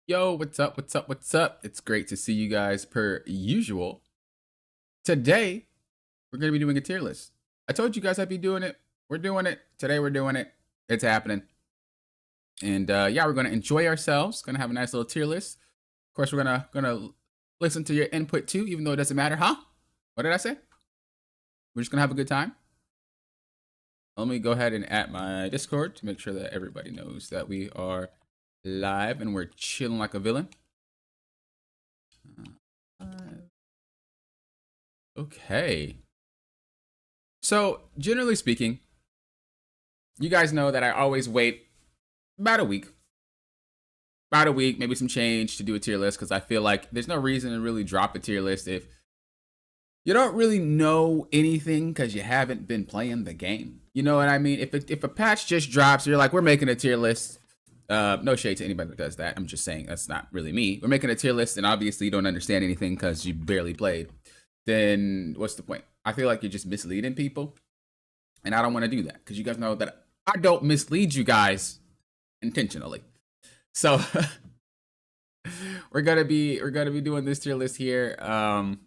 Yo, what's up? What's up? What's up? It's great to see you guys per usual. Today, we're going to be doing a tier list. I told you guys I'd be doing it. We're doing it. Today, we're doing it. It's happening. And yeah, we're going to enjoy ourselves. Going to have a nice little tier list. Of course, we're gonna listen to your input too, even though it doesn't matter, huh? What did I say? We're just going to have a good time. Let me go ahead and add my Discord to make sure that everybody knows that we are live and we're chilling like a villain. Okay. So, generally speaking, you guys know that I always wait about a week. About a week, maybe some change to do a tier list, because I feel like there's no reason to really drop a tier list if you don't really know anything because you haven't been playing the game. You know what I mean? If a patch just drops, you're like, we're making a tier list. No shade to anybody that does that. I'm just saying that's not really me. We're making a tier list and obviously you don't understand anything because you barely played. Then what's the point? I feel like you're just misleading people. And I don't want to do that because you guys know that I don't mislead you guys intentionally. So we're gonna be doing this tier list here. I'm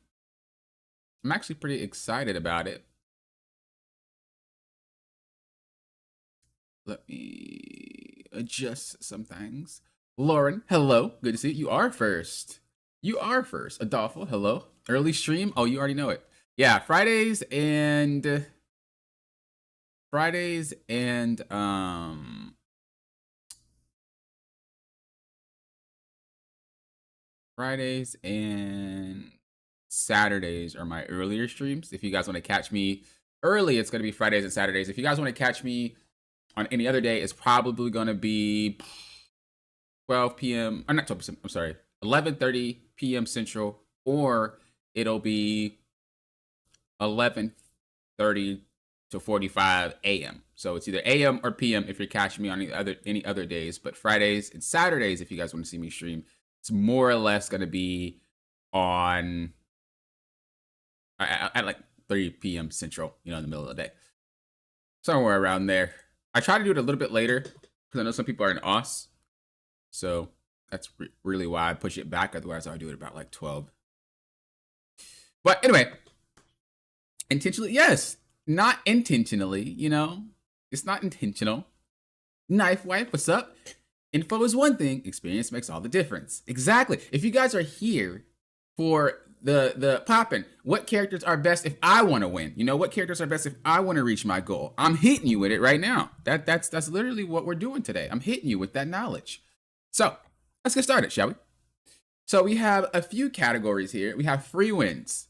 actually pretty excited about it. Let me adjust some things. Lauren, hello. Good to see you. You are first. You are first. Adolfo, hello. Early stream. Oh, you already know it. Yeah, Fridays and Saturdays are my earlier streams. If you guys want to catch me early, it's going to be Fridays and Saturdays. If you guys want to catch me on any other day, it's probably going to be 12 p.m. or not 12 p.m. I'm sorry, 11:30 p.m. Central, or it'll be 11:30 to 45 a.m. So it's either a.m. or p.m. if you're catching me on any other days. But Fridays and Saturdays, if you guys want to see me stream, it's more or less going to be on at like 3 p.m. Central, in the middle of the day, somewhere around there. I try to do it a little bit later because I know some people are in Aus, so that's really why I push it back. Otherwise, I would do it about like 12. But anyway, intentionally, yes, not intentionally. It's not intentional. Knife wife, what's up? Info is one thing, experience makes all the difference. Exactly. If you guys are here for the poppin', what characters are best if I want to win? What characters are best if I want to reach my goal? I'm hitting you with it right now. That's literally what we're doing today. I'm hitting you with that knowledge. So let's get started, shall we? So we have a few categories here. We have free wins.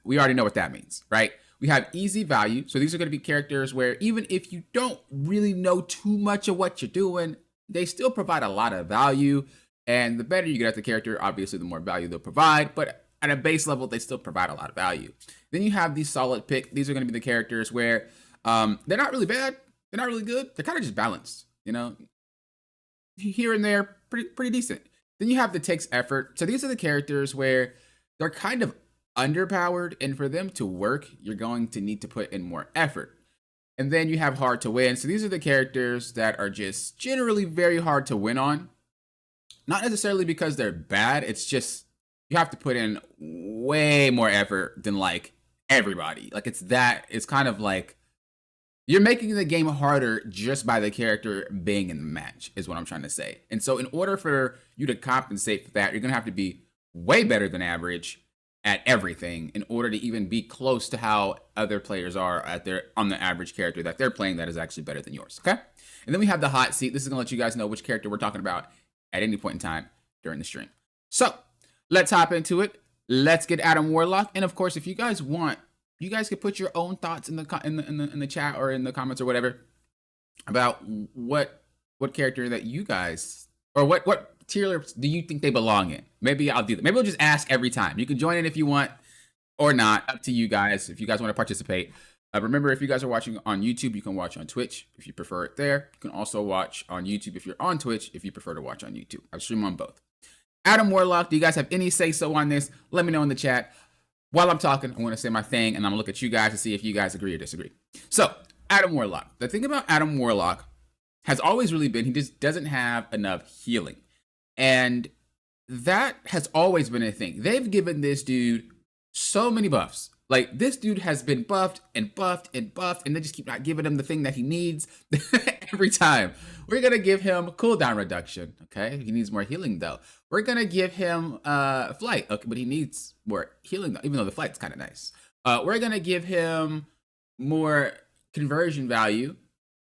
We already know what that means, right? We have easy value. So these are going to be characters where even if you don't really know too much of what you're doing, they still provide a lot of value. And the better you get at the character, obviously, the more value they'll provide. But at a base level, they still provide a lot of value. Then you have these solid pick. These are going to be the characters where they're not really bad. They're not really good. They're kind of just balanced, here and there, pretty decent. Then you have the takes effort. So these are the characters where they're kind of underpowered. And for them to work, you're going to need to put in more effort. And then you have hard to win. So these are the characters that are just generally very hard to win on. Not necessarily because they're bad. It's just you have to put in way more effort than like everybody. Like it's kind of like you're making the game harder just by the character being in the match is what I'm trying to say. And so in order for you to compensate for that, you're going to have to be way better than average at everything in order to even be close to how other players are on the average character that they're playing that is actually better than yours. Okay. And then we have the hot seat. This is going to let you guys know which character we're talking about at any point in time during the stream. So let's hop into it. Let's get Adam Warlock. And of course, if you guys want, you guys can put your own thoughts in the chat or in the comments or whatever about what character that you guys, or what tier do you think they belong in? Maybe I'll do that. Maybe I'll just ask every time. You can join in if you want or not. Up to you guys if you guys want to participate. Remember, if you guys are watching on YouTube, you can watch on Twitch if you prefer it there. You can also watch on YouTube if you're on Twitch if you prefer to watch on YouTube. I stream on both. Adam Warlock, do you guys have any say-so on this? Let me know in the chat. While I'm talking, I'm going to say my thing, and I'm going to look at you guys to see if you guys agree or disagree. So, Adam Warlock. The thing about Adam Warlock has always really been he just doesn't have enough healing. And that has always been a thing. They've given this dude so many buffs. Like, this dude has been buffed and buffed and buffed, and they just keep not giving him the thing that he needs every time. We're going to give him cooldown reduction, okay? He needs more healing, though. We're going to give him flight, okay, but he needs more healing, even though the flight's kind of nice. We're going to give him more conversion value,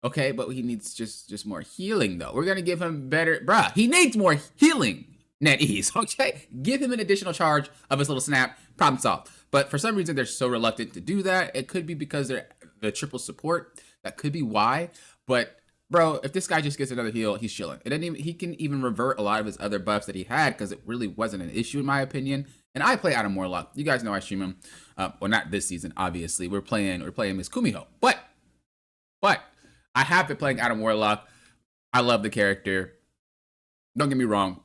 okay, but he needs just more healing, though. We're going to give him better... Bruh, he needs more healing. Net ease, okay? Give him an additional charge of his little snap, problem solved. But for some reason, they're so reluctant to do that. It could be because they're the triple support. That could be why. But bro, if this guy just gets another heal, he's chilling. He can even revert a lot of his other buffs that he had because it really wasn't an issue in my opinion. And I play Adam Warlock. You guys know I stream him. Well, not this season, obviously. We're playing Miss Kumiho. But I have been playing Adam Warlock. I love the character. Don't get me wrong,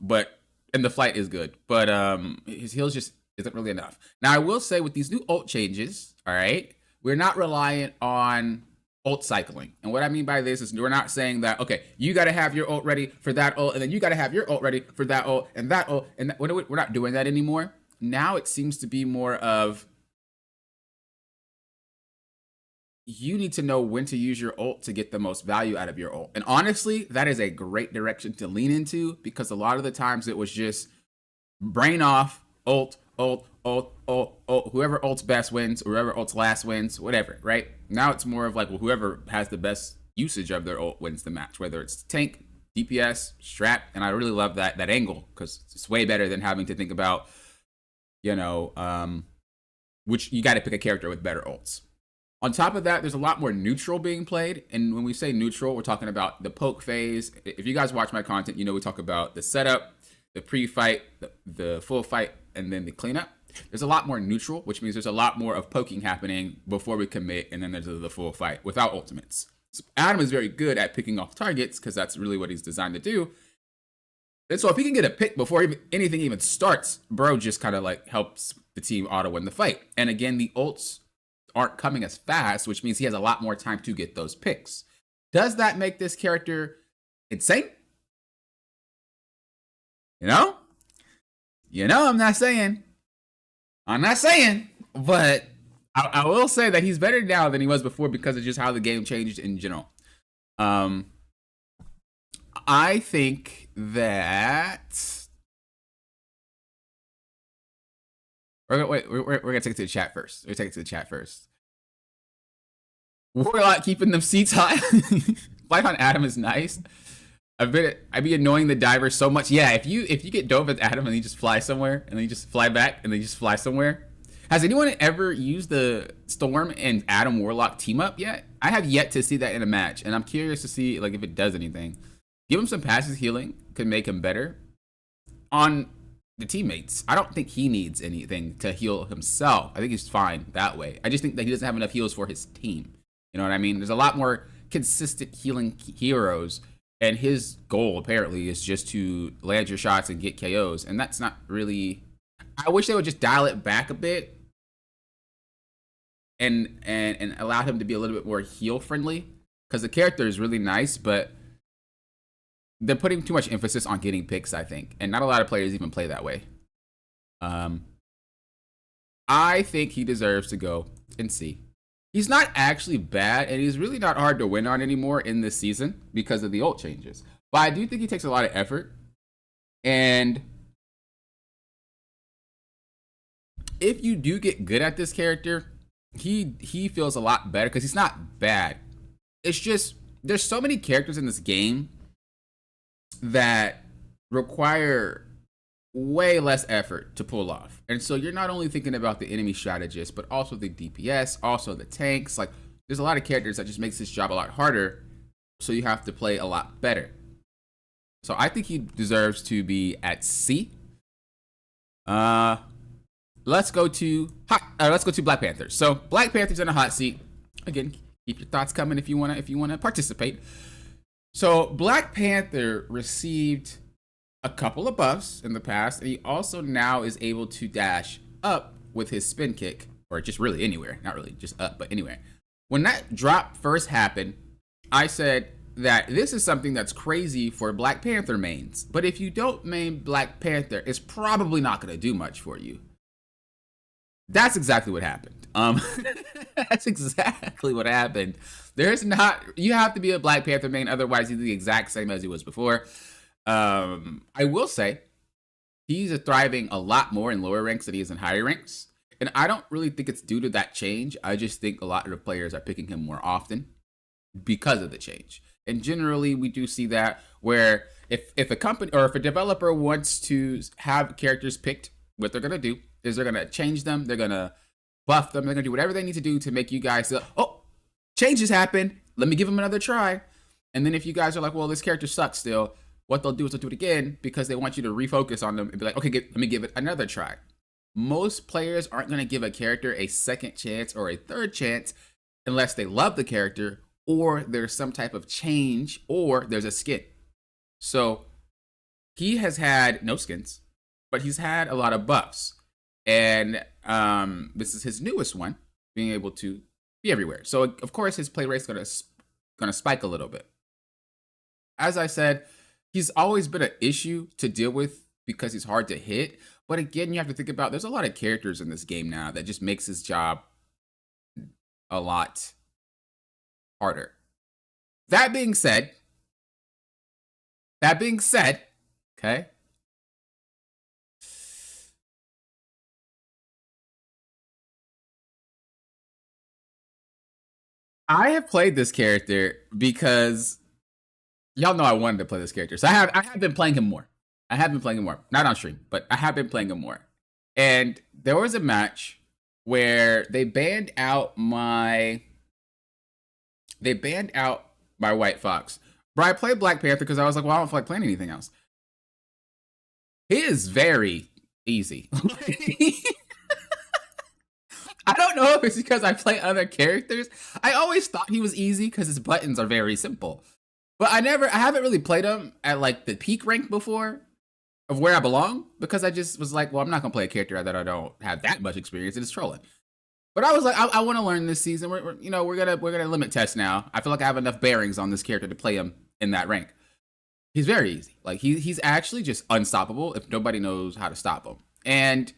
and the flight is good, but his heals just isn't really enough. Now, I will say with these new ult changes, all right, we're not reliant on ult cycling. And what I mean by this is we're not saying that, okay, you got to have your ult ready for that ult, and then you got to have your ult ready for that ult, and that ult, and that. We're not doing that anymore. Now it seems to be more of, you need to know when to use your ult to get the most value out of your ult. And honestly, that is a great direction to lean into, because a lot of the times it was just brain off, ult, whoever ults best wins, or whoever ults last wins, whatever, right? Now it's more of like, well, whoever has the best usage of their ult wins the match, whether it's tank, DPS, strat, and I really love that angle, because it's way better than having to think about, which you got to pick a character with better ults. On top of that, there's a lot more neutral being played. And when we say neutral, we're talking about the poke phase. If you guys watch my content, we talk about the setup, the pre-fight, the full fight, and then the cleanup. There's a lot more neutral, which means there's a lot more of poking happening before we commit, and then there's the full fight without ultimates. So Adam is very good at picking off targets, because that's really what he's designed to do. And so if he can get a pick before anything even starts, bro just kind of like helps the team auto win the fight. And again, the ults aren't coming as fast, which means he has a lot more time to get those picks. Does that make this character insane? I'm not saying, but I will say that he's better now than he was before, because of just how the game changed in general. I think that we're gonna take it to the chat first. We're gonna take it to the chat first. Warlock keeping them seats high. Flight on Adam is nice. I'd be annoying the diver so much. Yeah, if you get dove with Adam and he just fly somewhere, and then you just fly back, and then you just fly somewhere. Has anyone ever used the Storm and Adam Warlock team up yet? I have yet to see that in a match, and I'm curious to see if it does anything. Give him some passive healing, could make him better. On the teammates, I don't think he needs anything to heal himself. I think he's fine that way. I just think that he doesn't have enough heals for his team. You know what I mean? There's a lot more consistent healing heroes, and his goal apparently is just to land your shots and get KOs, and that's not really... I wish they would just dial it back a bit and allow him to be a little bit more heal friendly, because the character is really nice, but they're putting too much emphasis on getting picks, I think, and not a lot of players even play that way. I think he deserves to go in C. He's not actually bad, and he's really not hard to win on anymore in this season because of the ult changes. But I do think he takes a lot of effort, and if you do get good at this character, he feels a lot better, because he's not bad. It's just there's so many characters in this game that require way less effort to pull off. And so you're not only thinking about the enemy strategist, but also the DPS, also the tanks. Like, there's a lot of characters that just makes this job a lot harder, so you have to play a lot better. So I think he deserves to be at C. Let's go to Black Panther. So Black Panther's in a hot seat. Again, keep your thoughts coming if you wanna participate. So Black Panther received a couple of buffs in the past, and he also now is able to dash up with his spin kick, or just really anywhere, not really just up, but anywhere. When that drop first happened, I said, that this is something that's crazy for Black Panther mains, but if you don't main Black Panther, it's probably not going to do much for you. That's exactly what happened. That's exactly what happened. There's not, you have to be a Black Panther main, otherwise he's the exact same as he was before. I will say, he's thriving a lot more in lower ranks than he is in higher ranks. And I don't really think it's due to that change. I just think a lot of the players are picking him more often because of the change. And generally, we do see that where if a company or if a developer wants to have characters picked, what they're going to do is they're going to change them. They're going to buff them. They're going to do whatever they need to do to make you guys say, oh, changes happened. Let me give them another try. And then if you guys are like, well, this character sucks still, what they'll do is they'll do it again because they want you to refocus on them and be like, okay, let me give it another try. Most players aren't going to give a character a second chance or a third chance unless they love the character or there's some type of change or there's a skin. So he has had no skins, but he's had a lot of buffs. And this is his newest one, being able to be everywhere. So of course his play rate's gonna spike a little bit. As I said, he's always been an issue to deal with because he's hard to hit. But again, you have to think about there's a lot of characters in this game now that just makes his job a lot harder. That being said, okay. I have played this character because y'all know I wanted to play this character. So I have been playing him more. Not on stream, but I have been playing him more. And there was a match where they banned out my White Fox. But I played Black Panther because I was like, well, I don't feel like playing anything else. He is very easy. I don't know if it's because I play other characters. I always thought he was easy because his buttons are very simple. But I haven't really played him at like the peak rank before of where I belong because I just was like, well, I'm not gonna play a character that I don't have that much experience in. It's trolling. But I was like, I want to learn this season. We're gonna limit test now. I feel like I have enough bearings on this character to play him in that rank. He's very easy. Like he's actually just unstoppable if nobody knows how to stop him. And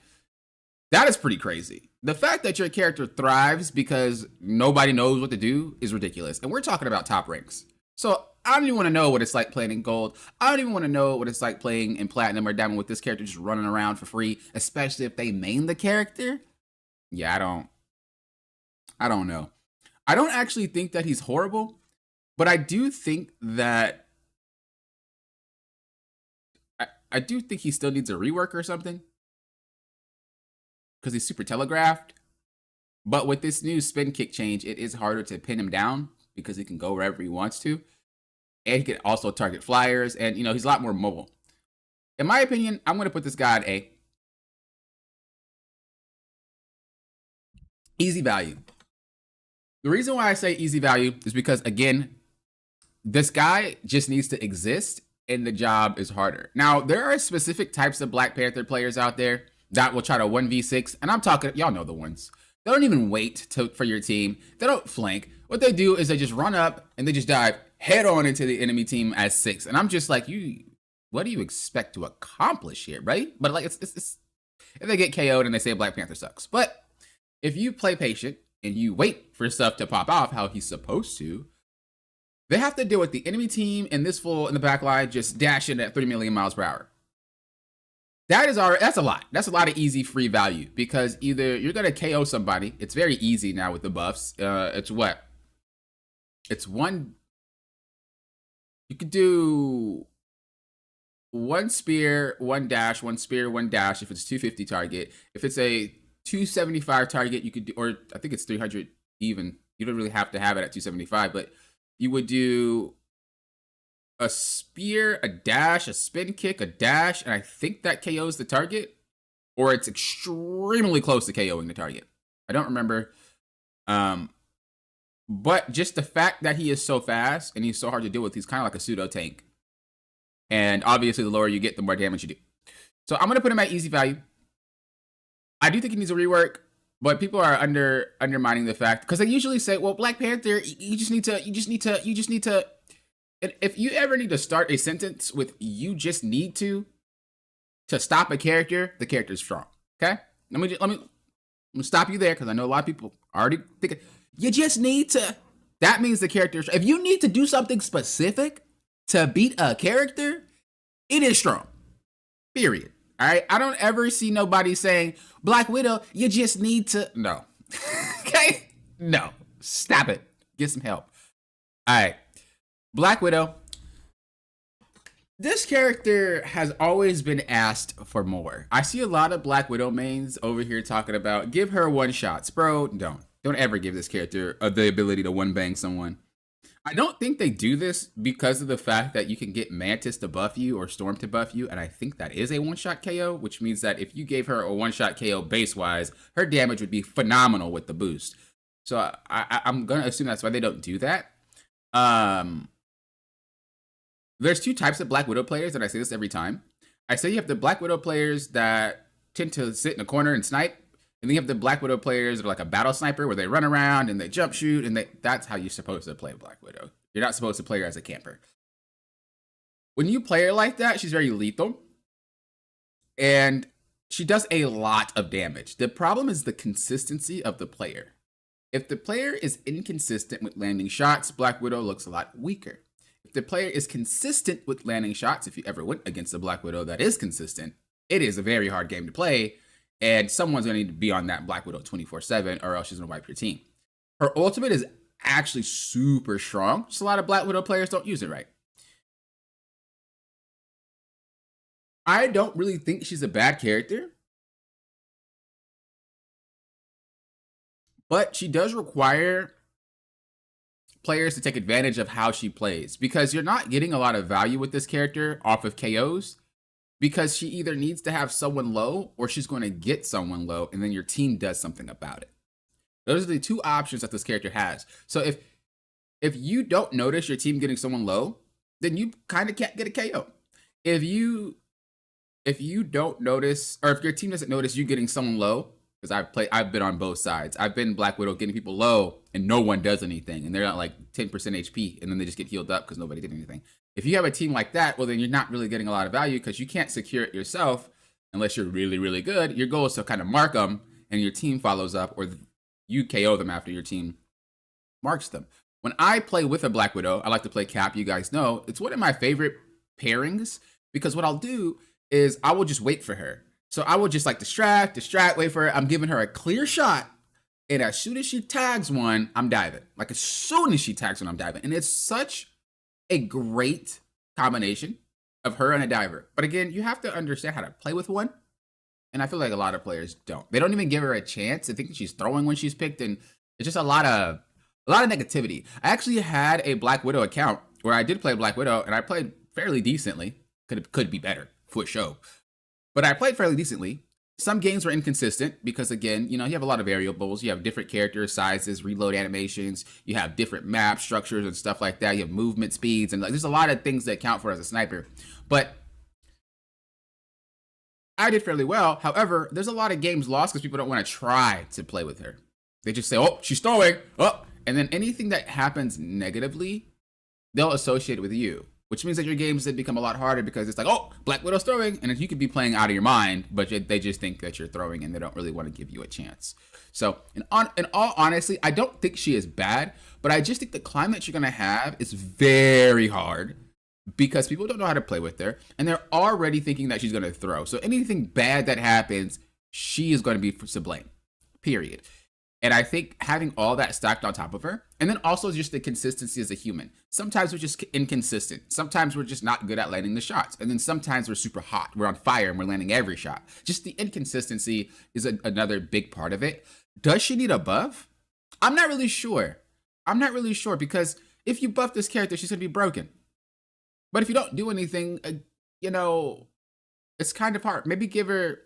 that is pretty crazy. The fact that your character thrives because nobody knows what to do is ridiculous. And we're talking about top ranks. So I don't even want to know what it's like playing in gold. I don't even want to know what it's like playing in platinum or diamond with this character just running around for free, especially if they main the character. Yeah, I don't know. I don't actually think that he's horrible, but I do think that I do think he still needs a rework or something because he's super telegraphed. But with this new spin kick change, it is harder to pin him down because he can go wherever he wants to. And he can also target flyers. And, he's a lot more mobile. In my opinion, I'm going to put this guy at A. Easy value. The reason why I say easy value is because, again, this guy just needs to exist and the job is harder. Now, there are specific types of Black Panther players out there that will try to 1v6. And I'm talking, y'all know the ones. They don't even wait for your team. They don't flank. What they do is they just run up and they just dive head on into the enemy team as 6. And I'm just like, what do you expect to accomplish here, right? But like, it's if they get KO'd and they say Black Panther sucks. But if you play patient and you wait for stuff to pop off how he's supposed to, they have to deal with the enemy team and this fool in the back line just dashing at 3 million miles per hour. That's a lot. That's a lot of easy free value because either you're going to KO somebody. It's very easy now with the buffs. It's what? It's one. You could do one spear, one dash, one spear, one dash if it's 250 target. If it's a 275 target, you could do, or I think it's 300 even. You don't really have to have it at 275, but you would do a spear, a dash, a spin kick, a dash, and I think that KOs the target, or it's extremely close to KOing the target. I don't remember. But just the fact that he is so fast and he's so hard to deal with, he's kind of like a pseudo tank. And obviously, the lower you get, the more damage you do. So I'm gonna put him at easy value. I do think he needs a rework, but people are undermining the fact because they usually say, "Well, Black Panther, you just need to." And if you ever need to start a sentence with "you just need to" stop a character, the character's strong. Okay, let me stop you there because I know a lot of people already think you just need to. That means the character. If you need to do something specific to beat a character, it is strong. Period. All right. I don't ever see nobody saying Black Widow. You just need to. No. Okay. No. Stop it. Get some help. All right. Black Widow. This character has always been asked for more. I see a lot of Black Widow mains over here talking about give her one shots. Bro, don't ever give this character the ability to one bang someone. I don't think they do this because of the fact that you can get Mantis to buff you or Storm to buff you, and I think that is a one-shot KO, which means that if you gave her a one-shot KO base-wise, her damage would be phenomenal with the boost. So I'm going to assume that's why they don't do that. There's two types of Black Widow players, and I say this every time. I say you have the Black Widow players that tend to sit in a corner and snipe, and then you have the Black Widow players that are like a battle sniper where they run around and they jump shoot, and that's how you're supposed to play Black Widow. You're not supposed to play her as a camper. When you play her like that, she's very lethal, and she does a lot of damage. The problem is the consistency of the player. If the player is inconsistent with landing shots, Black Widow looks a lot weaker. If the player is consistent with landing shots, if you ever went against a Black Widow that is consistent, it is a very hard game to play, and someone's going to need to be on that Black Widow 24/7, or else she's going to wipe your team. Her ultimate is actually super strong. Just a lot of Black Widow players don't use it right. I don't really think she's a bad character, but she does require players to take advantage of how she plays, because you're not getting a lot of value with this character off of KOs, because she either needs to have someone low or she's going to get someone low, and then your team does something about it. Those are the two options that this character has. So if you don't notice your team getting someone low, then you kind of can't get a KO. If you don't notice, or if your team doesn't notice you getting someone low, because I've been on both sides. I've been Black Widow getting people low and no one does anything, and they're at like 10% HP, and then they just get healed up because nobody did anything. If you have a team like that, well, then you're not really getting a lot of value because you can't secure it yourself unless you're really, really good. Your goal is to kind of mark them, and your team follows up, or you KO them after your team marks them. When I play with a Black Widow, I like to play Cap. You guys know it's one of my favorite pairings, because what I'll do is I will just wait for her. So I will just like distract, wait for her. I'm giving her a clear shot. And as soon as she tags one, I'm diving. Like as soon as she tags one, I'm diving. And it's such a great combination of her and a diver. But again, you have to understand how to play with one. And I feel like a lot of players don't. They don't even give her a chance. They think that she's throwing when she's picked. And it's just a lot of negativity. I actually had a Black Widow account where I did play Black Widow, and I played fairly decently. Could be better, for sure. But I played fairly decently. Some games were inconsistent because, again, you have a lot of variables. You have different character sizes, reload animations. You have different map structures and stuff like that. You have movement speeds, and there's a lot of things that count for as a sniper. But I did fairly well. However, there's a lot of games lost because people don't want to try to play with her. They just say, oh, she's throwing. Oh, and then anything that happens negatively, they'll associate it with you, which means that your games then become a lot harder because it's like, oh, Black Widow's throwing, and you could be playing out of your mind, but they just think that you're throwing, and they don't really want to give you a chance. So, in all honesty, I don't think she is bad, but I just think the climate you're going to have is very hard because people don't know how to play with her, and they're already thinking that she's going to throw. So anything bad that happens, she is going to be to blame, period. And I think having all that stacked on top of her, and then also just the consistency as a human. Sometimes we're just inconsistent. Sometimes we're just not good at landing the shots. And then sometimes we're super hot. We're on fire and we're landing every shot. Just the inconsistency is another big part of it. Does she need a buff? I'm not really sure. Because if you buff this character, she's going to be broken. But if you don't do anything, it's kind of hard. Maybe give her...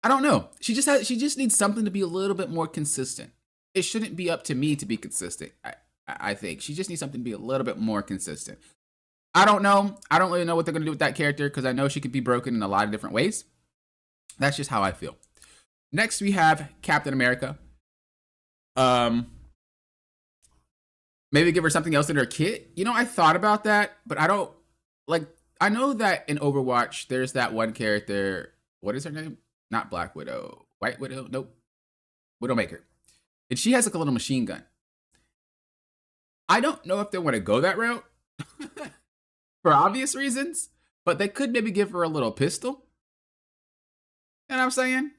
I don't know. She just needs something to be a little bit more consistent. It shouldn't be up to me to be consistent. I think she just needs something to be a little bit more consistent. I don't know. I don't really know what they're going to do with that character because I know she could be broken in a lot of different ways. That's just how I feel. Next, we have Captain America. Maybe give her something else in her kit. You know, I thought about that, but I don't like. I know that in Overwatch, there's that one character. What is her name? Not Black Widow. White Widow? Nope. Widowmaker. And she has like a little machine gun. I don't know if they want to go that route for obvious reasons, but they could maybe give her a little pistol. You know what I'm saying?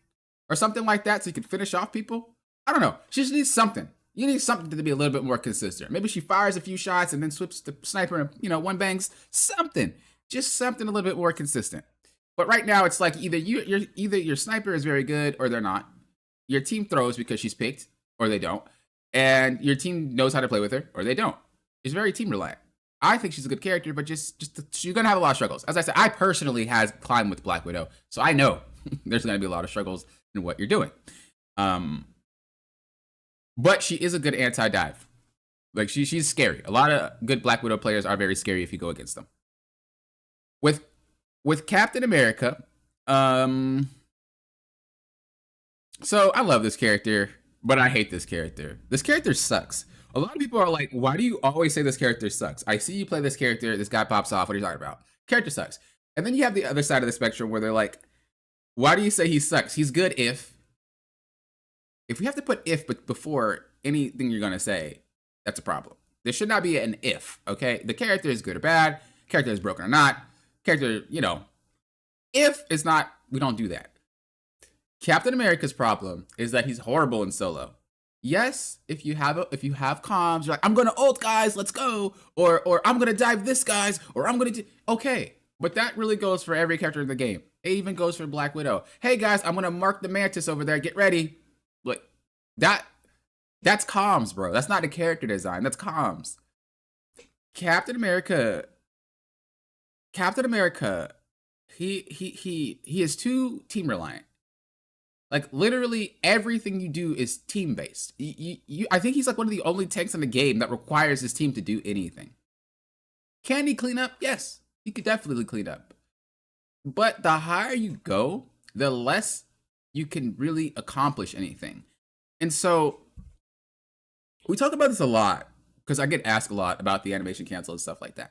Or something like that so you could finish off people. I don't know. She just needs something. You need something to be a little bit more consistent. Maybe she fires a few shots and then switches to sniper and, you know, one bangs. Something. Just something a little bit more consistent. But right now it's like either your sniper is very good or they're not. Your team throws because she's picked or they don't. And your team knows how to play with her or they don't. It's very team reliant. I think she's a good character, but just she's gonna have a lot of struggles. As I said, I personally has climbed with Black Widow, so I know there's gonna be a lot of struggles in what you're doing. But she is a good anti-dive. Like she's scary. A lot of good Black Widow players are very scary if you go against them. With Captain America, so I love this character, but I hate this character. This character sucks. A lot of people are like, why do you always say this character sucks? I see you play this character, this guy pops off, what are you talking about? Character sucks. And then you have the other side of the spectrum where they're like, why do you say he sucks? He's good if we have to put if but before anything you're gonna say, that's a problem. There should not be an if, okay? The character is good or bad, character is broken or not, character, you know, if it's not, we don't do that. Captain America's problem is that he's horrible in solo. Yes, if you have comms, you're like, I'm gonna ult guys, let's go, or I'm gonna dive this guys, or I'm gonna do okay. But that really goes for every character in the game. It even goes for Black Widow. Hey guys, I'm gonna mark the Mantis over there, get ready. Like that's comms, bro. That's not a character design, that's comms. Captain America, he is too team reliant. Like literally everything you do is team based. I think he's like one of the only tanks in the game that requires his team to do anything. Can he clean up? Yes, he could definitely clean up. But the higher you go, the less you can really accomplish anything. And so we talk about this a lot because I get asked a lot about the animation cancel and stuff like that.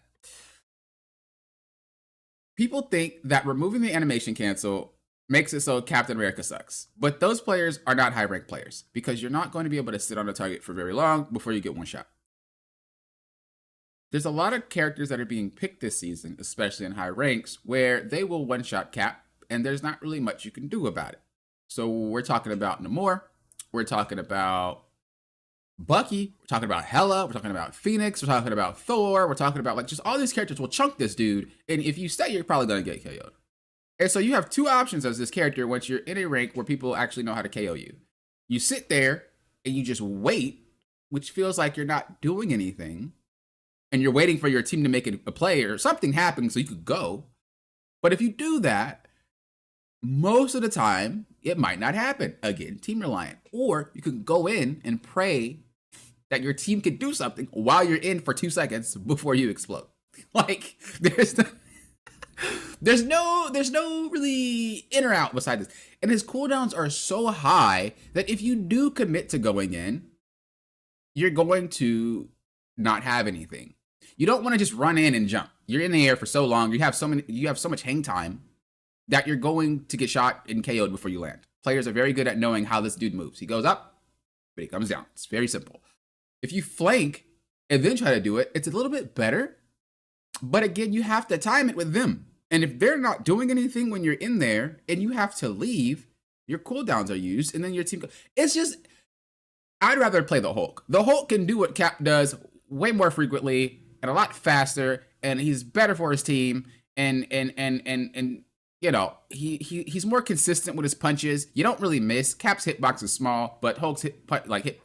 People think that removing the animation cancel makes it so Captain America sucks. But those players are not high rank players because you're not going to be able to sit on a target for very long before you get one shot. There's a lot of characters that are being picked this season, especially in high ranks, where they will one shot Cap and there's not really much you can do about it. So we're talking about Namor, we're talking about Bucky, we're talking about Hela, we're talking about Phoenix, we're talking about Thor, we're talking about like just all these characters will chunk this dude, and if you stay, you're probably gonna get KO'd. And so you have two options as this character once you're in a rank where people actually know how to KO you. You sit there and you just wait, which feels like you're not doing anything, and you're waiting for your team to make a play or something happen so you could go. But if you do that, most of the time, it might not happen. Again, team reliant. Or you can go in and pray that your team can do something while you're in for 2 seconds before you explode. Like, there's no really in or out beside this. And his cooldowns are so high that if you do commit to going in, you're going to not have anything. You don't want to just run in and jump. You're in the air for so long. You have so much hang time that you're going to get shot and KO'd before you land. Players are very good at knowing how this dude moves. He goes up, but he comes down. It's very simple. If you flank and then try to do it, it's a little bit better. But again, you have to time it with them. And if they're not doing anything when you're in there and you have to leave, your cooldowns are used and then your team it's just, I'd rather play the Hulk. The Hulk can do what Cap does way more frequently and a lot faster, and he's better for his team, and you know, he's more consistent with his punches. You don't really miss. Cap's hitbox is small, but Hulk's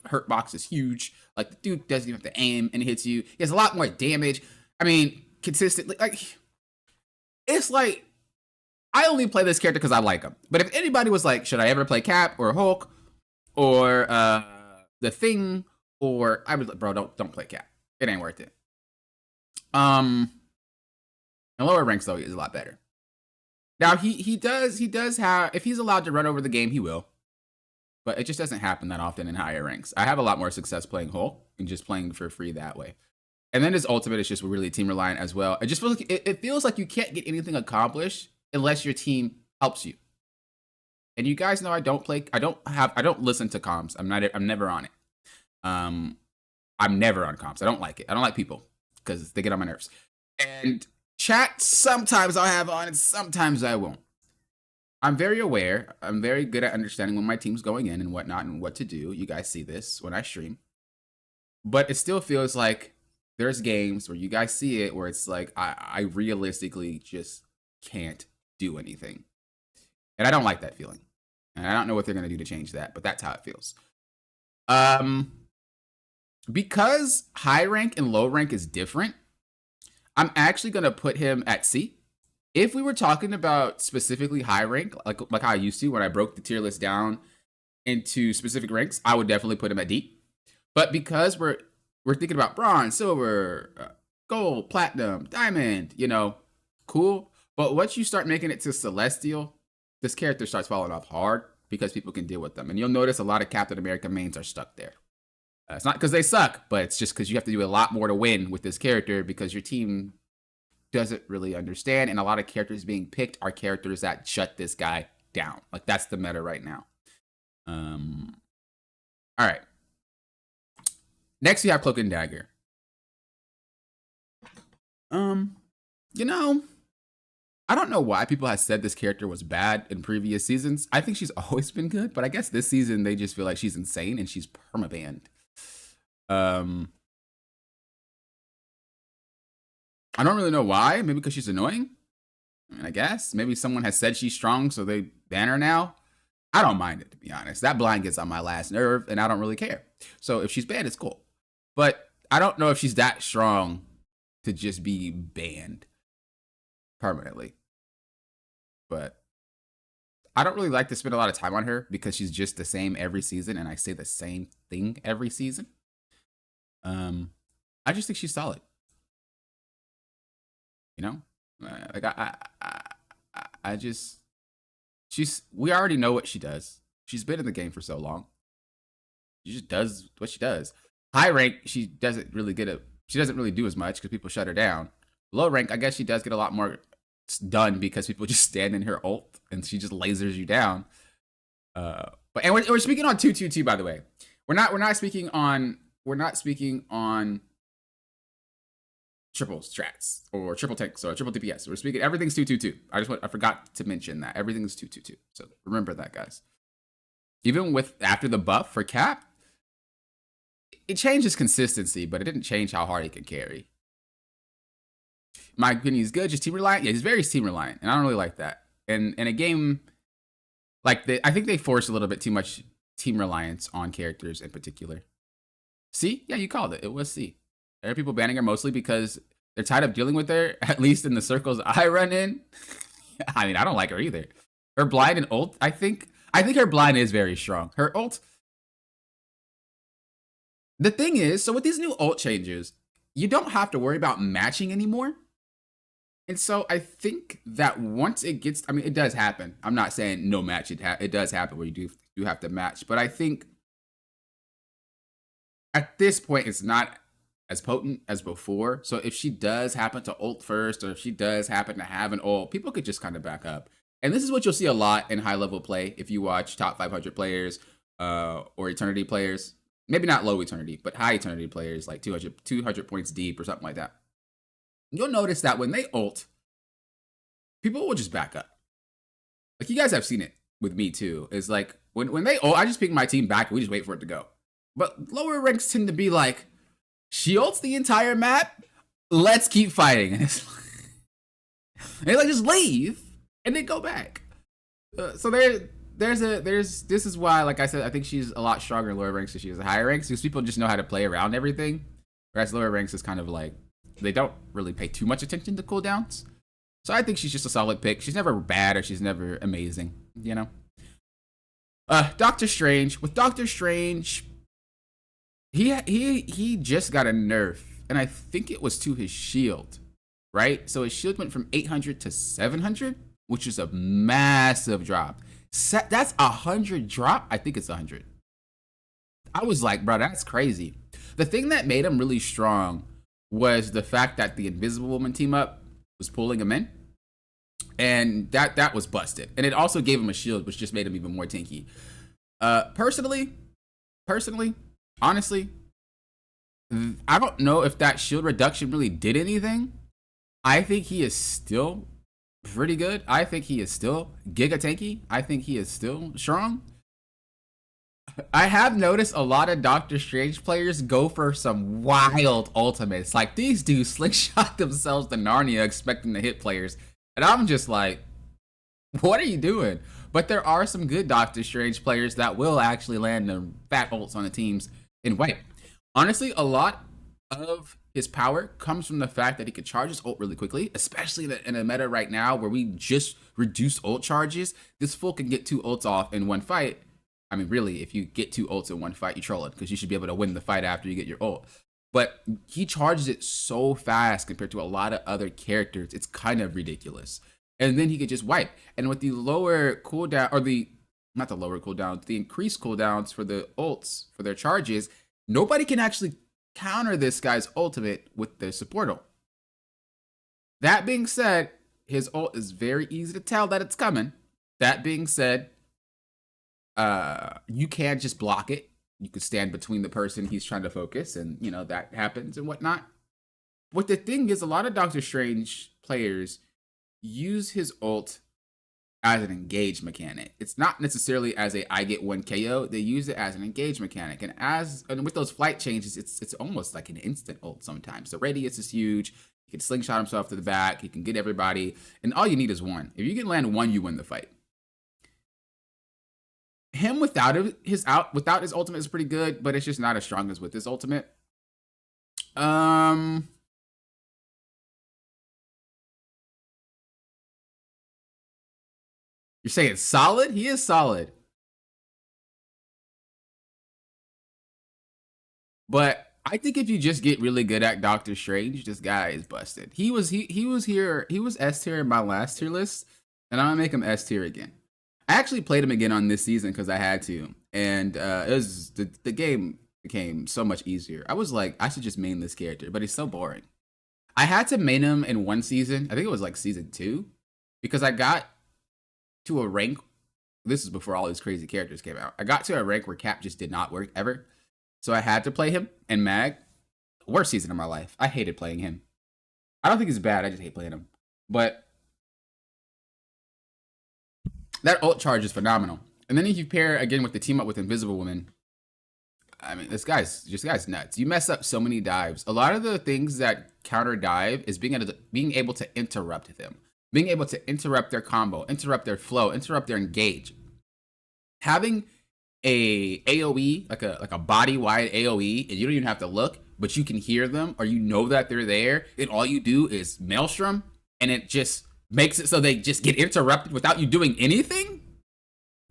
hurt box is huge. Like the dude doesn't even have to aim and hits you. He has a lot more damage. I mean, consistently, like it's like I only play this character because I like him. But if anybody was like, should I ever play Cap or Hulk or the Thing, or I was like, bro, don't play Cap. It ain't worth it. In lower ranks though, is a lot better. Now he does have, if he's allowed to run over the game, he will. but it just doesn't happen that often in higher ranks. I have a lot more success playing Hulk and just playing for free that way. And then his ultimate is just really team reliant as well. It just feels like it feels like you can't get anything accomplished unless your team helps you. And you guys know I don't listen to comms. I'm never on it. I'm never on comms. I don't like it. I don't like people because they get on my nerves. And chat, sometimes I'll have on and sometimes I won't. I'm very aware. I'm very good at understanding when my team's going in and whatnot and what to do. You guys see this when I stream. But it still feels like there's games where you guys see it where it's like I realistically just can't do anything. And I don't like that feeling. And I don't know what they're going to do to change that, but that's how it feels. Because high rank and low rank is different, I'm actually going to put him at C. If we were talking about specifically high rank, like how I used to when I broke the tier list down into specific ranks, I would definitely put him at D. But because we're thinking about bronze, silver, gold, platinum, diamond, you know, cool. But once you start making it to celestial, this character starts falling off hard because people can deal with them. And you'll notice a lot of Captain America mains are stuck there. It's not because they suck, but it's just because you have to do a lot more to win with this character because your team doesn't really understand. And a lot of characters being picked are characters that shut this guy down. Like, that's the meta right now. All right. Next, we have Cloak and Dagger. You know, I don't know why people have said this character was bad in previous seasons. I think she's always been good, but I guess this season they just feel like she's insane and she's permabanned. I don't really know why. Maybe because she's annoying. I mean, I guess. Maybe someone has said she's strong, so they ban her now. I don't mind it, to be honest. That blind gets on my last nerve, and I don't really care. So if she's banned, it's cool. But I don't know if she's that strong to just be banned permanently. But I don't really like to spend a lot of time on her because she's just the same every season, and I say the same thing every season. I just think she's solid. You know, like I just we already know what she does. She's been in the game for so long. She just does what she does. High rank, she doesn't really do as much because people shut her down. Low rank, I guess she does get a lot more done because people just stand in her ult and she just lasers you down. But we're speaking on 222, by the way. We're not speaking on triple strats or triple tanks or triple DPS. We're speaking everything's 222. I forgot to mention that everything's 222. So remember that, guys. Even with after the buff for Cap, it changes consistency, but it didn't change how hard he could carry. My opinion is good, just team reliant. Yeah, he's very team reliant, and I don't really like that. And in a game like I think they force a little bit too much team reliance on characters in particular. C? Yeah, you called it. It was C. There are people banning her mostly because they're tired of dealing with her, at least in the circles I run in. I mean, I don't like her either. Her blind and ult, I think her blind is very strong. Her ult, the thing is, so with these new ult changes, you don't have to worry about matching anymore. And so I think that once it gets, I mean, it does happen. I'm not saying no match. It does happen where you do have to match. But I think at this point, it's not as potent as before. So if she does happen to ult first, or if she does happen to have an ult, people could just kind of back up. And this is what you'll see a lot in high level play if you watch top 500 players or eternity players. Maybe not low eternity, but high eternity players like 200 points deep or something like that. You'll notice that when they ult, people will just back up. Like, you guys have seen it with me too. It's like when they ult, I just pick my team back and we just wait for it to go. But lower ranks tend to be like, she ults the entire map, let's keep fighting. And it's like, just leave and then go back. So this is why, like I said, I think she's a lot stronger in lower ranks than she is in higher ranks, because people just know how to play around everything. Whereas lower ranks is kind of like, they don't really pay too much attention to cooldowns. So I think she's just a solid pick. She's never bad or she's never amazing, you know? Doctor Strange. With Doctor Strange, he just got a nerf, and I think it was to his shield, right? So his shield went from 800 to 700, which is a massive drop. That's 100 drop. I think it's 100. I was like, bro, that's crazy. The thing that made him really strong was the fact that the Invisible Woman team up was pulling him in, and that was busted. And it also gave him a shield, which just made him even more tanky. Personally, honestly, I don't know if that shield reduction really did anything. I think he is still pretty good. I think he is still giga tanky. I think he is still strong. I have noticed a lot of Doctor Strange players go for some wild ultimates. Like, these dudes slingshot themselves to Narnia expecting to hit players. And I'm just like, what are you doing? But there are some good Doctor Strange players that will actually land the fat ults on the teams and wipe. Honestly, a lot of his power comes from the fact that he can charge his ult really quickly, especially in a meta right now where we just reduce ult charges. This fool can get 2 ults off in one fight. I mean, really, if you get 2 ults in one fight, you troll it, because you should be able to win the fight after you get your ult. But he charges it so fast compared to a lot of other characters, it's kind of ridiculous. And then he could just wipe. And with the lower cooldown, or not the lower cooldowns, the increased cooldowns for the ults, for their charges, nobody can actually counter this guy's ultimate with the support ult. That being said, his ult is very easy to tell that it's coming. That being said, you can't just block it. You could stand between the person he's trying to focus, and you know that happens and whatnot. But the thing is, a lot of Doctor Strange players use his ult as an engage mechanic. It's not necessarily as a I get 1 KO. They use it as an engage mechanic, and with those flight changes, it's almost like an instant ult sometimes. The radius is huge. He can slingshot himself to the back. He can get everybody, and all you need is 1. If you can land 1, you win the fight. Him without his ultimate is pretty good, but it's just not as strong as with his ultimate. You're saying solid? He is solid. But I think if you just get really good at Doctor Strange, this guy is busted. He was S tier in my last tier list, and I'm gonna make him S tier again. I actually played him again on this season because I had to, and it was the game became so much easier. I was like, I should just main this character, but he's so boring. I had to main him in one season. I think it was like season 2, because I got to a rank. This is before all these crazy characters came out. I got to a rank where Cap just did not work ever, so I had to play him. And Mag, worst season of my life. I hated playing him. I don't think he's bad. I just hate playing him. But that ult charge is phenomenal. And then if you pair again with the team up with Invisible Woman, I mean, this guy's nuts. You mess up so many dives. A lot of the things that counter dive is being able to interrupt them, being able to interrupt their combo, interrupt their flow, interrupt their engage. Having a AOE, like a body wide AOE, and you don't even have to look, but you can hear them, or you know that they're there, and all you do is Maelstrom, and it just makes it so they just get interrupted without you doing anything.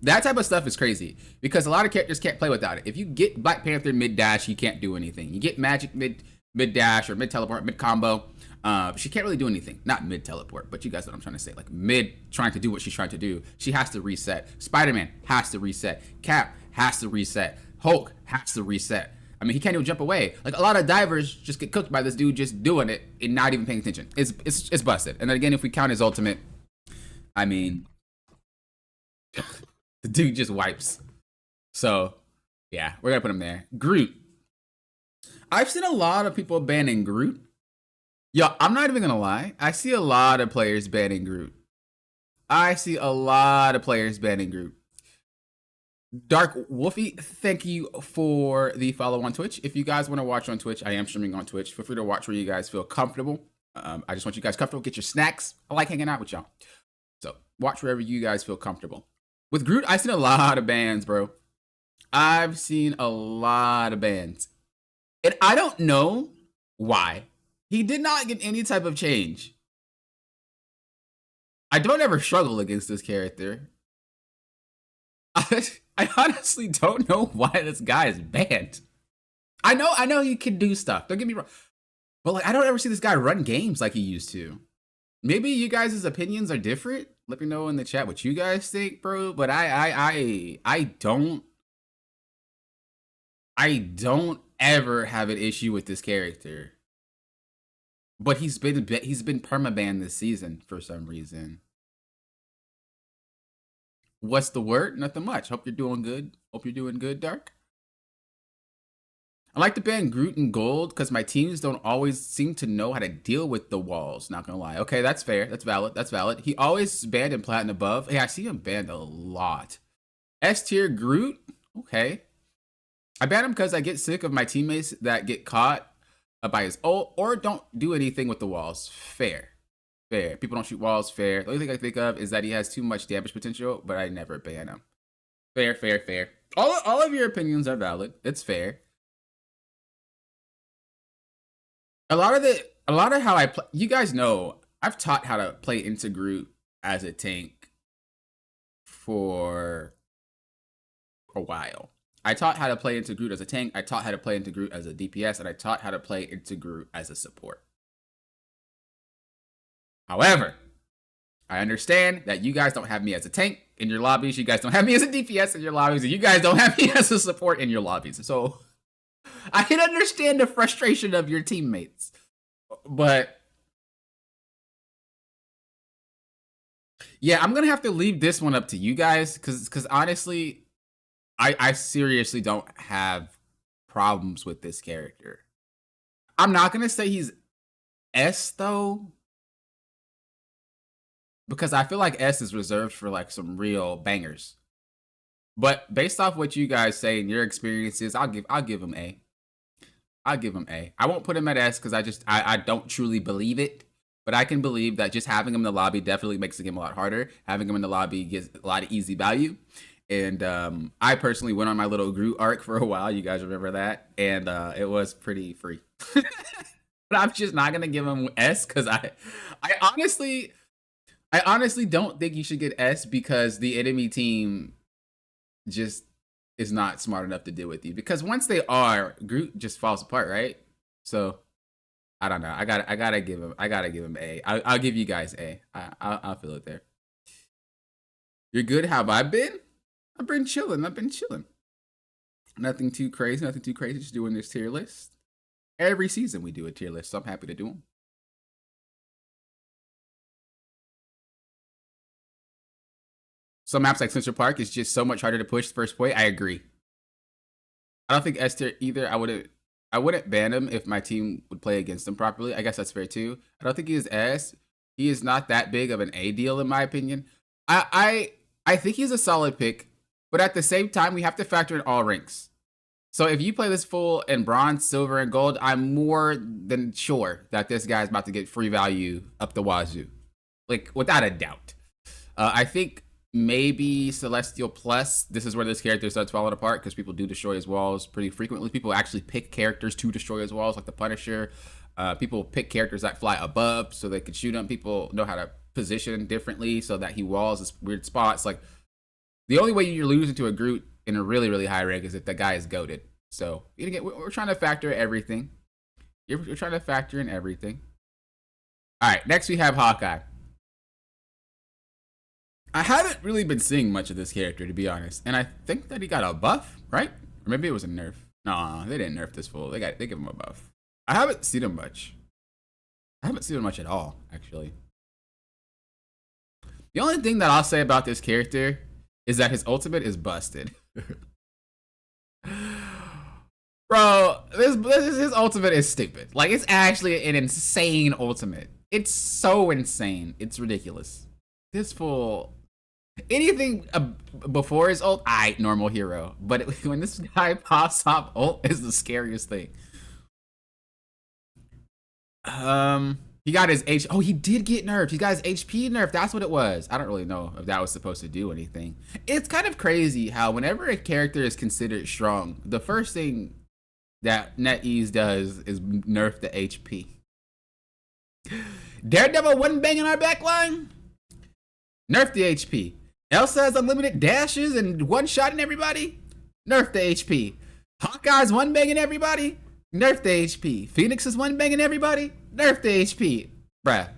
That type of stuff is crazy, because a lot of characters can't play without it. If you get Black Panther mid dash, you can't do anything. You get Magik mid dash or mid teleport, mid combo. She can't really do anything. Not mid teleport, but you guys know what I'm trying to say. Like mid trying to do what she's trying to do. She has to reset. Spider-Man has to reset. Cap has to reset. Hulk has to reset. I mean, he can't even jump away. Like, a lot of divers just get cooked by this dude just doing it and not even paying attention. It's busted. And then again, if we count his ultimate, I mean, the dude just wipes. So, yeah, we're gonna put him there. Groot. I've seen a lot of people banning Groot. Yo, I'm not even gonna lie. I see a lot of players banning Groot. Dark Wolfie, thank you for the follow on Twitch. If you guys want to watch on Twitch, I am streaming on Twitch. Feel free to watch where you guys feel comfortable. I just want you guys comfortable. Get your snacks. I like hanging out with y'all. So watch wherever you guys feel comfortable. With Groot, I've seen a lot of bans, bro. I've seen a lot of bans. And I don't know why. He did not get any type of change. I don't ever struggle against this character. I honestly don't know why this guy is banned. I know he can do stuff. Don't get me wrong. But like, I don't ever see this guy run games like he used to. Maybe you guys' opinions are different. Let me know in the chat what you guys think, bro. But I don't ever have an issue with this character. But he's been permabanned this season for some reason. What's the word? Nothing much. Hope you're doing good. Hope you're doing good, Dark. I like to ban Groot and Gold because my teams don't always seem to know how to deal with the walls. Not gonna lie. Okay, that's fair. That's valid. That's valid. He always banned in Platinum above. Yeah, I see him banned a lot. S tier Groot. Okay. I ban him because I get sick of my teammates that get caught by his ult or don't do anything with the walls. Fair. Fair. People don't shoot walls. Fair. The only thing I think of is that he has too much damage potential, but I never ban him. Fair, fair, fair. All of your opinions are valid. It's fair. A lot of how I play, you guys know, I've taught how to play into Groot as a tank for a while. I taught how to play into Groot as a tank, I taught how to play into Groot as a DPS, and I taught how to play into Groot as a support. However, I understand that you guys don't have me as a tank in your lobbies, you guys don't have me as a DPS in your lobbies, and you guys don't have me as a support in your lobbies. So I can understand the frustration of your teammates, but yeah, I'm gonna have to leave this one up to you guys because honestly, I seriously don't have problems with this character. I'm not gonna say he's S though, because I feel like S is reserved for like some real bangers. But based off what you guys say and your experiences, I'll give him A. I'll give him A. I won't put him at S because I don't truly believe it. But I can believe that just having him in the lobby definitely makes the game a lot harder. Having him in the lobby gives a lot of easy value. And I personally went on my little Groot arc for a while. You guys remember that? And it was pretty free. But I'm just not going to give him S because I honestly don't think you should get S because the enemy team just is not smart enough to deal with you. Because once they are, Groot just falls apart, right? So I don't know. I gotta give him A. I'll give you guys A. I'll feel it there. You're good. How have I been? I've been chilling. Nothing too crazy. Just doing this tier list. Every season we do a tier list, so I'm happy to do them. Some maps like Central Park is just so much harder to push first point. I agree. I don't think S tier either. I wouldn't ban him if my team would play against him properly. I guess that's fair too. I don't think he is S. He is not that big of an A deal in my opinion. I think he's a solid pick, but at the same time, we have to factor in all ranks. So if you play this full in bronze, silver, and gold, I'm more than sure that this guy's about to get free value up the wazoo. Like, without a doubt. I think maybe Celestial Plus, this is where this character starts falling apart because people do destroy his walls pretty frequently. People actually pick characters to destroy his walls, like the Punisher. People pick characters that fly above so they can shoot him. People know how to position differently so that he walls this weird spots. Like, the only way you're losing to a Groot in a really, really high rank is if the guy is goated. So, again, we're trying to factor everything. You're trying to factor in everything. All right, next we have Hawkeye. I haven't really been seeing much of this character, to be honest. And I think that he got a buff, right? Or maybe it was a nerf. No, they didn't nerf this fool. They give him a buff. I haven't seen him much. I haven't seen him much at all, actually. The only thing that I'll say about this character is that his ultimate is busted. Bro, his ultimate is stupid. Like, it's actually an insane ultimate. It's so insane. It's ridiculous. This fool, anything before his ult, normal hero. But when this guy pops off ult, is the scariest thing. He got his Oh, he did get nerfed. He got his HP nerfed. That's what it was. I don't really know if that was supposed to do anything. It's kind of crazy how whenever a character is considered strong, the first thing that NetEase does is nerf the HP. Daredevil one banging our backline. Nerf the HP. Elsa has unlimited dashes and one-shotting everybody. Nerf the HP. Hawkeye's one-banging everybody. Nerf the HP. Phoenix is one-banging everybody. Nerf the HP. Bruh.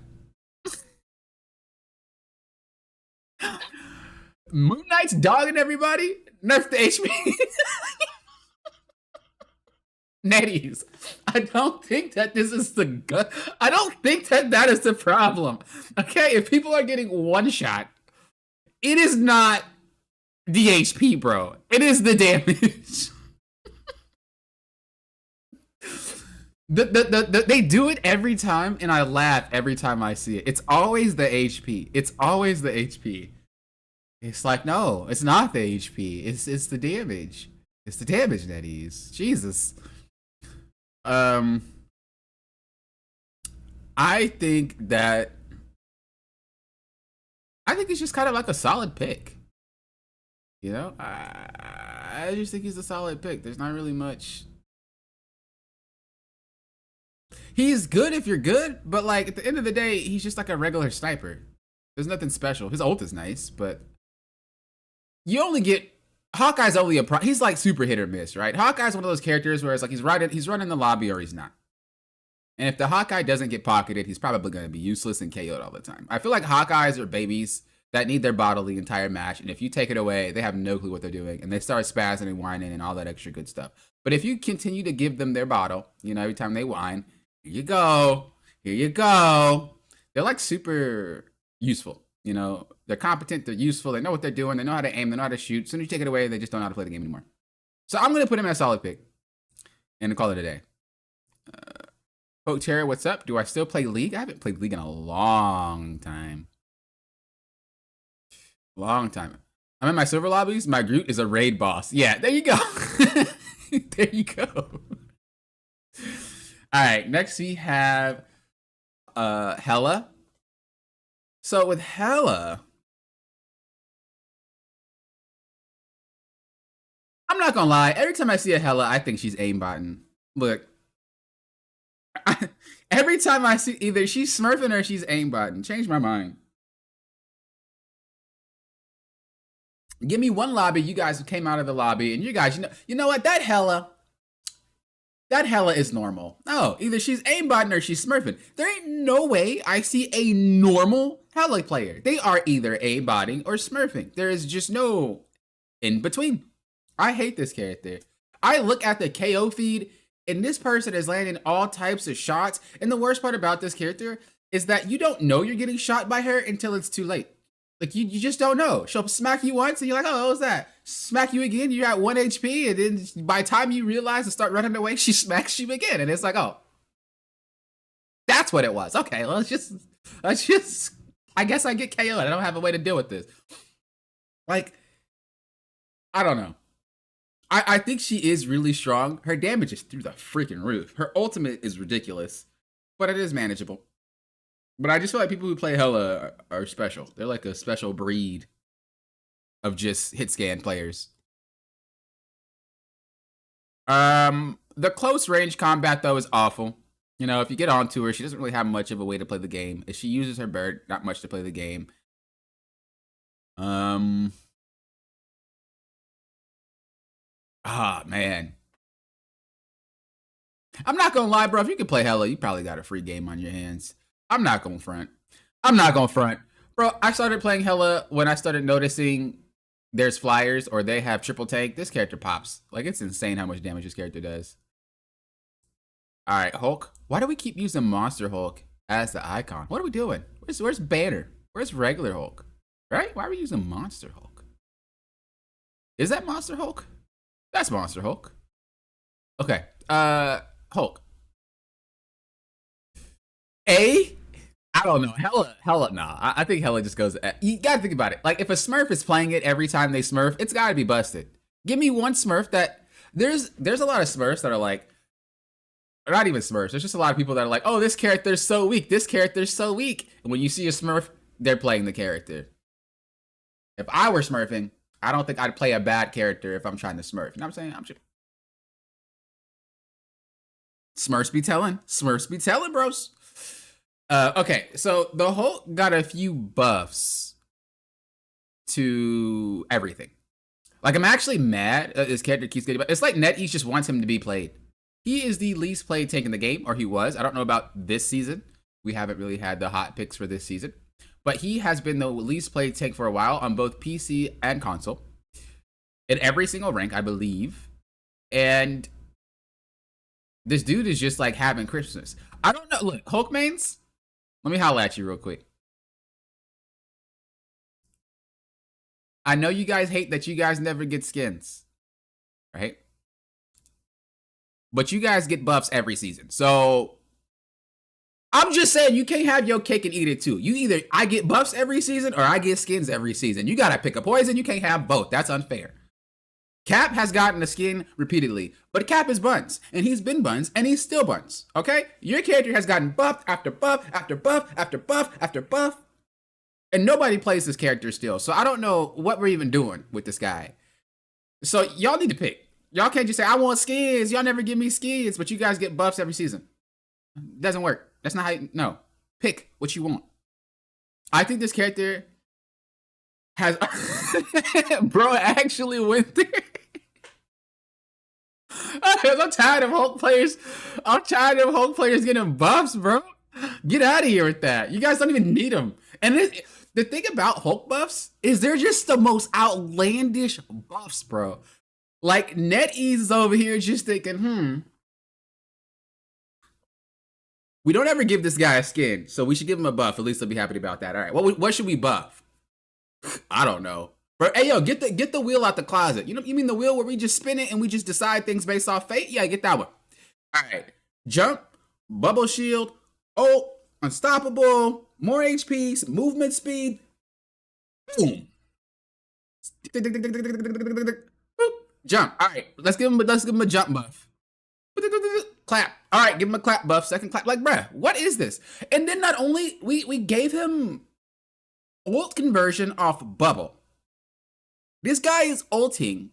Moon Knight's dogging everybody. Nerf the HP. Netties, I don't think that this is the good. I don't think that that is the problem. Okay, if people are getting one shot, it is not the HP, bro. It is the damage. They do it every time, and I laugh every time I see it. It's always the HP. It's always the HP. It's like, no, it's not the HP. It's the damage. It's the damage, Netties. Jesus. I think he's just kind of like a solid pick. You know, I just think he's a solid pick. There's not really much. He's good if you're good, but like at the end of the day, he's just like a regular sniper. There's nothing special. His ult is nice, but you only get Hawkeye's only he's like super hit or miss, right? Hawkeye's one of those characters where it's like he's running the lobby or he's not. And if the Hawkeye doesn't get pocketed, he's probably going to be useless and KO'd all the time. I feel like Hawkeyes are babies that need their bottle the entire match, and if you take it away, they have no clue what they're doing, and they start spazzing and whining and all that extra good stuff. But if you continue to give them their bottle, you know, every time they whine, here you go, here you go. They're like super useful, you know. They're competent, they're useful, they know what they're doing, they know how to aim, they know how to shoot. As soon as you take it away, they just don't know how to play the game anymore. So I'm going to put him in a solid pick and call it a day. Poke Terror, what's up? Do I still play League? I haven't played League in a long time. Long time. I'm in my server lobbies. My Groot is a raid boss. Yeah, there you go. There you go. All right, next we have Hela. So with Hela, I'm not gonna lie. Every time I see a Hela, I think she's aimbotting. Look, every time I see either she's smurfing or she's aimbotting. Change my mind. Give me one lobby. You guys came out of the lobby, and you guys, you know what? That Hela is normal. No, either she's aimbotting or she's smurfing. There ain't no way I see a normal Hela player. They are either aimbotting or smurfing. There is just no in between. I hate this character. I look at the KO feed, and this person is landing all types of shots. And the worst part about this character is that you don't know you're getting shot by her until it's too late. Like, you just don't know. She'll smack you once, and you're like, oh, what was that? Smack you again, you're at 1 HP, and then by the time you realize to start running away, she smacks you again. And it's like, oh, that's what it was. Okay, let's just, I guess I get KO'd. I don't have a way to deal with this. Like, I don't know. I think she is really strong. Her damage is through the freaking roof. Her ultimate is ridiculous, but it is manageable. But I just feel like people who play Hela are special. They're like a special breed of just hit scan players. The close range combat though is awful. You know, if you get onto her, she doesn't really have much of a way to play the game. If she uses her bird, not much to play the game. Man. I'm not gonna lie, bro. If you can play Hela, you probably got a free game on your hands. I'm not gonna front. Bro, I started playing Hela when I started noticing there's flyers or they have triple tank. This character pops. Like, it's insane how much damage this character does. All right, Hulk. Why do we keep using Monster Hulk as the icon? What are we doing? Where's Banner? Where's regular Hulk? Right? Why are we using Monster Hulk? Is that Monster Hulk? That's Monster Hulk. Okay. Hulk. I don't know. Hela, nah. I think Hela just goes. You gotta think about it. Like, if a Smurf is playing it every time they Smurf, it's gotta be busted. Give me one Smurf that there's a lot of Smurfs that are like, not even Smurfs. There's just a lot of people that are like, oh, this character's so weak. This character's so weak. And when you see a Smurf, they're playing the character. If I were Smurfing, I don't think I'd play a bad character if I'm trying to Smurf. You know what I'm saying? Smurfs be telling. Smurfs be telling, bros. Okay, so the Hulk got a few buffs to everything. Like, I'm actually mad his character keeps getting buffed. It's like NetEase just wants him to be played. He is the least played tank in the game, or he was. I don't know about this season. We haven't really had the hot picks for this season. but he has been the least played tank for a while on both PC and console. In every single rank, I believe. And this dude is just like having Christmas. I don't know. Look, Hulk mains, let me holla at you real quick. I know you guys hate that you guys never get skins, right? But you guys get buffs every season. So I'm just saying you can't have your cake and eat it too. You either I get buffs every season or I get skins every season. You gotta pick a poison. You can't have both. That's unfair. Cap has gotten a skin repeatedly, but Cap is buns, and he's been buns, and he's still buns, okay? Your character has gotten buffed after buff, after buff, after buff, after buff, and nobody plays this character still, so I don't know what we're even doing with this guy. So y'all need to pick. Y'all can't just say, I want skins. Y'all never give me skins, but you guys get buffs every season. Doesn't work. That's not how you, no. Pick what you want. I think this character has, bro, actually went there. I'm tired of Hulk players. I'm tired of Hulk players getting buffs, bro. Get out of here with that. You guys don't even need them. And the thing about Hulk buffs is they're just the most outlandish buffs, bro. Like NetEase is over here just thinking, we don't ever give this guy a skin, so we should give him a buff. At least I'll be happy about that. All right, what should we buff? I don't know. Bro, hey, yo, get the wheel out the closet. You mean the wheel where we just spin it and we just decide things based off fate? Yeah, get that one. All right. Jump, bubble shield, unstoppable, more HP, movement speed. Boom. Jump. All right, let's give him a jump buff. Clap. All right, give him a clap buff. Second clap. Like, bruh, what is this? And then not only we gave him ult conversion off bubble. This guy is ulting.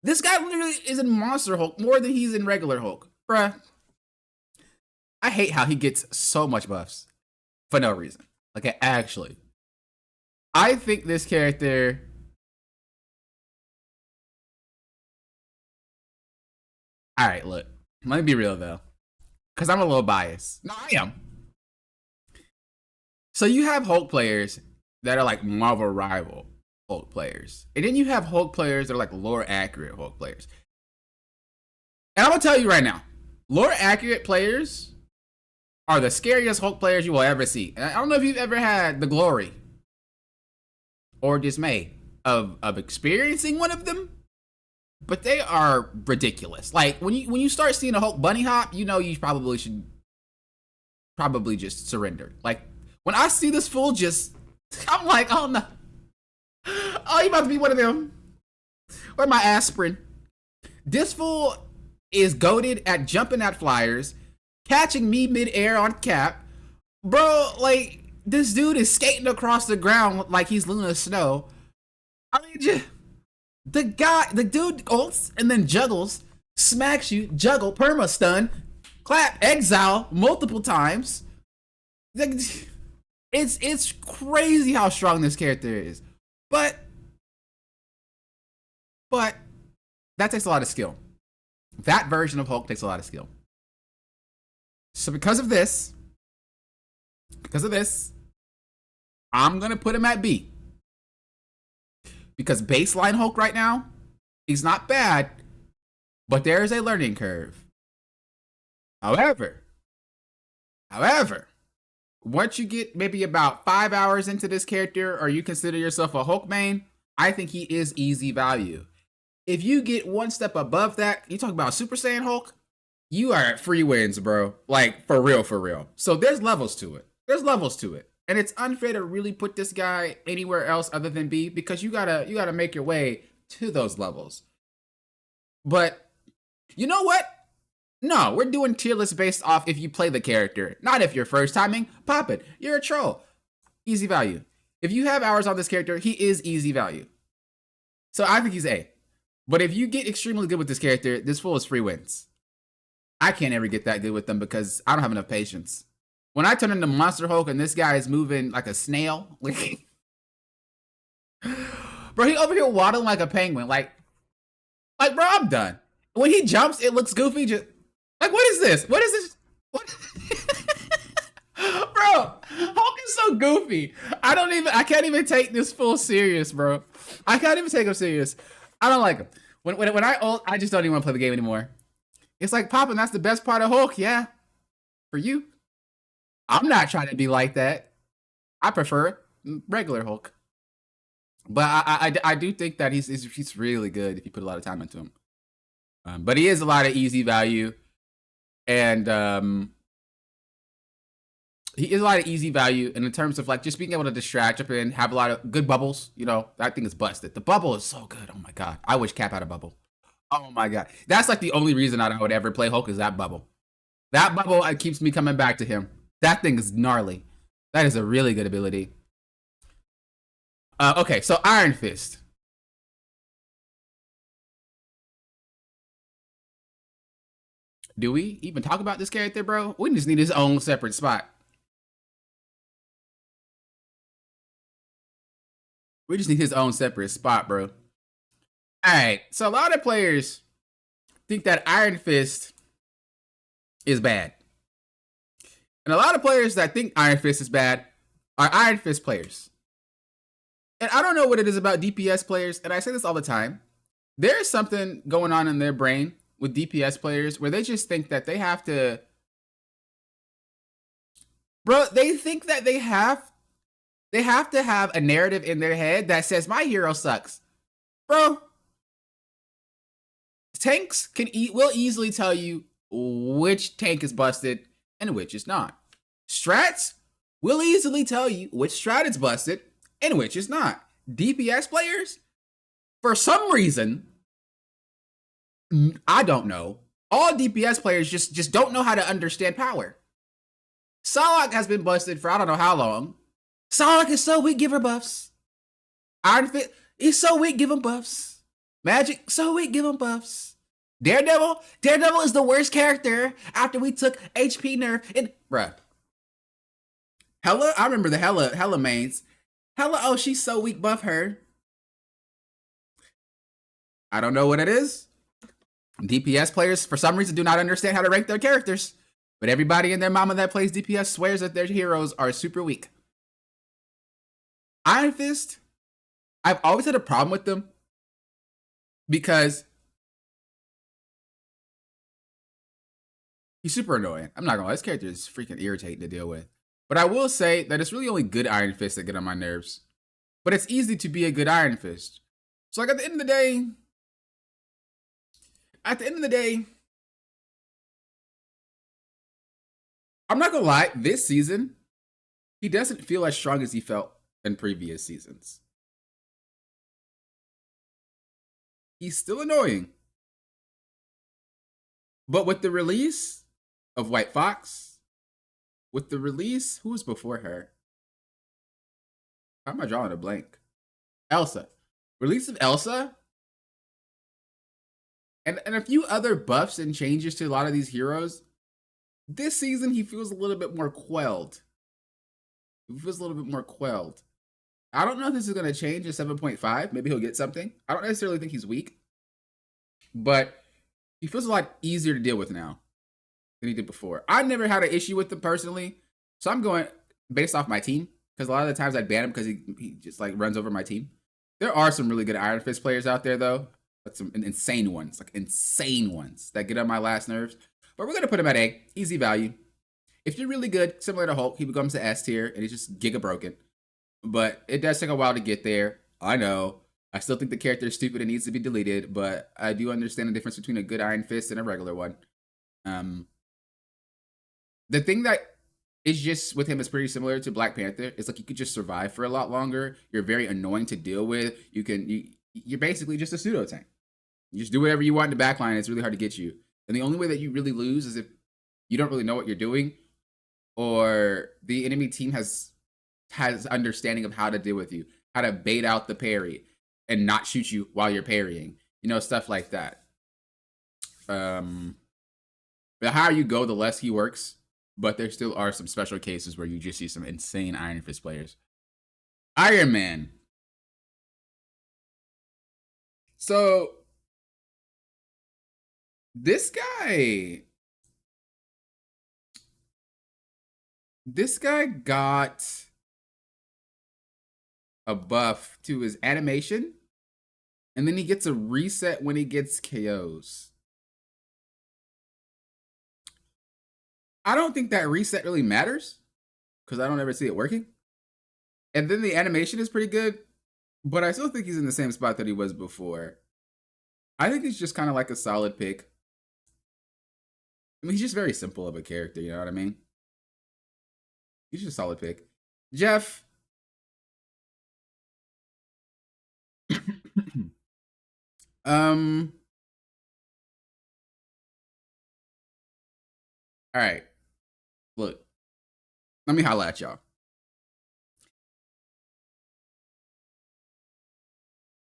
This guy literally is in Monster Hulk more than he's in regular Hulk. Bruh. I hate how he gets so much buffs for no reason. Like, actually. I think this character... Alright, look. Let me be real, though. Because I'm a little biased. No, I am. So you have Hulk players that are like Marvel rival Hulk players. And then you have Hulk players that are like lore accurate Hulk players. And I'm going to tell you right now, lore accurate players are the scariest Hulk players you will ever see. And I don't know if you've ever had the glory or dismay of experiencing one of them, but they are ridiculous. Like when you start seeing a Hulk bunny hop, you know you probably should just surrender. Like when I see this fool, I'm like, oh no, oh, you about to be one of them. Where's my aspirin? This fool is goated at jumping at flyers, catching me mid-air on Cap. Bro, like, this dude is skating across the ground like he's Luna Snow. I mean, the dude ults and then juggles, smacks you, juggle, perma stun, clap, exile multiple times. It's crazy how strong this character is. But that takes a lot of skill. That version of Hulk takes a lot of skill. So because of this, I'm going to put him at B. Because baseline Hulk right now, he's not bad, but there is a learning curve. However, once you get maybe about 5 hours into this character, or you consider yourself a Hulk main, I think he is easy value. If you get one step above that, you talk about Super Saiyan Hulk, you are at free wins, bro. Like, for real. So there's levels to it. And it's unfair to really put this guy anywhere else other than B, because you gotta make your way to those levels. But you know what? No, we're doing tier lists based off if you play the character, not if you're first timing. Pop it. You're a troll. Easy value. If you have hours on this character, he is easy value. So I think he's A. But if you get extremely good with this character, this fool is free wins. I can't ever get that good with them because I don't have enough patience. When I turn into Monster Hulk and this guy is moving like a snail, bro, he over here waddling like a penguin. Like, bro, I'm done. When he jumps, it looks goofy. Just like, what is this? What? Bro, Hulk is so goofy. I can't even take this full serious, bro. I can't even take him serious. I don't like him. When I ult, I just don't even want to play the game anymore. It's like, Poppin', that's the best part of Hulk. Yeah, for you. I'm not trying to be like that. I prefer regular Hulk. But I do think that he's really good if you put a lot of time into him. But he is a lot of easy value. And he is a lot of easy value. And in terms of like just being able to distract up and have a lot of good bubbles, you know, that thing is busted. The bubble is so good. Oh my God. I wish Cap had a bubble. Oh my God. That's like the only reason I would ever play Hulk is that bubble. That bubble keeps me coming back to him. That thing is gnarly. That is a really good ability. Okay, so Iron Fist. Do we even talk about this character, bro? We just need his own separate spot. We just need his own separate spot, bro. All right, so a lot of players think that Iron Fist is bad. And a lot of players that think Iron Fist is bad are Iron Fist players. And I don't know what it is about DPS players, and I say this all the time. There is something going on in their brain with DPS players where they just think that they have to... Bro, they think that they have to have a narrative in their head that says, my hero sucks. Bro, tanks will easily tell you which tank is busted and which is not. Strats will easily tell you which strat is busted and which is not. DPS players, for some reason, I don't know, all DPS players just don't know how to understand power. Psylocke has been busted for I don't know how long. Psylocke is so weak, give her buffs. Iron Fist is so weak, give him buffs. Magik, so weak, give him buffs. Daredevil is the worst character after we took HP nerf. And bruh, Hela, I remember the Hela mains. Hela, oh, she's so weak, buff her. I don't know what it is. DPS players, for some reason, do not understand how to rank their characters. But everybody and their mama that plays DPS swears that their heroes are super weak. Iron Fist, I've always had a problem with them because he's super annoying. I'm not gonna lie, this character is freaking irritating to deal with. But I will say that it's really only good Iron Fists that get on my nerves. But it's easy to be a good Iron Fist. So like at the end of the day, I'm not gonna lie, this season, he doesn't feel as strong as he felt in previous seasons. He's still annoying. But with the release of White Fox, with the release, who was before her? How am I drawing a blank? Elsa. Release of Elsa, and a few other buffs and changes to a lot of these heroes, this season he feels a little bit more quelled. He feels a little bit more quelled. I don't know if this is going to change in 7.5. Maybe he'll get something. I don't necessarily think he's weak, but he feels a lot easier to deal with now than he did before. I never had an issue with him personally, so I'm going based off my team, because a lot of the times I'd ban him because he just like runs over my team. There are some really good Iron Fist players out there though, but some insane ones that get on my last nerves. But we're going to put him at A, easy value. If you're really good, similar to Hulk, he becomes the S tier and he's just giga broken. But it does take a while to get there. I know. I still think the character is stupid and needs to be deleted, but I do understand the difference between a good Iron Fist and a regular one. The thing that is just with him is pretty similar to Black Panther. It's like you could just survive for a lot longer. You're very annoying to deal with. You're basically just a pseudo tank. You just do whatever you want in the backline. It's really hard to get you. And the only way that you really lose is if you don't really know what you're doing, or the enemy team has understanding of how to deal with you, how to bait out the parry and not shoot you while you're parrying, you know, stuff like that. The higher you go, the less he works, but there still are some special cases where you just see some insane Iron Fist players. Iron Man. So this guy, This guy got a buff to his animation, and then he gets a reset when he gets KOs. I don't think that reset really matters because I don't ever see it working. And then the animation is pretty good, but I still think he's in the same spot that he was before. I think he's just kind of like a solid pick. I mean, he's just very simple of a character, you know what I mean? He's just a solid pick. Jeff. All right. Look, let me holla at y'all.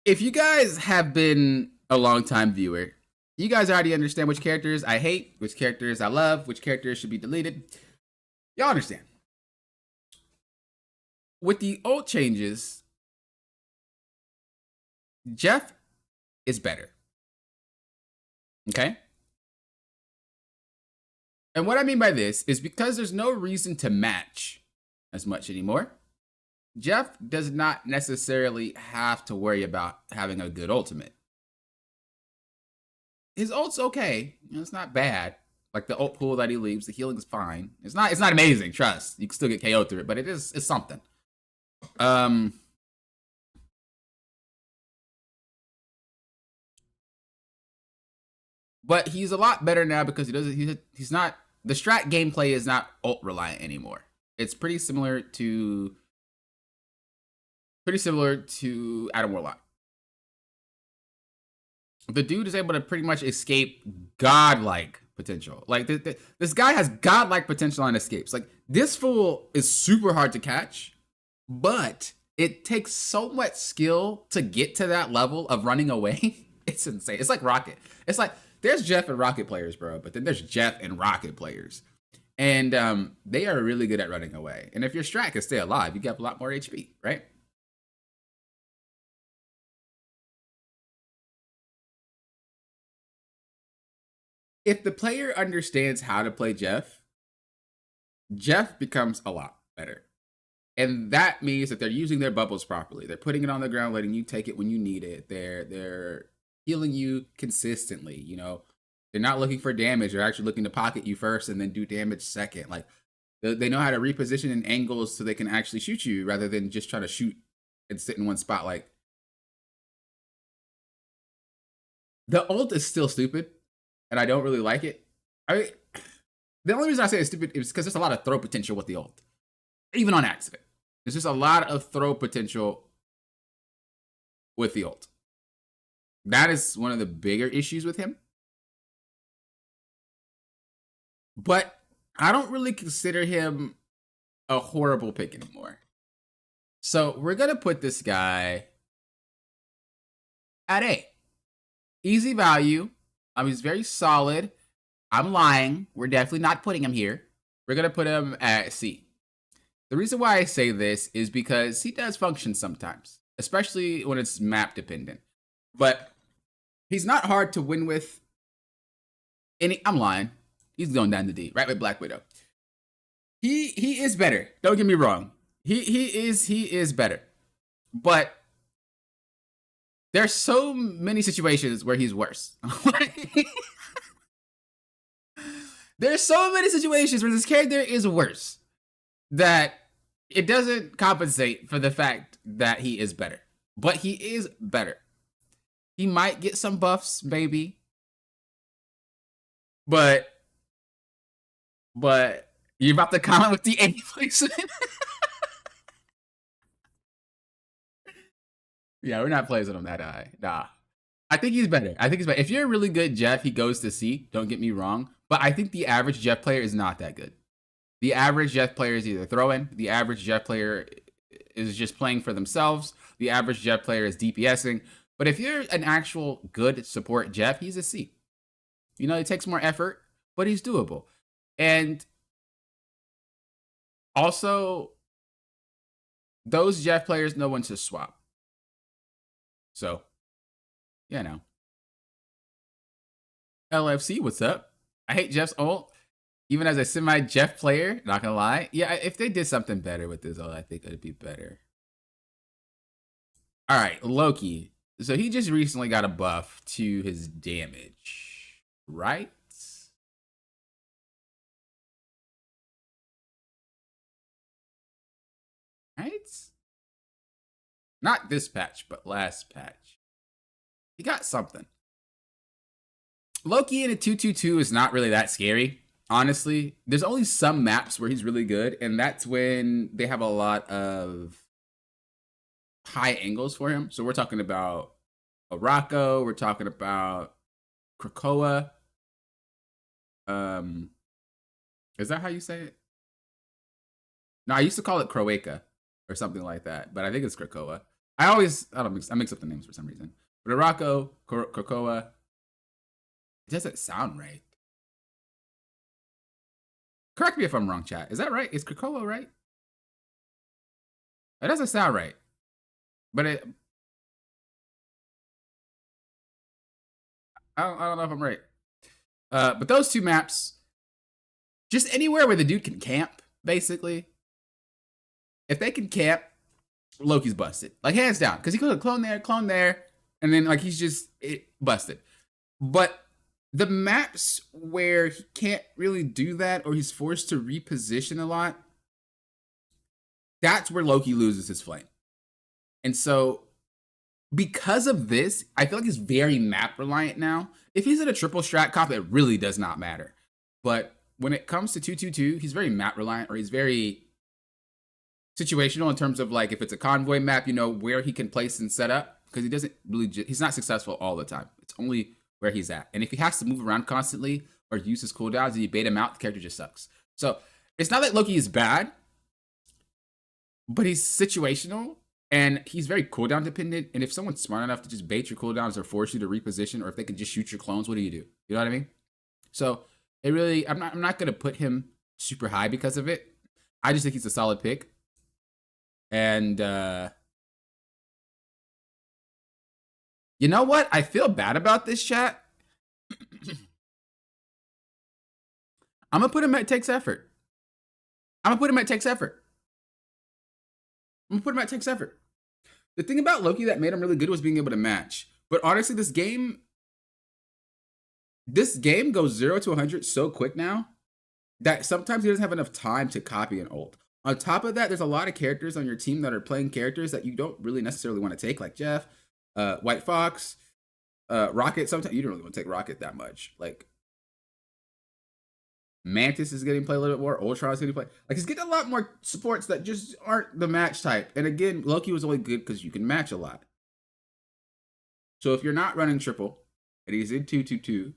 If you guys have been a long time viewer, you guys already understand which characters I hate, which characters I love, which characters should be deleted. Y'all understand. With the ult changes, Jeff is better. Okay? And what I mean by this is because there's no reason to match as much anymore, Jeff does not necessarily have to worry about having a good ultimate. His ult's okay. You know, it's not bad. Like the ult pool that he leaves, the healing is fine. It's not amazing, trust. You can still get KO'd through it, but it's something. But he's a lot better now because he's not, the strat gameplay is not ult reliant anymore. It's pretty similar to Adam Warlock. The dude is able to pretty much escape godlike potential. Like this guy has godlike potential on escapes. Like this fool is super hard to catch, but it takes so much skill to get to that level of running away. It's insane. It's like Rocket. It's like there's Jeff and Rocket players, bro, but then there's Jeff and Rocket players. And they are really good at running away. And if your strat can stay alive, you get a lot more HP, right? If the player understands how to play Jeff, Jeff becomes a lot better. And that means that they're using their bubbles properly. They're putting it on the ground, letting you take it when you need it. They're healing you consistently. You know, they're not looking for damage. They're actually looking to pocket you first and then do damage second. Like they know how to reposition in angles so they can actually shoot you rather than just try to shoot and sit in one spot. Like the ult is still stupid, and I don't really like it. I mean, the only reason I say it's stupid is because there's a lot of throw potential with the ult, even on accident. There's just a lot of throw potential with the ult. That is one of the bigger issues with him. But I don't really consider him a horrible pick anymore. So we're going to put this guy at A. Easy value. He's very solid. I'm lying. We're definitely not putting him here. We're going to put him at C. The reason why I say this is because he does function sometimes, especially when it's map dependent. But he's not hard to win with. I'm lying. He's going down to D, right with Black Widow. He is better. Don't get me wrong. He is better. But there's so many situations where he's worse. There's so many situations where this character is worse that it doesn't compensate for the fact that he is better. But he is better. He might get some buffs, maybe. But you're about to comment with the A placement? Yeah, we're not placing him that high. Nah. I think he's better. If you're a really good Jeff, he goes to C. Don't get me wrong. But I think the average Jeff player is not that good. The average Jeff player is either throwing. The average Jeff player is just playing for themselves. The average Jeff player is DPSing. But if you're an actual good support Jeff, he's a C. You know, it takes more effort, but he's doable. And also, those Jeff players know when to swap. So, yeah, no. LFC, what's up? I hate Jeff's ult. Even as a semi-Jeff player, not gonna lie. Yeah, if they did something better with this, I think it'd be better. All right, Loki. So he just recently got a buff to his damage, right? Right? Not this patch, but last patch. He got something. Loki in a 2/2/2 is not really that scary. Honestly, there's only some maps where he's really good, and that's when they have a lot of high angles for him. So we're talking about Rocco, we're talking about Krakoa. Is that how you say it? No, I used to call it Croatia or something like that, but I think it's Krakoa. I mix up the names for some reason. But Rocco, Krakoa, it doesn't sound right. Correct me if I'm wrong, chat. Is that right? Is Krakoa right? It doesn't sound right. But I don't know if I'm right. But those two maps, just anywhere where the dude can camp, basically. If they can camp, Loki's busted. Like, hands down. Because he could have clone there, and then, like, he's just busted. But the maps where he can't really do that, or he's forced to reposition a lot, that's where Loki loses his flame. And so, because of this, I feel like he's very map reliant now. If he's in a triple strat comp, it really does not matter. But when it comes to 2/2/2, he's very map reliant, or he's very situational in terms of, like, if it's a convoy map, you know, where he can place and set up, because he doesn't really, he's not successful all the time. It's only where he's at. And if he has to move around constantly or use his cooldowns and you bait him out, the character just sucks. So it's not that Loki is bad, but he's situational and he's very cooldown dependent. And if someone's smart enough to just bait your cooldowns or force you to reposition, or if they can just shoot your clones, what do? You know what I mean? So it really, I'm not going to put him super high because of it. I just think he's a solid pick. And you know what? I feel bad about this, chat. I'm going to put him at takes effort. The thing about Loki that made him really good was being able to match. But honestly, this game goes 0 to 100 so quick now that sometimes he doesn't have enough time to copy an ult. On top of that, there's a lot of characters on your team that are playing characters that you don't really necessarily want to take, like Jeff, White Fox, Rocket. Sometimes you don't really want to take Rocket that much. Like, Mantis is getting played a little bit more. Ultron is getting played. Like, he's getting a lot more supports that just aren't the match type. And again, Loki was only good because you can match a lot. So if you're not running triple, and he's in 2/2/2,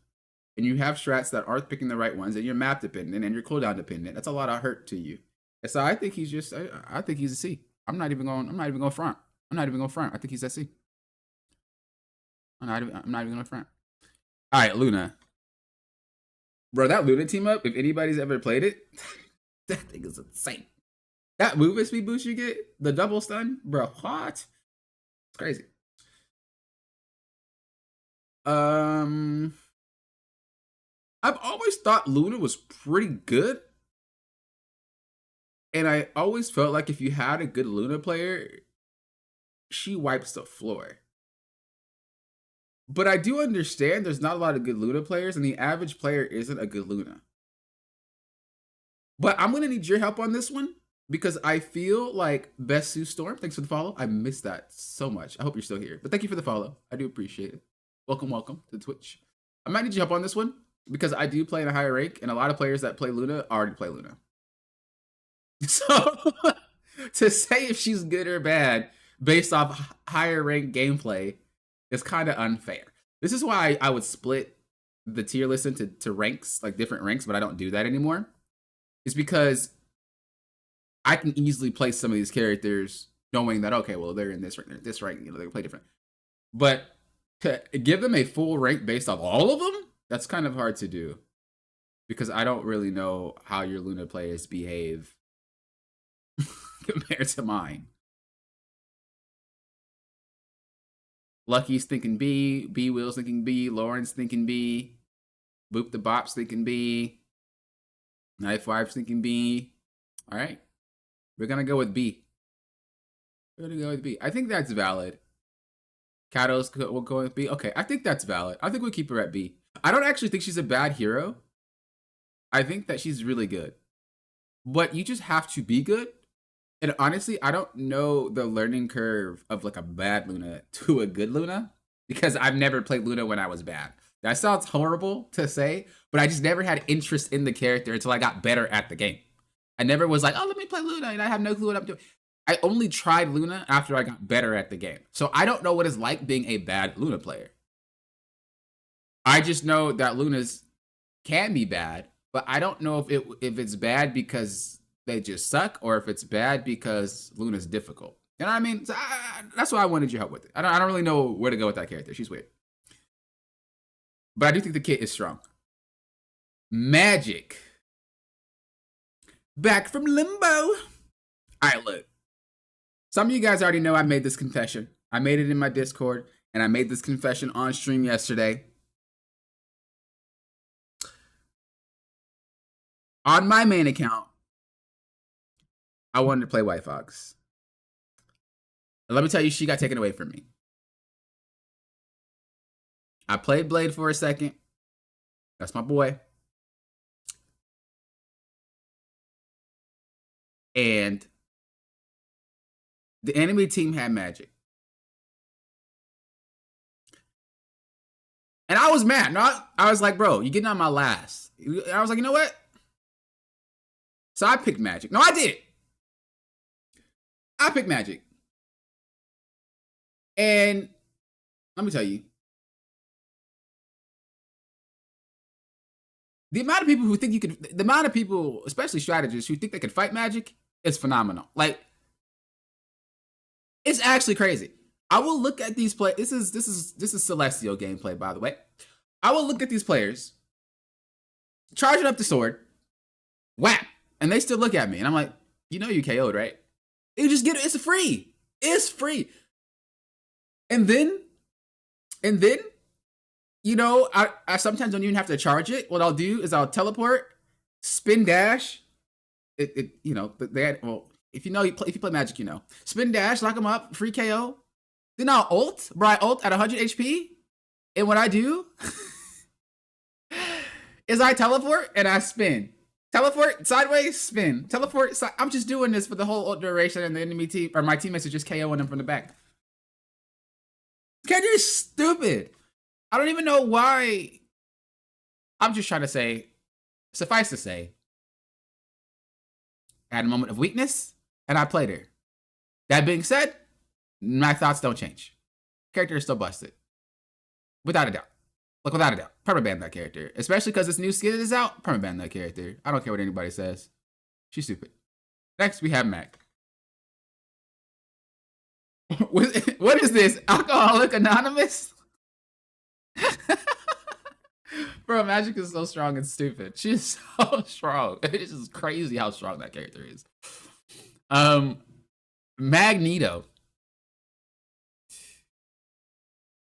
and you have strats that aren't picking the right ones, and you're map dependent and you're cooldown dependent, that's a lot of hurt to you. And so I think he's just, I think he's a C. I'm not even going to front. I think he's a C. I'm not even going to front. All right, Luna. Bro, that Luna team up, if anybody's ever played it, that thing is insane. That movement speed boost you get, the double stun, bro, what? It's crazy. I've always thought Luna was pretty good. And I always felt like if you had a good Luna player, she wipes the floor. But I do understand there's not a lot of good Luna players, and the average player isn't a good Luna. But I'm going to need your help on this one, because I feel like Best Sue Storm, thanks for the follow. I missed that so much. I hope you're still here. But thank you for the follow. I do appreciate it. Welcome to Twitch. I might need your help on this one, because I do play in a higher rank, and a lot of players that play Luna already play Luna. So to say if she's good or bad based off higher rank gameplay is kind of unfair. This is why I would split the tier list into ranks, like different ranks, but I don't do that anymore. It's because I can easily place some of these characters knowing that, okay, well, they're in this rank, they're in this rank, you know, they play different. But to give them a full rank based off all of them, that's kind of hard to do, because I don't really know how your Luna players behave compared to mine. Lucky's thinking B, B Will's thinking B, Lauren's thinking B, Boop the Bop's thinking B. Knife Wife thinking B. All right. We're going to go with B. We're going to go with B. I think that's valid. Kato's will go with B. Okay, I think that's valid. I think we'll keep her at B. I don't actually think she's a bad hero. I think that she's really good. But you just have to be good. And honestly, I don't know the learning curve of like a bad Luna to a good Luna because I've never played Luna when I was bad. That sounds horrible to say, but I just never had interest in the character until I got better at the game. I never was like, oh, let me play Luna, and I have no clue what I'm doing. I only tried Luna after I got better at the game. So I don't know what it's like being a bad Luna player. I just know that Lunas can be bad, but I don't know if it's bad because they just suck or if it's bad because Luna's difficult. You know what I mean? So that's why I wanted your help with it. I don't really know where to go with that character. She's weird. But I do think the kit is strong. Magik. Back from limbo. All right, look. Some of you guys already know I made this confession. I made it in my Discord, and I made this confession on stream yesterday. On my main account, I wanted to play White Fox. And let me tell you, she got taken away from me. I played Blade for a second. That's my boy. And the enemy team had Magik. And I was mad. No, I was like, bro, you're getting on my last. I was like, you know what? So I picked Magik. No, I did. I picked Magik. And let me tell you, the amount of people who think you could, the amount of people, especially strategists, who think they could fight Magik is phenomenal. Like, it's actually crazy. I will look at these players. This is Celestial gameplay, by the way. I will look at these players, charging up the sword, whap, and they still look at me, and I'm like, you know you KO'd, right? You just get it. It's free. It's free. And then, you know, I sometimes don't even have to charge it. What I'll do is I'll teleport, spin dash. You know, they had, well, if you play Magik, you know, spin dash, lock them up, free KO. Then I'll ult, bro. I ult at 100 HP, and what I do is I teleport and I spin. Teleport sideways, spin. Teleport. I'm just doing this for the whole ult duration, and the enemy team or my teammates are just KOing them from the back. Character is stupid. I don't even know why. I'm just trying to say, suffice to say, I had a moment of weakness, and I played her. That being said, my thoughts don't change. Character is still busted. Without a doubt. Like, without a doubt. Permaban that character. Especially because this new skin is out. Permaban that character. I don't care what anybody says. She's stupid. Next, we have Mac. What is this? Alcoholic Anonymous? Bro, Magik is so strong and stupid. She's so strong. It's just crazy how strong that character is. Magneto.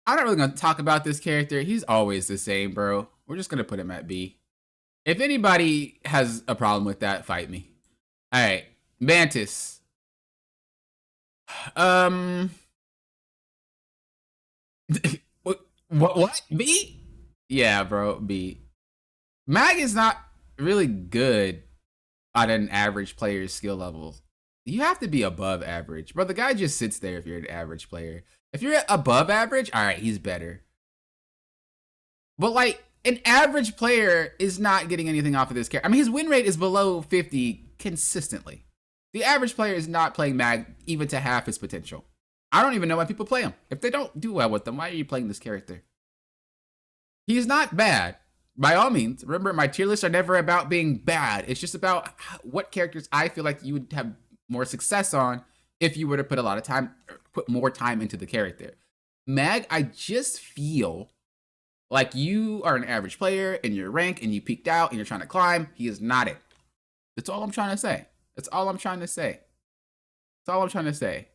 I'm not really gonna talk about this character. He's always the same, bro. We're just gonna put him at B. If anybody has a problem with that, fight me. All right, Mantis. What? B? Yeah, bro, B. Mag is not really good at an average player's skill level. You have to be above average. Bro, the guy just sits there if you're an average player. If you're above average, all right, he's better. But, like, an average player is not getting anything off of this character. I mean, his win rate is below 50 consistently. The average player is not playing Mag even to half his potential. I don't even know why people play him. If they don't do well with them, why are you playing this character? He's not bad. By all means, remember, my tier lists are never about being bad. It's just about what characters I feel like you would have more success on if you were to put a lot of time, put more time into the character. Mag, I just feel like you are an average player in your rank and you peaked out and you're trying to climb. He is not it. That's all I'm trying to say. That's all I'm trying to say. That's all I'm trying to say.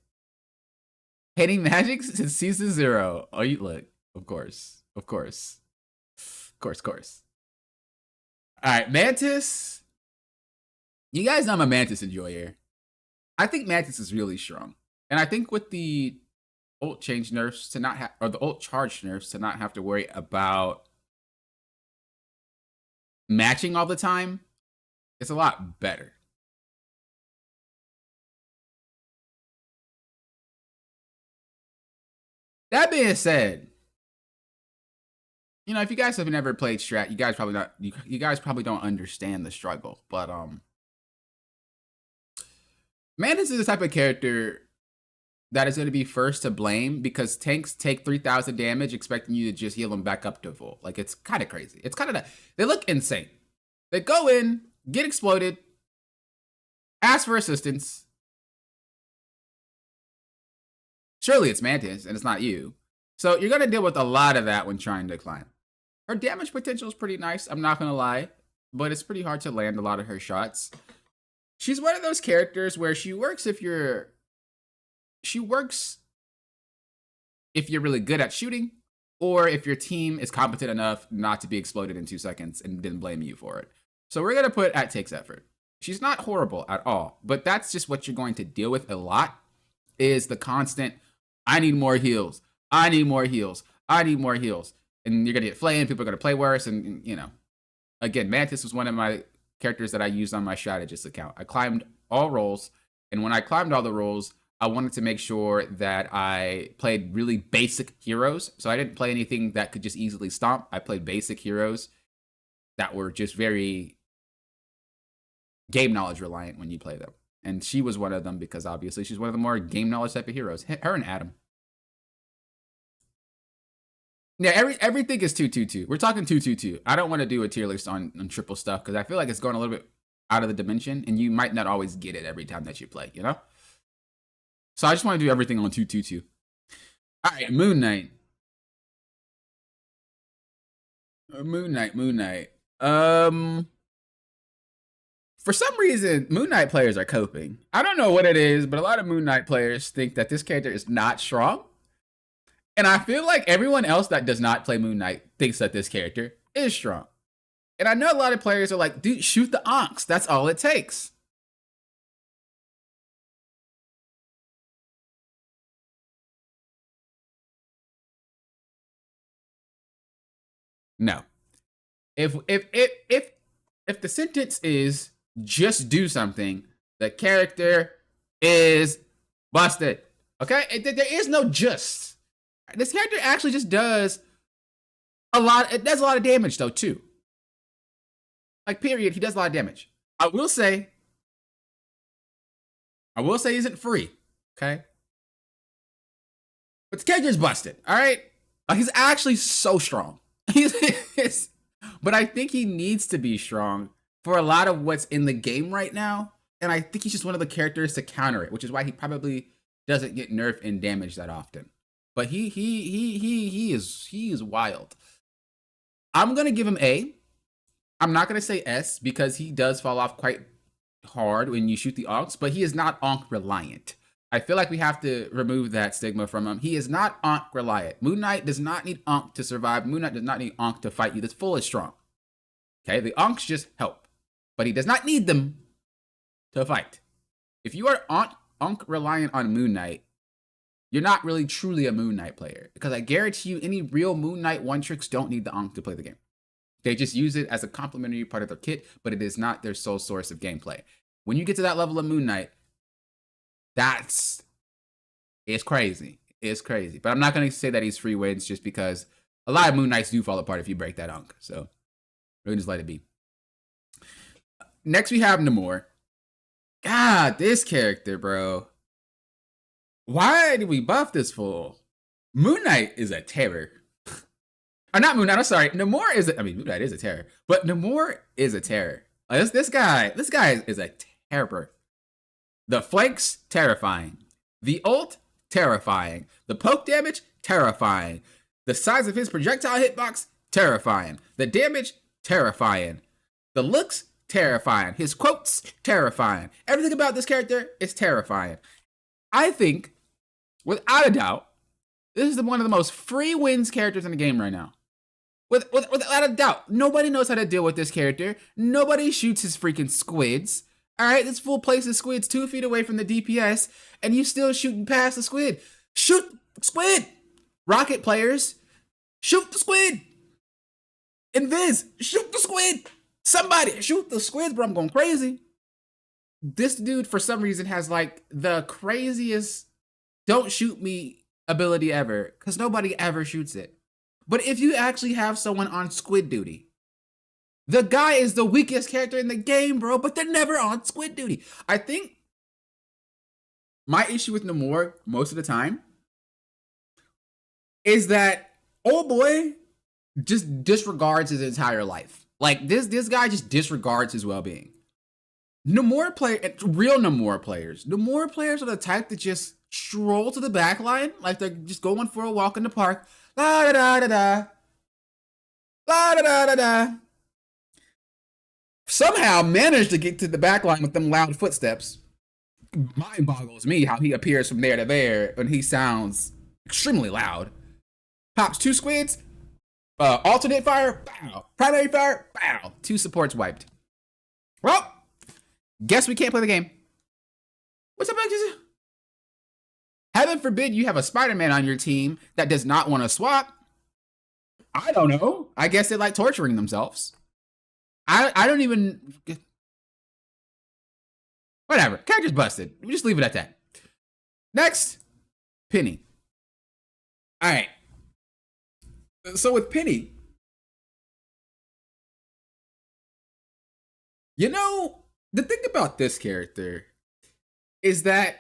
Hating Magik since season 0. Oh, you look. Of course. Of course. Of course. All right, Mantis. You guys know I'm a Mantis enjoyer. I think Mantis is really strong. And I think with the ult change nerfs to not have, or the ult charge nerfs to not have to worry about matching all the time, it's a lot better. That being said, you know, if you guys have never played Strat, you guys probably not, you guys probably don't understand the struggle. But Mantis is the type of character that is going to be first to blame because tanks take 3,000 damage expecting you to just heal them back up to full. Like, it's kind of crazy. It's kind of, they look insane. They go in, get exploded, ask for assistance. Surely it's Mantis and it's not you. So you're going to deal with a lot of that when trying to climb. Her damage potential is pretty nice, I'm not going to lie, but it's pretty hard to land a lot of her shots. She's one of those characters where she works if you're really good at shooting, or if your team is competent enough not to be exploded in 2 seconds and didn't blame you for it. So we're going to put at takes effort. She's not horrible at all, but that's just what you're going to deal with a lot, is the constant, I need more heals, I need more heals, I need more heals. And you're going to get flamed, people are going to play worse, and you know. Again, Mantis was one of my characters that I used on my strategist account. I climbed all roles, and when I climbed all the roles, I wanted to make sure that I played really basic heroes. So I didn't play anything that could just easily stomp. I played basic heroes that were just very game knowledge reliant when you play them. And she was one of them because obviously she's one of the more game knowledge type of heroes. Her and Adam. Yeah, everything is 2-2-2. We're talking 2-2-2. I don't want to do a tier list on triple stuff because I feel like it's going a little bit out of the dimension and you might not always get it every time that you play, you know? So I just want to do everything on 2-2-2. All right, Moon Knight. Moon Knight. For some reason, Moon Knight players are coping. I don't know what it is, but a lot of Moon Knight players think that this character is not strong. And I feel like everyone else that does not play Moon Knight thinks that this character is strong. And I know a lot of players are like, dude, shoot the onks. That's all it takes. No. If the sentence is just do something, the character is busted. Okay? There is no just. This character actually just does a lot. It does a lot of damage though too. Like period, he does a lot of damage. I will say he isn't free. Okay, but the character is busted. All right, like he's actually so strong. But I think he needs to be strong for a lot of what's in the game right now. And I think he's just one of the characters to counter it, which is why he probably doesn't get nerfed and damaged that often. But he is wild. I'm gonna give him A. I'm not gonna say S because he does fall off quite hard when you shoot the onks, but he is not onk reliant. I feel like we have to remove that stigma from him. He is not onk reliant. Moon Knight does not need onk to survive. Moon Knight does not need onk to fight you. This full is strong. Okay, the onks just help, but he does not need them to fight. If you are onk reliant on Moon Knight, you're not really truly a Moon Knight player because I guarantee you any real Moon Knight one tricks don't need the onk to play the game. They just use it as a complementary part of their kit, but it is not their sole source of gameplay. When you get to that level of Moon Knight, it's crazy. It's crazy. But I'm not going to say that he's free wins just because a lot of Moon Knights do fall apart if you break that onk. So we're going to just let it be. Next, we have Namor. God, this character, bro. Why did we buff this fool? Moon Knight is a terror. Or not Moon Knight, I'm sorry. Namor is Moon Knight is a terror. But Namor is a terror. Like this guy is a terror. The flanks, terrifying. The ult, terrifying. The poke damage, terrifying. The size of his projectile hitbox, terrifying. The damage, terrifying. The looks, terrifying. His quotes, terrifying. Everything about this character is terrifying. I think, without a doubt, this is one of the most free wins characters in the game right now. Without a doubt. Nobody knows how to deal with this character. Nobody shoots his freaking squids. All right, this fool places squids 2 feet away from the DPS, and you still shooting past the squid. Shoot the squid! Rocket players, shoot the squid! Invis, shoot the squid! Somebody shoot the squids, bro. I'm going crazy. This dude, for some reason, has like the craziest don't shoot me ability ever, because nobody ever shoots it. But if you actually have someone on squid duty, the guy is the weakest character in the game, bro, but they're never on squid duty. I think my issue with Namor most of the time is that old boy just disregards his entire life. Like this guy just disregards his well-being. Real Namor players are the type that just stroll to the back line like they're just going for a walk in the park. La da da da da. La da da da da. Somehow managed to get to the back line with them loud footsteps. Mind boggles me how he appears from there to there when he sounds extremely loud. Pops 2 squids, alternate fire, bow. Primary fire, bow. 2 supports wiped. Well, guess we can't play the game. What's up, Magik? Heaven forbid you have a Spider-Man on your team that does not want to swap. I don't know. I guess they like torturing themselves. I don't even... Whatever. Character's busted. We just leave it at that. Next, Penny. All right. So with Penny, you know, the thing about this character is that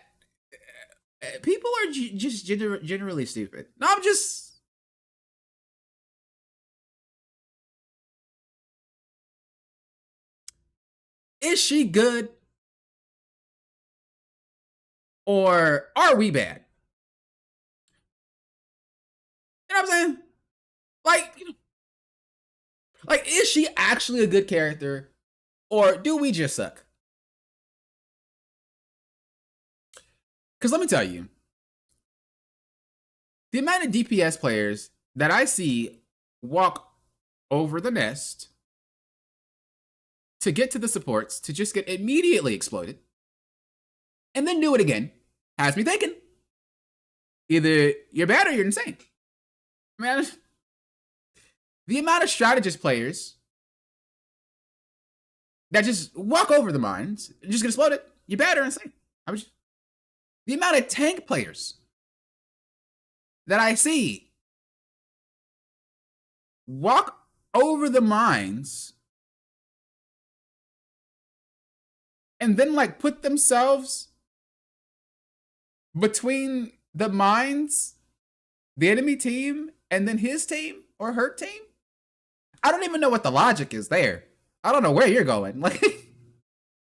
people are just generally stupid. No, I'm just... Is she good? Or are we bad? You know what I'm saying? Like, is she actually a good character? Or do we just suck? Because let me tell you, the amount of DPS players that I see walk over the nest to get to the supports to just get immediately exploded and then do it again has me thinking, either you're bad or you're insane. Man, the amount of strategist players that just walk over the mines, just get exploded, you're bad or insane. The amount of tank players that I see walk over the mines and then like put themselves between the mines, the enemy team, and then his team or her team. I don't even know what the logic is there. I don't know where you're going. Like,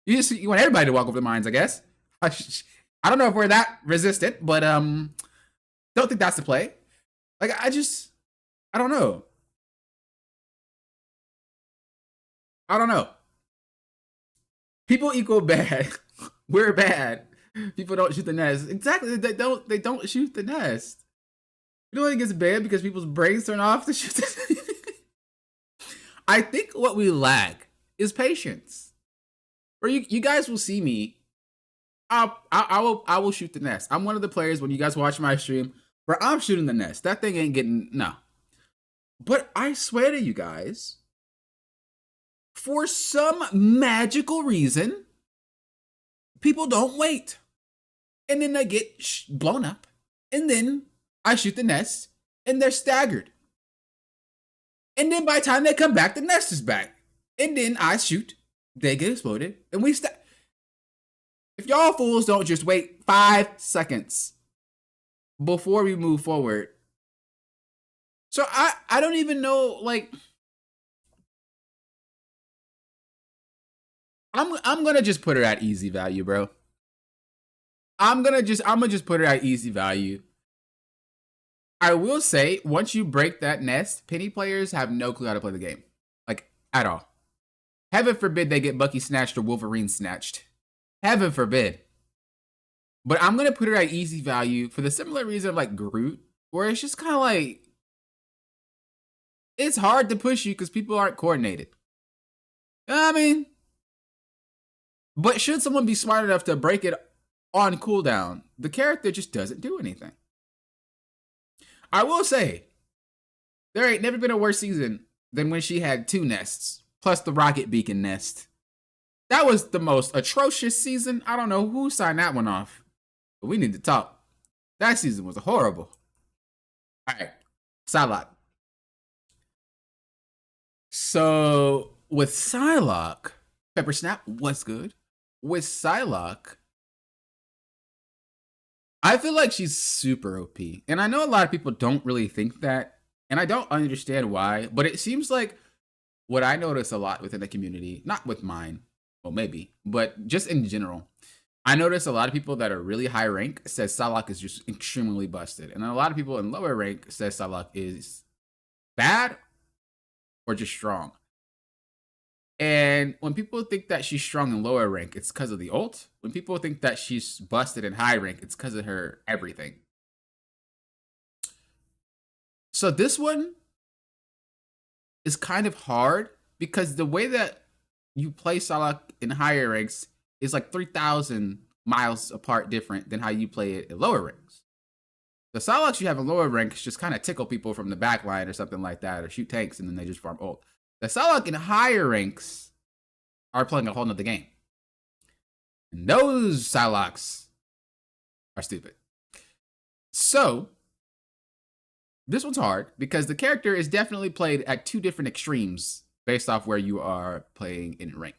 you want everybody to walk over the mines, I guess. I don't know if we're that resistant, but don't think that's the play. Like, I don't know. I don't know. People equal bad. We're bad. People don't shoot the nest. Exactly. They don't shoot the nest. You know what gets bad because people's brains turn off to shoot the I think what we lack is patience. Or you guys will see me. I will shoot the nest. I'm one of the players when you guys watch my stream where I'm shooting the nest. That thing ain't getting no. But I swear to you guys, for some magical reason, people don't wait. And then they get blown up. And then I shoot the nest and they're staggered. And then by the time they come back, the nest is back. And then I shoot, they get exploded, and we If y'all fools don't just wait 5 seconds before we move forward. So I don't even know, like, I'm gonna just put her at easy value, bro. I'm gonna just put her at easy value. I will say, once you break that nest, Penny players have no clue how to play the game. Like, at all. Heaven forbid they get Bucky snatched or Wolverine snatched. Heaven forbid. But I'm going to put her at easy value for the similar reason of, like, Groot, where it's just kind of like, it's hard to push you because people aren't coordinated. You know what I mean? But should someone be smart enough to break it on cooldown, the character just doesn't do anything. I will say, there ain't never been a worse season than when she had 2 nests, plus the rocket beacon nest. That was the most atrocious season. I don't know who signed that one off, but we need to talk. That season was horrible. All right, Psylocke. So with Psylocke, Pepper Snap was good. With Psylocke, I feel like she's super OP. And I know a lot of people don't really think that, and I don't understand why, but it seems like what I notice a lot within the community, not with mine, well, maybe, but just in general, I notice a lot of people that are really high rank says Psylocke is just extremely busted. And then a lot of people in lower rank says Psylocke is bad or just strong. And when people think that she's strong in lower rank, it's because of the ult. When people think that she's busted in high rank, it's because of her everything. So this one is kind of hard because the way that you play Psylocke in higher ranks is like 3,000 miles apart different than how you play it in lower ranks. The Psylocke you have in lower ranks just kind of tickle people from the back line or something like that, or shoot tanks and then they just farm ult. The Psylocke in higher ranks are playing a whole nother game. And those Psylocks are stupid. So, this one's hard because the character is definitely played at 2 different extremes based off where you are playing in rank.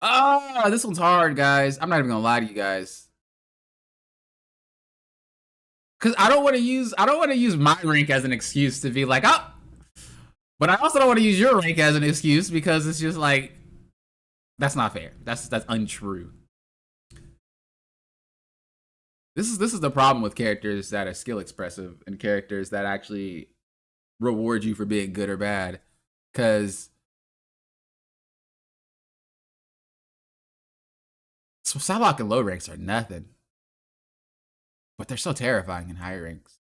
Oh, this one's hard, guys. I'm not even gonna lie to you guys. Cause I don't want to use my rank as an excuse to be like, oh, but I also don't want to use your rank as an excuse because it's just like, that's not fair. That's untrue. This is the problem with characters that are skill expressive and characters that actually reward you for being good or bad. Cause so Psylocke and low ranks are nothing. But they're so terrifying in higher ranks.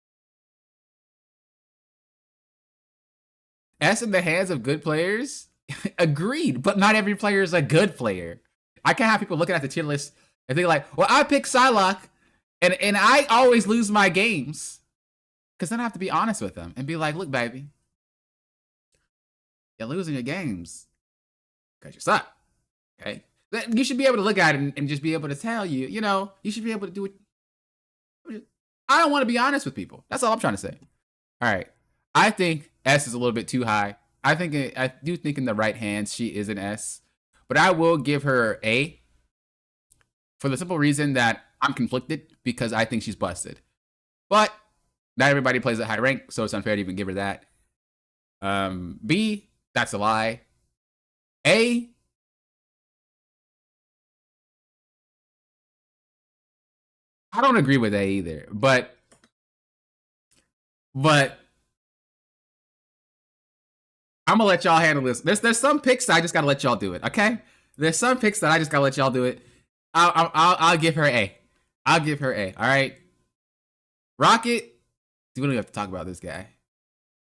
S in the hands of good players? Agreed, but not every player is a good player. I can't have people looking at the tier list and think like, well, I pick Psylocke and I always lose my games. Because then I have to be honest with them and be like, look, baby, you're losing your games because you suck. Okay? You should be able to look at it and just be able to tell you, you should be able to do it. I don't want to be honest with people. That's all I'm trying to say. All right. I think S is a little bit too high. I do think in the right hands she is an S, but I will give her A for the simple reason that I'm conflicted because I think she's busted. But not everybody plays at high rank, so it's unfair to even give her that. B, that's a lie. A, I don't agree with A either, but I'm gonna let y'all handle this. There's some picks that I just gotta let y'all do it, okay? There's some picks that I just gotta let y'all do it. I'll give her A. I'll give her A. All right. Rocket. We don't even have to talk about this guy.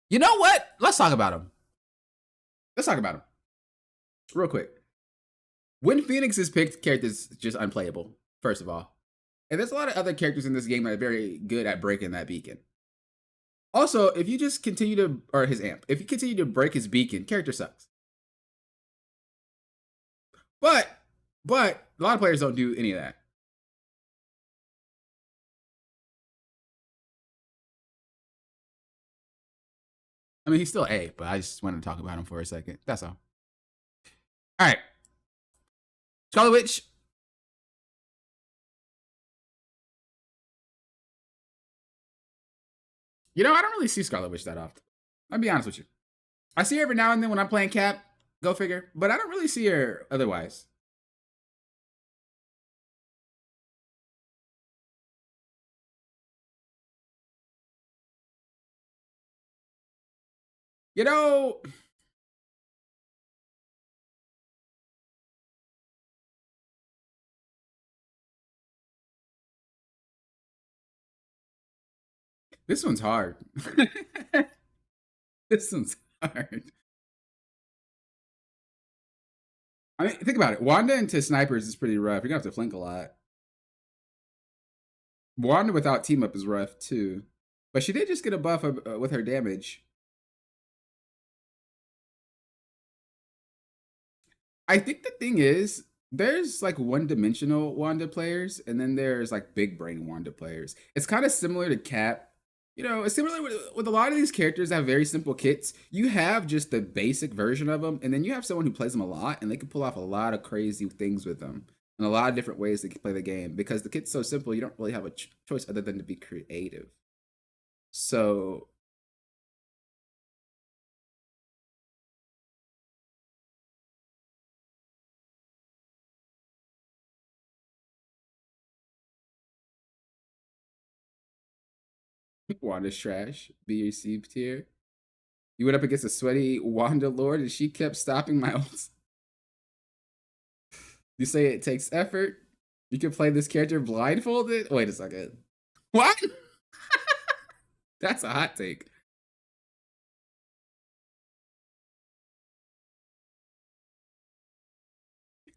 You know what? Let's talk about him. Let's talk about him real quick. When Phoenix is picked, characters just unplayable. First of all, and there's a lot of other characters in this game that are very good at breaking that beacon. Also, if you just continue to, or his amp, if you continue to break his beacon, character sucks. But a lot of players don't do any of that. I mean, he's still A, but I just wanted to talk about him for a second. That's all. All right. Scarlet Witch. I don't really see Scarlet Witch that often. I'll be honest with you. I see her every now and then when I'm playing Cap. Go figure. But I don't really see her otherwise. You know, This one's hard. This one's hard. I mean, think about it. Wanda into snipers is pretty rough. You're gonna have to flank a lot. Wanda without team up is rough too. But she did just get a buff with her damage. I think the thing is, there's like one dimensional Wanda players, and then there's like big brain Wanda players. It's kind of similar to Cap. You know, it's similar with a lot of these characters that have very simple kits. You have just the basic version of them, and then you have someone who plays them a lot, and they can pull off a lot of crazy things with them, and a lot of different ways to play the game. Because the kit's so simple, you don't really have a choice other than to be creative. So Wanda's trash. Be received here. You went up against a sweaty Wanda Lord, and she kept stopping my ults. You say it takes effort. You can play this character blindfolded. Wait a second. What? That's a hot take.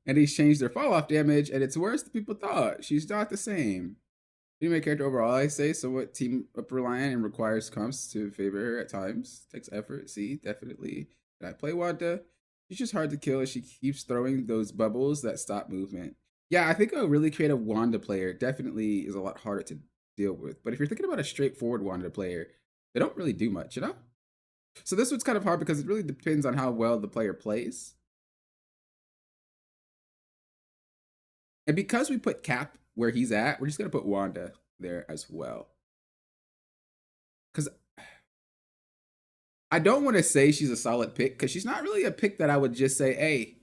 And he's changed their fall off damage, and it's worse than people thought. She's not the same. Female character overall, I say, somewhat team up reliant and requires comps to favor her at times. Takes effort. See, definitely. Can I play Wanda? She's just hard to kill as she keeps throwing those bubbles that stop movement. Yeah, I think a really creative Wanda player definitely is a lot harder to deal with. But if you're thinking about a straightforward Wanda player, they don't really do much, you know? So this one's kind of hard because it really depends on how well the player plays. And because we put Cap where he's at, we're just gonna put Wanda there as well. Because I don't want to say she's a solid pick, because she's not really a pick that I would just say, hey.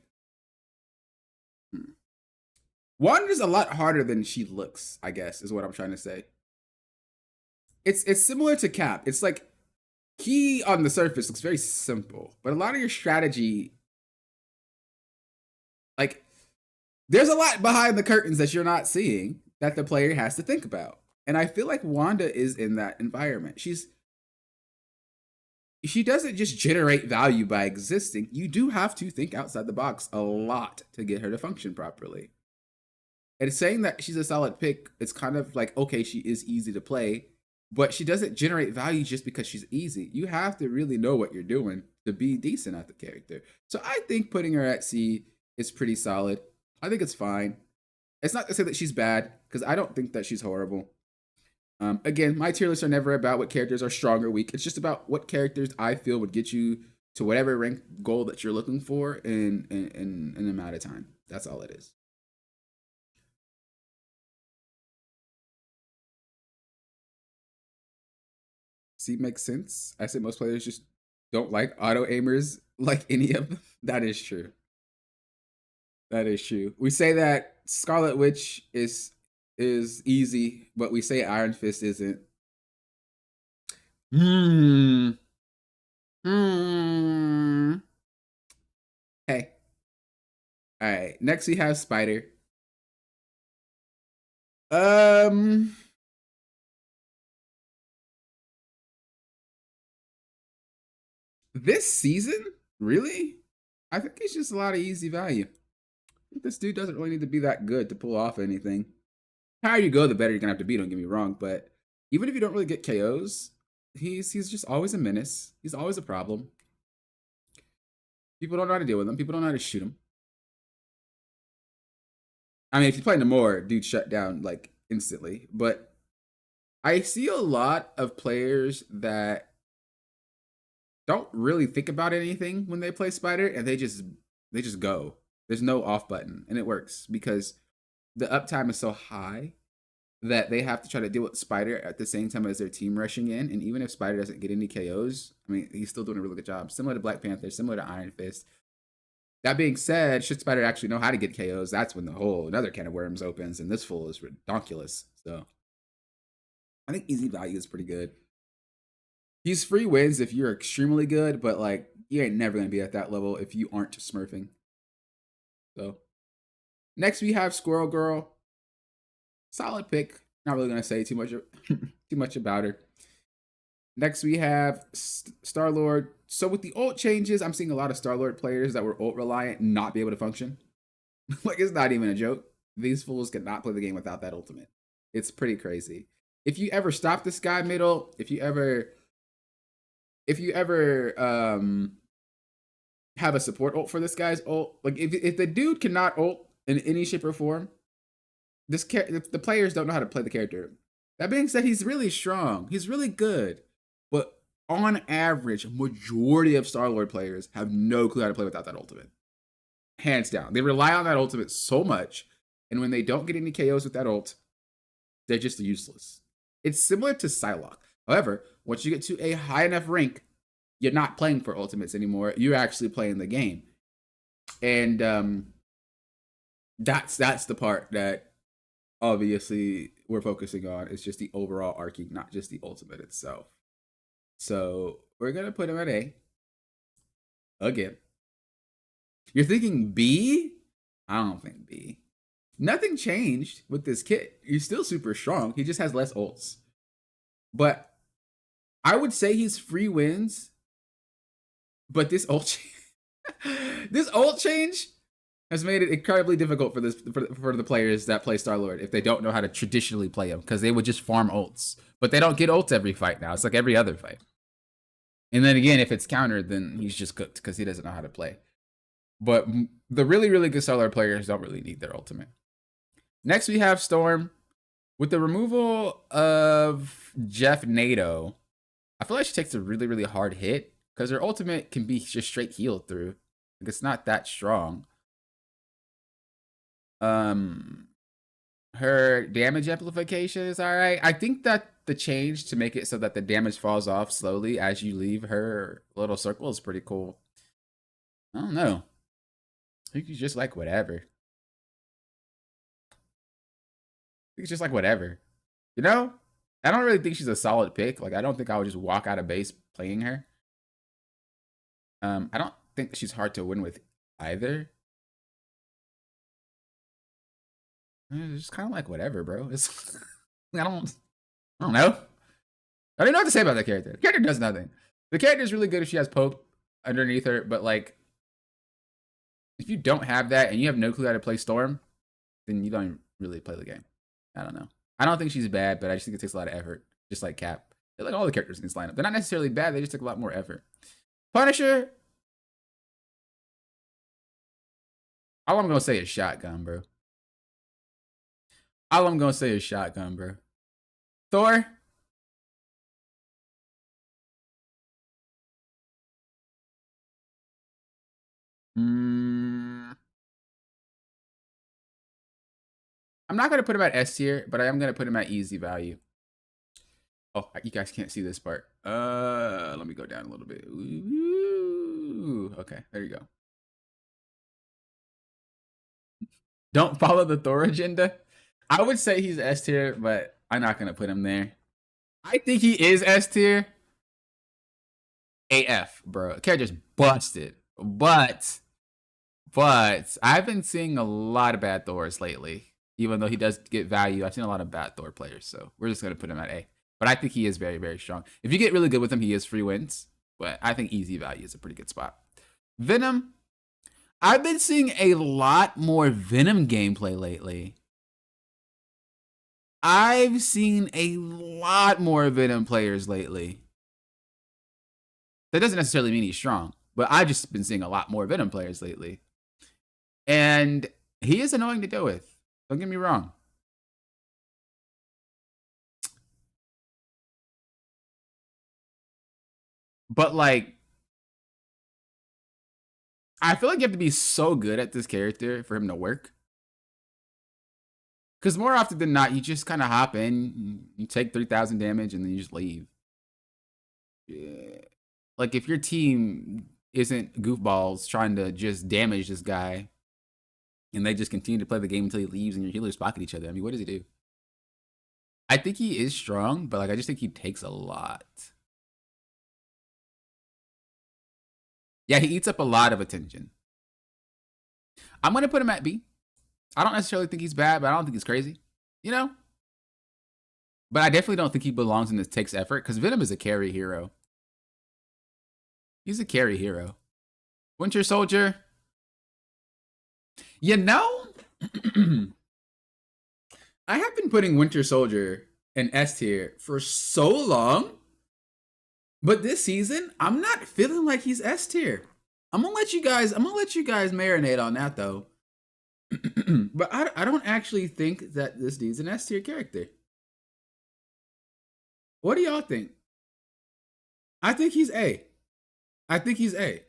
Wanda's a lot harder than she looks, I guess, is what I'm trying to say. It's similar to Cap. It's like he on the surface looks very simple, but a lot of your strategy, like, there's a lot behind the curtains that you're not seeing that the player has to think about. And I feel like Wanda is in that environment. She doesn't just generate value by existing. You do have to think outside the box a lot to get her to function properly. And saying that she's a solid pick, it's kind of like, okay, she is easy to play, but she doesn't generate value just because she's easy. You have to really know what you're doing to be decent at the character. So I think putting her at C is pretty solid. I think it's fine. It's not to say that she's bad, because I don't think that she's horrible. Again, my tier lists are never about what characters are strong or weak. It's just about what characters I feel would get you to whatever rank goal that you're looking for in an amount of time. That's all it is. See, makes sense. I say most players just don't like auto aimers like any of them. That is true. That is true. We say that Scarlet Witch is easy, but we say Iron Fist isn't. Hmm. Hmm. Hey. All right. Next we have Spider. Um. This season, really? I think it's just a lot of easy value. This dude doesn't really need to be that good to pull off anything. The higher you go, the better you're gonna have to be. Don't get me wrong, but even if you don't really get KOs, he's just always a menace. He's always a problem. People don't know how to deal with him. People don't know how to shoot him. I mean, if you play Namor, dude shut down like instantly. But I see a lot of players that don't really think about anything when they play Spider, and they just go. There's no off button, and it works because the uptime is so high that they have to try to deal with Spider at the same time as their team rushing in. And even if Spider doesn't get any KOs, I mean, he's still doing a really good job. Similar to Black Panther, similar to Iron Fist. That being said, should Spider actually know how to get KOs, that's when the whole another can of worms opens, and this fool is redonkulous. So I think easy value is pretty good. He's free wins if you're extremely good, but like you ain't never gonna be at that level if you aren't smurfing. So next we have Squirrel Girl. Solid pick. Not really gonna say too much too much about her. Next, we have Star-Lord. So with the ult changes, I'm seeing a lot of Star-Lord players that were ult reliant not be able to function. Like, it's not even a joke. These fools cannot play the game without that ultimate. It's pretty crazy. If you ever stop this guy middle, if you ever have a support ult for this guy's ult, like if the dude cannot ult in any shape or form, the players don't know how to play the character. That being said, he's really strong. He's really good. But on average, majority of Star-Lord players have no clue how to play without that ultimate. Hands down. They rely on that ultimate so much, and when they don't get any KOs with that ult, they're just useless. It's similar to Psylocke. However, once you get to a high enough rank, you're not playing for ultimates anymore. You're actually playing the game. And that's the part that obviously we're focusing on. It's just the overall arcing, not just the ultimate itself. So we're going to put him at A. Again. You're thinking B? I don't think B. Nothing changed with this kit. He's still super strong. He just has less ults. But I would say he's free wins. But this ult change has made it incredibly difficult for the players that play Star-Lord if they don't know how to traditionally play him, because they would just farm ults. But they don't get ults every fight now. It's like every other fight. And then again, if it's countered, then he's just cooked because he doesn't know how to play. But the really, really good Star-Lord players don't really need their ultimate. Next, we have Storm. With the removal of Nato, I feel like she takes a really, really hard hit because her ultimate can be just straight healed through. Like, it's not that strong. Her damage amplification is all right. I think that the change to make it so that the damage falls off slowly as you leave her little circle is pretty cool. I don't know. I think you just like whatever. I think it's just like whatever. You know? I don't really think she's a solid pick. Like, I don't think I would just walk out of base playing her. I don't think she's hard to win with either. It's just kind of like whatever, bro. It's I don't know. I don't know what to say about that character. The character does nothing. The character is really good if she has poke underneath her, but like, if you don't have that and you have no clue how to play Storm, then you don't really play the game. I don't know. I don't think she's bad, but I just think it takes a lot of effort, just like Cap. Like all the characters in this lineup. They're not necessarily bad, they just take a lot more effort. Punisher, all I'm going to say is shotgun, bro. All I'm going to say is shotgun, bro. Thor, I'm not going to put him at S tier, but I am going to put him at easy value. Oh, you guys can't see this part. Let me go down a little bit. Ooh, okay, there you go. Don't follow the Thor agenda. I would say he's S tier, but I'm not going to put him there. I think he is S tier. AF, bro. Character's busted. But I've been seeing a lot of bad Thors lately. Even though he does get value, I've seen a lot of bad Thor players, so we're just going to put him at A. But I think he is very, very strong. If you get really good with him, he is free wins. But I think easy value is a pretty good spot. Venom. I've been seeing a lot more Venom gameplay lately. I've seen a lot more Venom players lately. That doesn't necessarily mean he's strong, but I've just been seeing a lot more Venom players lately. And he is annoying to deal with. Don't get me wrong. But like, I feel like you have to be so good at this character for him to work. Because more often than not, you just kind of hop in, you take 3,000 damage, and then you just leave. Yeah. Like, if your team isn't goofballs trying to just damage this guy, and they just continue to play the game until he leaves and your healers pocket each other, I mean, what does he do? I think he is strong, but like, I just think he takes a lot. Yeah, he eats up a lot of attention. I'm going to put him at B. I don't necessarily think he's bad, but I don't think he's crazy. You know? But I definitely don't think he belongs in this takes effort because Venom is a carry hero. He's a carry hero. Winter Soldier. You know, I have been putting Winter Soldier in S tier for so long, but this season I'm not feeling like he's S tier. I'm gonna let you guys marinate on that though. But I don't actually think that this dude's an S tier character. What do y'all think? I think he's A. I think he's A.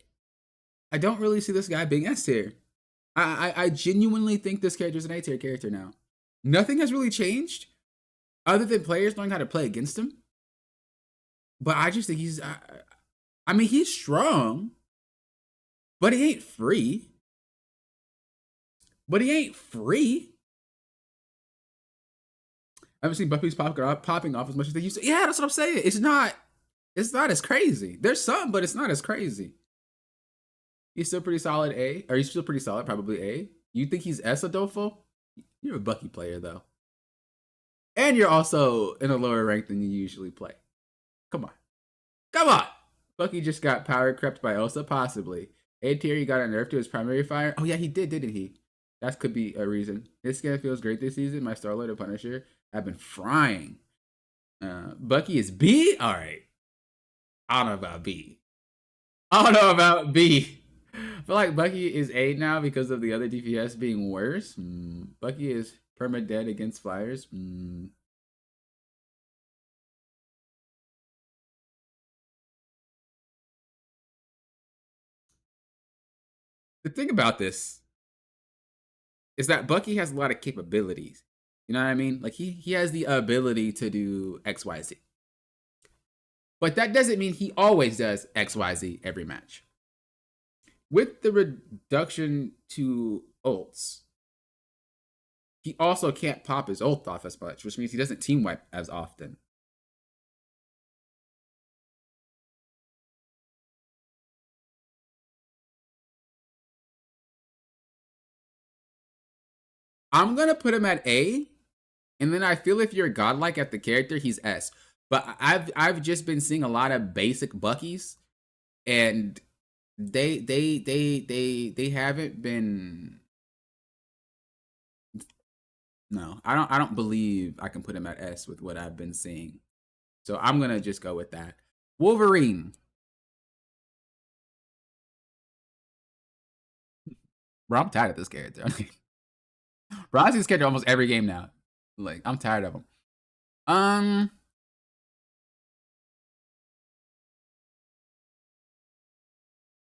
I don't really see this guy being S tier. I genuinely think this character's an A tier character now. Nothing has really changed other than players knowing how to play against him. But I just think he's, I mean, he's strong, but he ain't free. I haven't seen Buffy's popping off as much as they used to. Yeah, that's what I'm saying. It's not as crazy. There's some, but it's not as crazy. He's still pretty solid A. Or he's still pretty solid, probably A. You think he's S, Adolfo? You're a Bucky player, though. And you're also in a lower rank than you usually play. Come on. Bucky just got power crept by Elsa, possibly. A tier, he got a nerf to his primary fire. Oh, yeah, he did, didn't he? That could be a reason. His skin feels great this season. My Star-Lord and Punisher have been frying. Bucky is B? All right. I don't know about B. I feel like Bucky is A now because of the other DPS being worse. Bucky is perma-dead against flyers. The thing about this is that Bucky has a lot of capabilities. You know what I mean? Like he has the ability to do XYZ. But that doesn't mean he always does XYZ every match. With the reduction to ults, he also can't pop his ult off as much, which means he doesn't team wipe as often. I'm gonna put him at A, and then I feel if you're godlike at the character, he's S. But I've just been seeing a lot of basic Buckies, and they haven't been. No, I don't believe I can put him at S with what I've been seeing. So I'm gonna just go with that. Wolverine. Bro, I'm tired of this character. Bro, I see this character almost every game now. Like, I'm tired of him.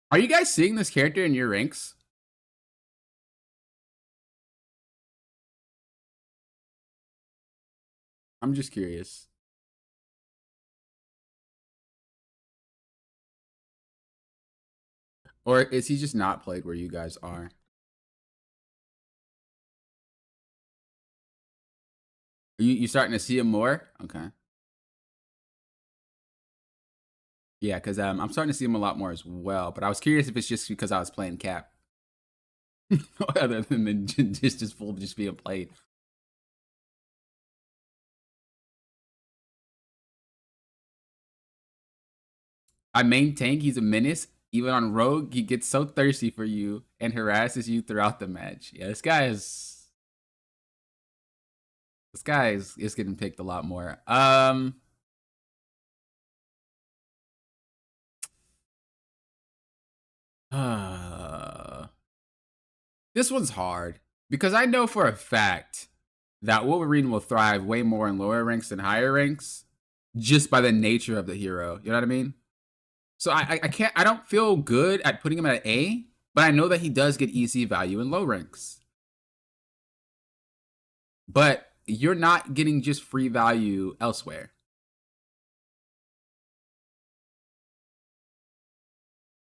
Are you guys seeing this character in your ranks? I'm just curious. Or is he just not played where you guys are? You starting to see him more? Okay. Yeah, because I'm starting to see him a lot more as well. But I was curious if it's just because I was playing Cap. Other than just full just being played. I main tank, he's a menace. Even on Rogue, he gets so thirsty for you and harasses you throughout the match. Yeah, this guy is getting picked a lot more. This one's hard because I know for a fact that Wolverine will thrive way more in lower ranks than higher ranks just by the nature of the hero. You know what I mean? So I don't feel good at putting him at A, but I know that he does get easy value in low ranks. But you're not getting just free value elsewhere.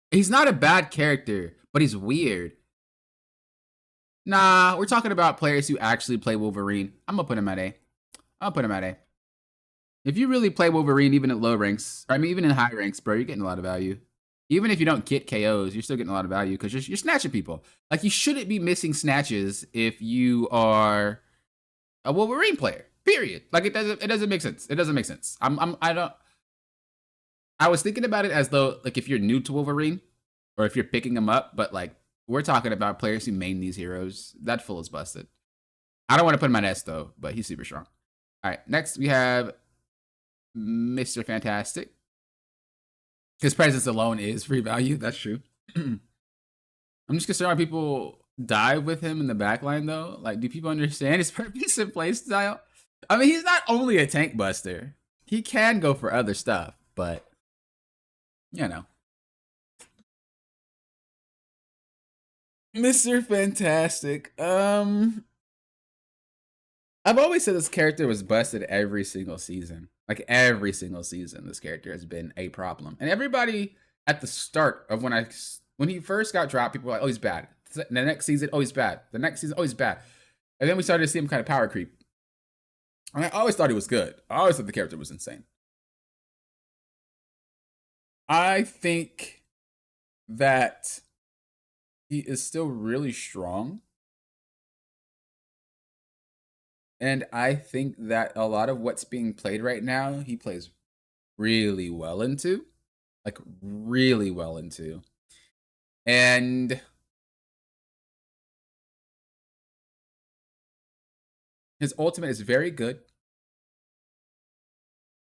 He's not a bad character, but he's weird. Nah, we're talking about players who actually play Wolverine. I'm gonna put him at A. I'll put him at A. If you really play Wolverine, even at low ranks, or I mean, even in high ranks, bro, you're getting a lot of value. Even if you don't get KOs, you're still getting a lot of value because you're snatching people. Like, you shouldn't be missing snatches if you are a Wolverine player, Period. Like it doesn't make sense. It doesn't make sense. I was thinking about it as though like if you're new to Wolverine or if you're picking him up, but like we're talking about players who main these heroes. That fool is busted. I don't want to put him on S though, but he's super strong. All right, next we have Mr. Fantastic. His presence alone is free value. That's true. I'm just concerned why people dive with him in the backline though. Like, do people understand his purpose and play style? I mean, he's not only a tank buster. He can go for other stuff, but you know. Mr. Fantastic. I've always said this character was busted every single season. Like every single season, this character has been a problem. And everybody at the start of when he first got dropped, people were like, oh, he's bad. The next season, oh, he's bad. The next season, oh, he's bad. And then we started to see him kind of power creep. And I always thought he was good. I always thought the character was insane. I think that he is still really strong. And I think that a lot of what's being played right now, he plays really well into. Like, really well into. And his ultimate is very good.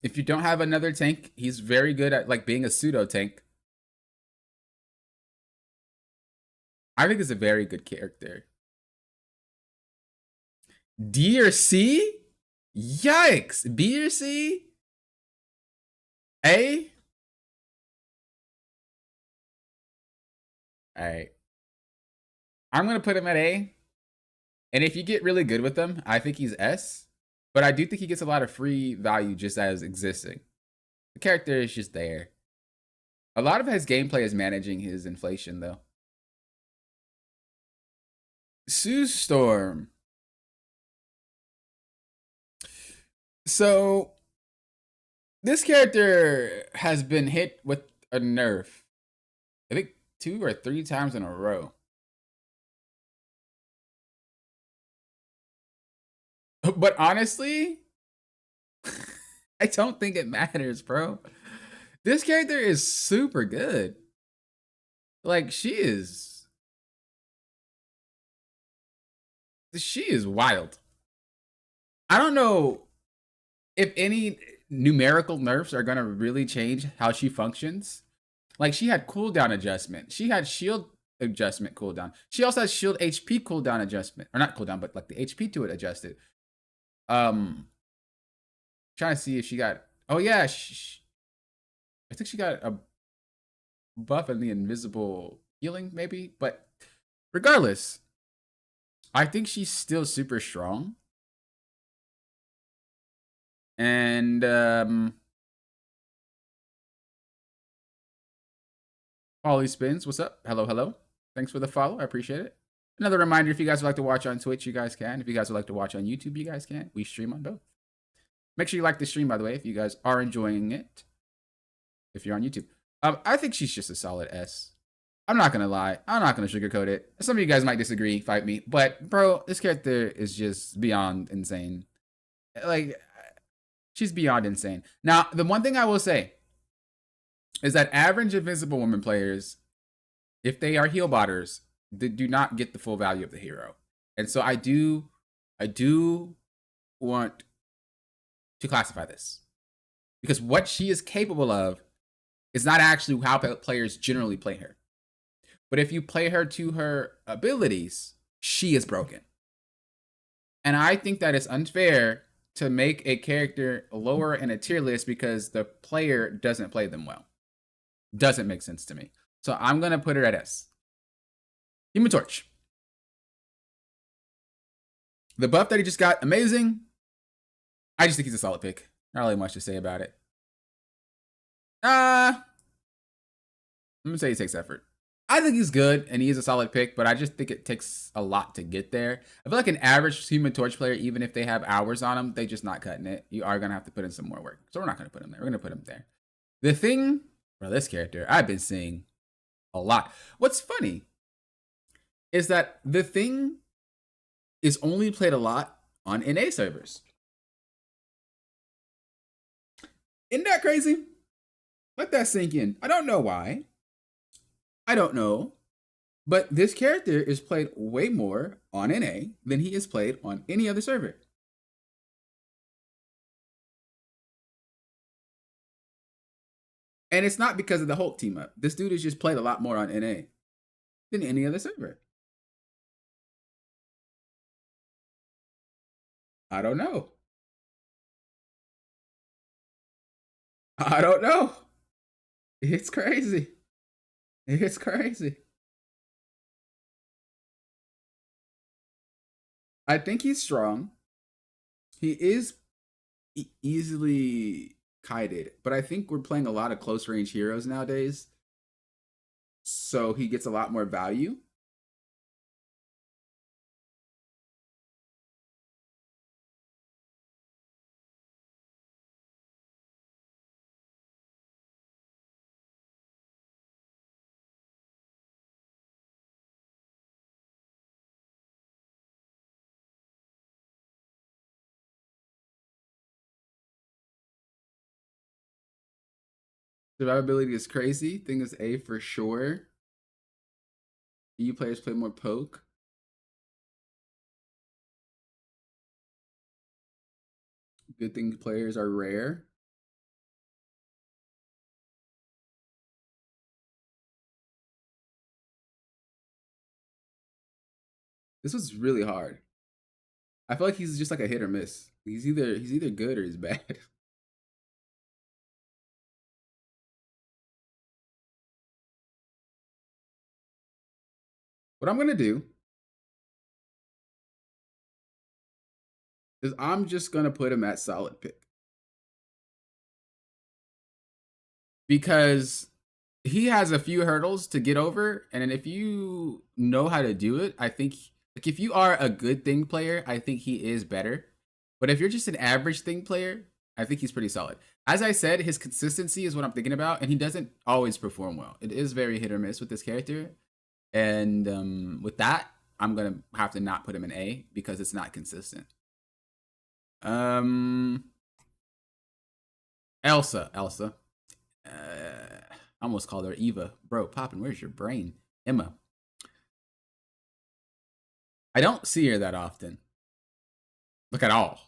If you don't have another tank, he's very good at like being a pseudo tank. I think he's a very good character. D or C? Yikes. B or C? A? Alright. I'm going to put him at A. And if you get really good with him, I think he's S. But I do think he gets a lot of free value just as existing. The character is just there. A lot of his gameplay is managing his inflation, though. Sue Storm. So, this character has been hit with a nerf. I think 2 or 3 times in a row. But honestly, I don't think it matters, bro. This character is super good. Like, she is wild. I don't know if any numerical nerfs are going to really change how she functions. Like, she had cooldown adjustment. She had shield adjustment cooldown. She also has shield HP cooldown adjustment. Or not cooldown, but like the HP to it adjusted. Trying to see if she got... Oh, yeah. I think she got a buff in the invisible healing, maybe. But regardless, I think she's still super strong. And Polly Spins, what's up? Hello, hello. Thanks for the follow. I appreciate it. Another reminder, if you guys would like to watch on Twitch, you guys can. If you guys would like to watch on YouTube, you guys can. We stream on both. Make sure you like the stream, by the way, if you guys are enjoying it. If you're on YouTube. I think she's just a solid S. I'm not going to lie. I'm not going to sugarcoat it. Some of you guys might disagree, fight me. But, bro, this character is just beyond insane. Like, she's beyond insane. Now, the one thing I will say is that average Invisible Woman players, if they are heal botters, they do not get the full value of the hero. And so I do want to classify this. Because what she is capable of is not actually how players generally play her. But if you play her to her abilities, she is broken. And I think that it's unfair to make a character lower in a tier list because the player doesn't play them well. Doesn't make sense to me. So I'm going to put her at S. Human Torch. The buff that he just got, amazing. I just think he's a solid pick. Not really much to say about it. I'm going to say he takes effort. I think he's good, and he is a solid pick, but I just think it takes a lot to get there. I feel like an average Human Torch player, even if they have hours on them, they just not cutting it. You are going to have to put in some more work. So we're not going to put him there. We're going to put him there. The thing for this character, I've been seeing a lot. What's funny is that the thing is only played a lot on NA servers. Isn't that crazy? Let that sink in. I don't know why. I don't know. But this character is played way more on NA than he is played on any other server. And it's not because of the Hulk team up. This dude has just played a lot more on NA than any other server. I don't know. I don't know. It's crazy. It's crazy. I think he's strong. He is easily kited, but I think we're playing a lot of close range heroes nowadays, so he gets a lot more value. Survivability is crazy. Thing is A for sure. EU players play more poke. Good thing players are rare. This was really hard. I feel like he's just like a hit or miss. He's either good or he's bad. What I'm gonna do is I'm just gonna put him at solid pick because he has a few hurdles to get over, and if you know how to do it, I think like if you are a good thing player, I think he is better. But if you're just an average thing player, I think he's pretty solid. As I said, his consistency is what I'm thinking about, and he doesn't always perform well. It is very hit or miss with this character, and with that, I'm gonna have to not put him in A because it's not consistent. Um, Elsa. I almost called her Eva. Bro, Poppin, where's your brain? Emma. I don't see her that often. Look at all.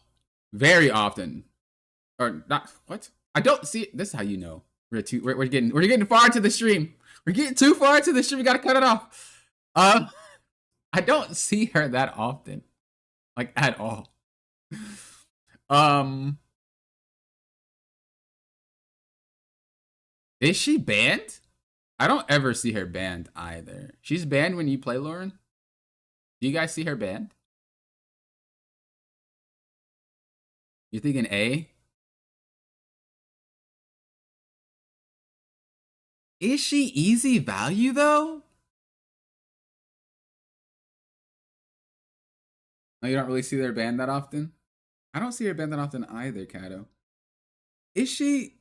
Very often. Or not what? I don't see it. This is how you know. We're getting far into the stream. We're getting too far into the stream. We gotta cut it off. I don't see her that often. Like at all. Is she banned? I don't ever see her banned either. She's banned when you play Lauren. Do you guys see her banned? You're thinking A? Is she easy value though? No, you don't really see her banned that often? I don't see her banned that often either, Kato. Is she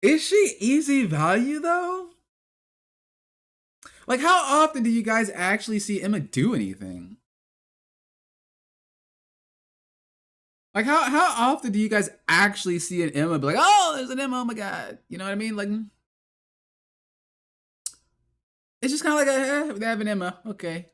easy value though? Like how often do you guys actually see Emma do anything? Like how often do you guys actually see an Emma be like, oh, there's an Emma, oh my god. You know what I mean? Like it's just kind of like they have an Emma, okay.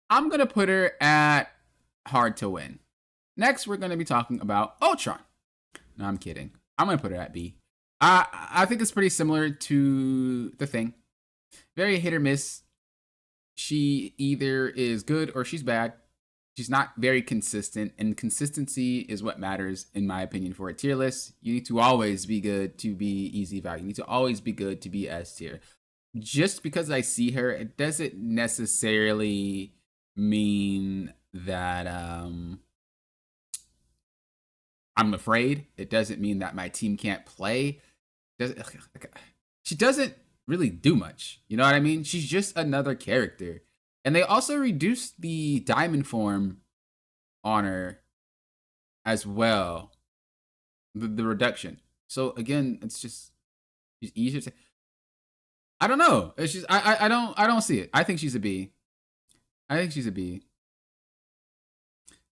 I'm gonna put her at hard to win. Next, we're gonna be talking about Ultron. No, I'm kidding. I'm gonna put her at B. I think it's pretty similar to the Thing. Very hit or miss. She either is good or she's bad. She's not very consistent, and consistency is what matters, in my opinion, for a tier list. You need to always be good to be easy value. You need to always be good to be S tier. Just because I see her, it doesn't necessarily mean that I'm afraid. It doesn't mean that my team can't play. She doesn't really do much. You know what I mean? She's just another character. And they also reduced the diamond form on her as well. The reduction. So again, it's just easier to I don't know. It's just I don't see it. I think she's a B. I think she's a B.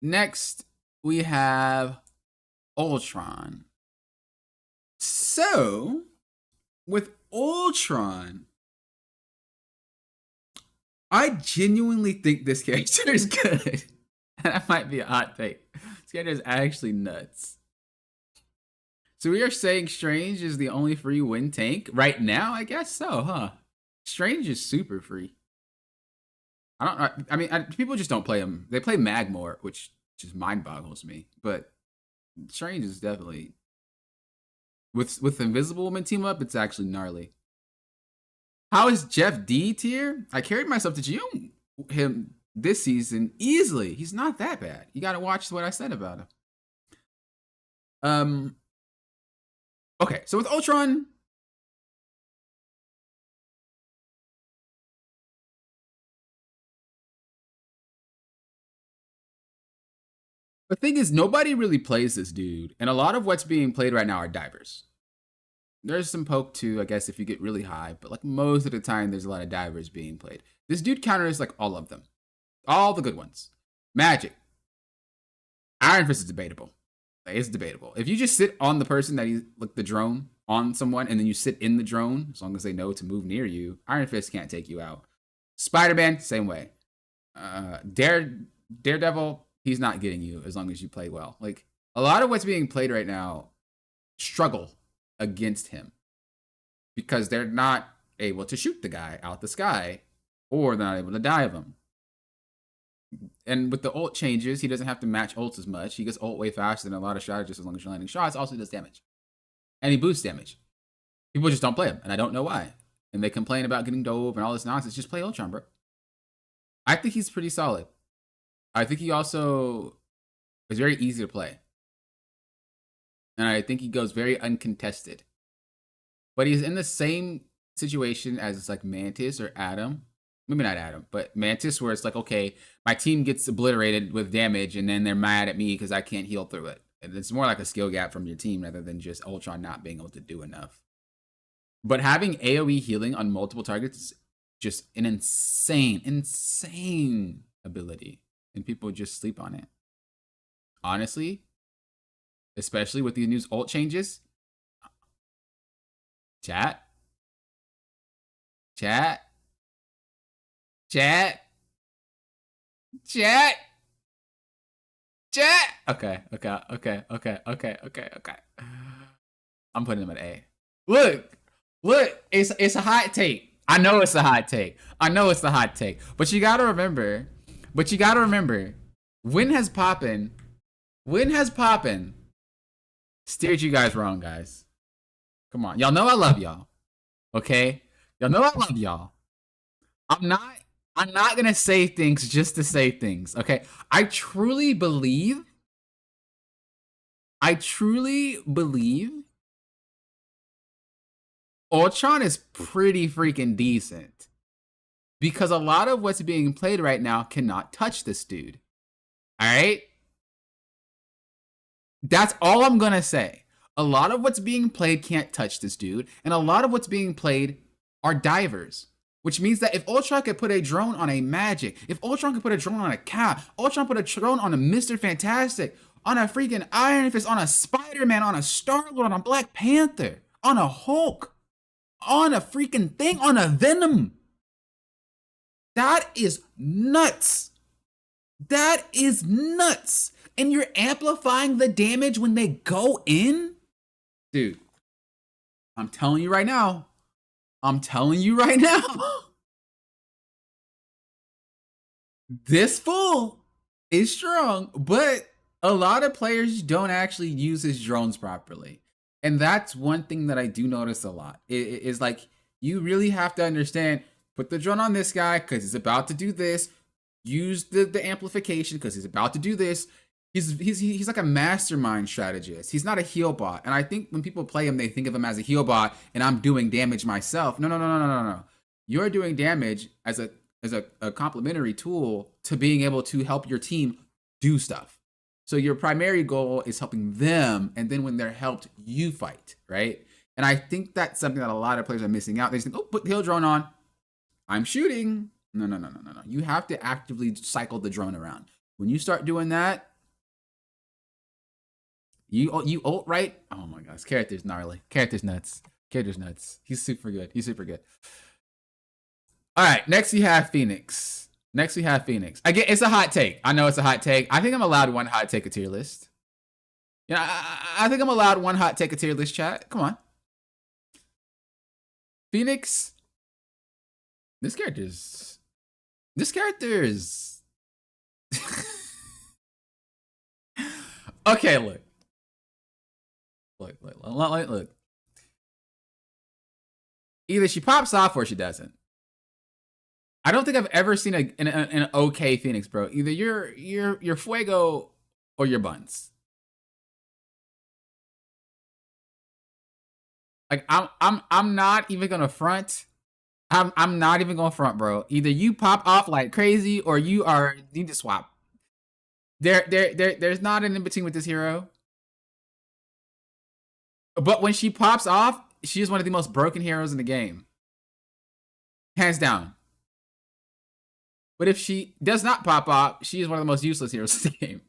Next, we have Ultron. So, with Ultron, I genuinely think this character is good. That might be a hot take. This character is actually nuts. So we are saying Strange is the only free win tank right now? I guess so, huh? Strange is super free. I mean, people just don't play him. They play Mag more, which just mind boggles me. But Strange is definitely with Invisible Woman team up. It's actually gnarly. How is Jeff D tier? I carried myself to GM him this season easily. He's not that bad. You got to watch what I said about him. Okay, so with Ultron. The thing is, nobody really plays this dude, and a lot of what's being played right now are divers. There's some poke too, I guess, if you get really high, but like most of the time, there's a lot of divers being played. This dude counters like all of them, all the good ones. Magik, Iron Fist is debatable. It's debatable. If you just sit on the person that he's like the drone on someone, and then you sit in the drone, as long as they know to move near you, Iron Fist can't take you out. Spider-Man, same way. Daredevil, he's not getting you as long as you play well. Like a lot of what's being played right now struggle against him because they're not able to shoot the guy out the sky or they're not able to dive him. And with the ult changes, he doesn't have to match ults as much. He gets ult way faster than a lot of strategists as long as you're landing shots. Also, he does damage. And he boosts damage. People just don't play him, and I don't know why. And they complain about getting dove and all this nonsense. Just play Ultron, bro. I think he's pretty solid. I think he also is very easy to play. And I think he goes very uncontested. But he's in the same situation as like Mantis or Adam. Maybe not Adam, but Mantis, where it's like, okay, my team gets obliterated with damage and then they're mad at me because I can't heal through it. And it's more like a skill gap from your team rather than just Ultron not being able to do enough. But having AoE healing on multiple targets is just an insane ability. And people just sleep on it. Honestly, especially with these new ult changes. Chat. Okay. I'm putting him at A. Look, it's a hot take. I know it's a hot take. But you gotta remember, Win has poppin' steered you guys wrong, guys. Come on. Y'all know I love y'all. Okay? Y'all know I love y'all. I'm not gonna say things just to say things. Okay? I truly believe Ultron is pretty freaking decent. Because a lot of what's being played right now cannot touch this dude. Alright? That's all I'm gonna say. A lot of what's being played can't touch this dude, and a lot of what's being played are divers. Which means that if Ultron could put a drone on a Magik, if Ultron could put a drone on a Cap, Ultron put a drone on a Mr. Fantastic, on a freaking Iron Fist, on a Spider-Man, on a Star-Lord, on a Black Panther, on a Hulk, on a freaking thing, on a Venom. That is nuts. And you're amplifying the damage when they go in? Dude, I'm telling you right now. This fool is strong, but a lot of players don't actually use his drones properly. And that's one thing that I do notice a lot. It is like, you really have to understand, put the drone on this guy because he's about to do this. Use the amplification because he's about to do this. He's like a mastermind strategist. He's not a heal bot. And I think when people play him, they think of him as a heal bot and I'm doing damage myself. No. You're doing damage as a complementary tool to being able to help your team do stuff. So your primary goal is helping them, and then when they're helped, you fight, right? And I think that's something that a lot of players are missing out. They just think, oh, put the heal drone on. I'm shooting. No, no, no, no, no, no. You have to actively cycle the drone around. When you start doing that, you ult right. Oh my gosh, character's gnarly. Character's nuts. Character's nuts. He's super good. He's super good. All right, next we have Phoenix. Next we have Phoenix. Again, it's a hot take. I know it's a hot take. I think I'm allowed one hot take a tier list. Yeah, I think I'm allowed one hot take a tier list, chat. Come on. Phoenix. This character is. Okay, look. Look. Either she pops off or she doesn't. I don't think I've ever seen an okay Phoenix, bro. Either you're fuego or you're buns. Like I'm not even gonna front. I'm not even gonna front, bro. Either you pop off like crazy or you need to swap. There's not an in between with this hero. But when she pops off, she is one of the most broken heroes in the game. Hands down. But if she does not pop off, she is one of the most useless heroes in the game.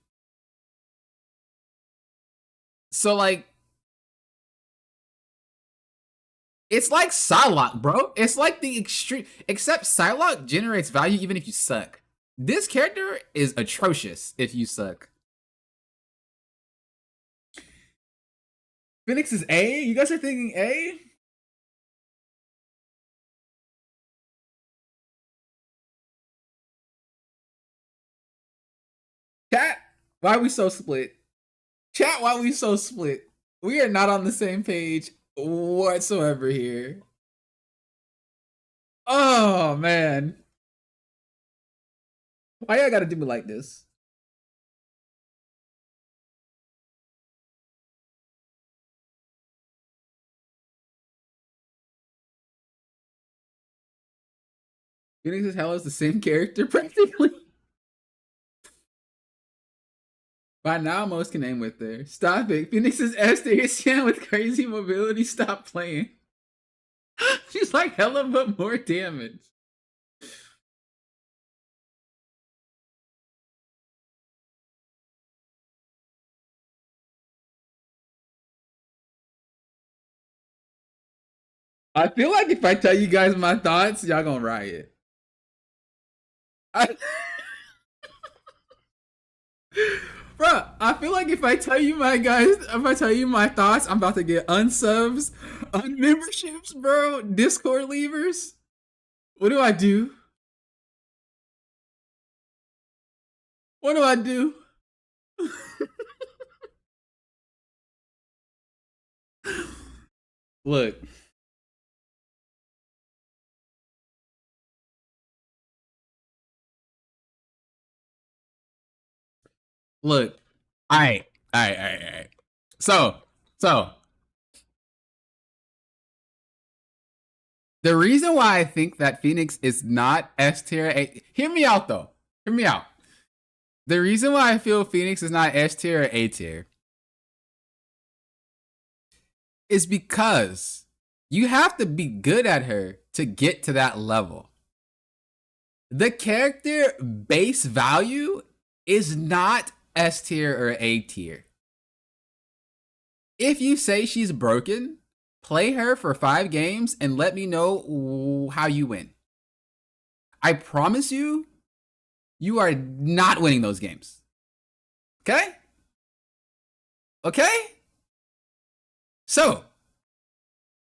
So, like, it's like Psylocke, bro. It's like the extreme. Except Psylocke generates value even if you suck. This character is atrocious if you suck. Phoenix is A? You guys are thinking A? Chat, why are we so split? Chat, why are we so split? We are not on the same page whatsoever here. Oh, man. Why y'all gotta do me like this? Phoenix is Hela is the same character, practically. By now, most can aim with there. Stop it. Phoenix is S-tier with crazy mobility. Stop playing. She's like Hela, but more damage. I feel like if I tell you guys my thoughts, y'all gonna riot. Bro, I feel like if I tell you my thoughts, I'm about to get unsubs, unmemberships, bro, Discord leavers. What do I do? What do I do? Look. Look. All right. So, the reason why I think that Phoenix is not S tier, hear me out though. Hear me out. The reason why I feel Phoenix is not S tier or A tier is because you have to be good at her to get to that level. The character base value is not S tier or A tier. If you say she's broken, play her for 5 games and let me know how you win. I promise you, you are not winning those games. Okay? Okay? So,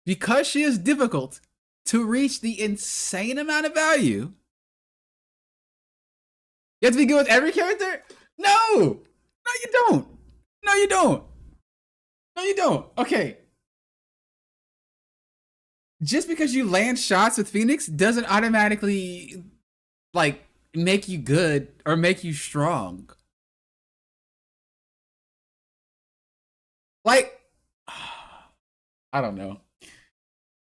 because she is difficult to reach the insane amount of value, you have to be good with every character? No! No, you don't. No, you don't. No, you don't. Okay. Just because you land shots with Phoenix doesn't automatically, like, make you good or make you strong. Like, I don't know.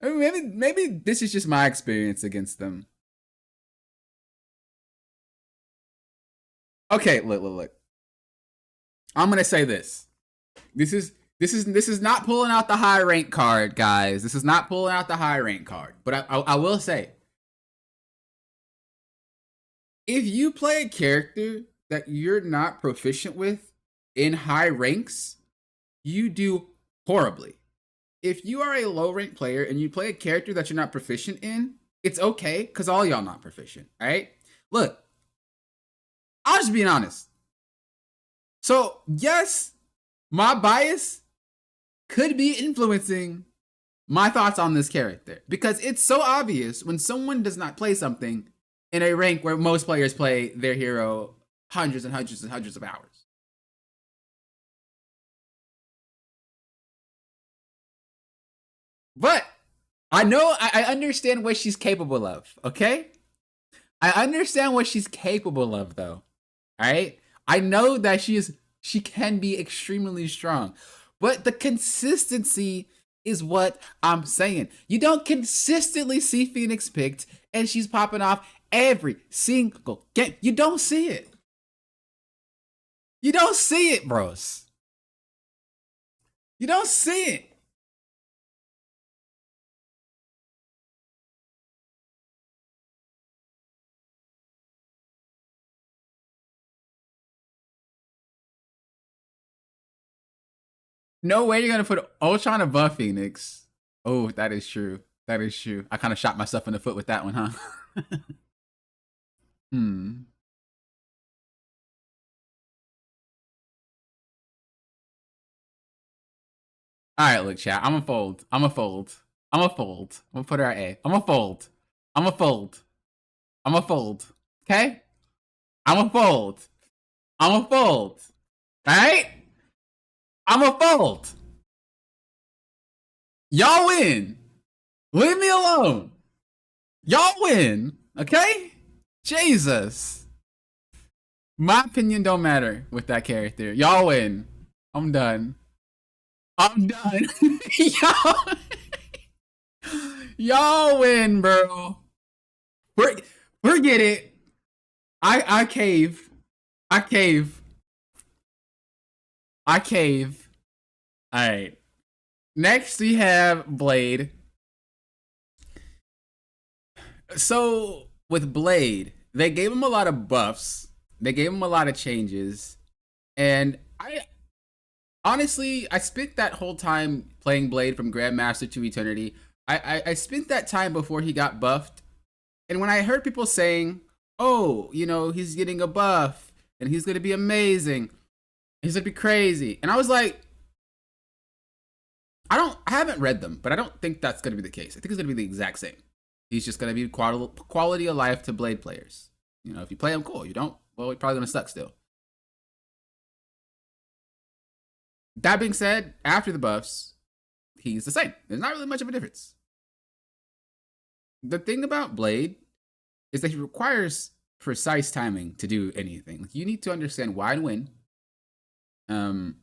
Maybe this is just my experience against them. Okay, look. I'm gonna say this. This is This is not pulling out the high rank card, guys. This is not pulling out the high rank card. But I will say, if you play a character that you're not proficient with in high ranks, you do horribly. If you are a low rank player and you play a character that you're not proficient in, it's okay because all y'all not proficient, all right? Look, I'll just be honest. So yes, my bias could be influencing my thoughts on this character because it's so obvious when someone does not play something in a rank where most players play their hero hundreds and hundreds and hundreds of hours. But I understand what she's capable of, okay? I understand what she's capable of though. All right? I know that she can be extremely strong. But the consistency is what I'm saying. You don't consistently see Phoenix picked and she's popping off every single game. You don't see it. You don't see it, bros. You don't see it. No way you're gonna put Ultron above Phoenix. Oh, that is true. That is true. I kind of shot myself in the foot with that one, huh? Hmm. All right, look, chat. I'm gonna fold. I'm gonna fold. I'm gonna fold. I'm gonna put her at A. I'm gonna fold. I'm gonna fold. I'm gonna fold. Okay? I'm gonna fold. I'm gonna fold. All right? I'm gonna fold. Y'all win. Leave me alone. Y'all win. Okay? Jesus. My opinion don't matter with that character. Y'all win. I'm done. I'm done. y'all, y'all win, bro. Forget it. I cave. I cave. I cave. All right. Next we have Blade. So with Blade, they gave him a lot of buffs. They gave him a lot of changes, and I honestly, I spent that whole time playing Blade from Grandmaster to Eternity. I spent that time before he got buffed. And when I heard people saying, oh, you know, he's getting a buff and he's going to be amazing, he's going to be crazy. And I was like, I haven't read them, but I don't think that's going to be the case. I think it's going to be the exact same. He's just going to be quality of life to Blade players. You know, if you play him, cool. You don't, well, you're probably going to suck still. That being said, after the buffs, he's the same. There's not really much of a difference. The thing about Blade is that he requires precise timing to do anything. Like, you need to understand why and when. And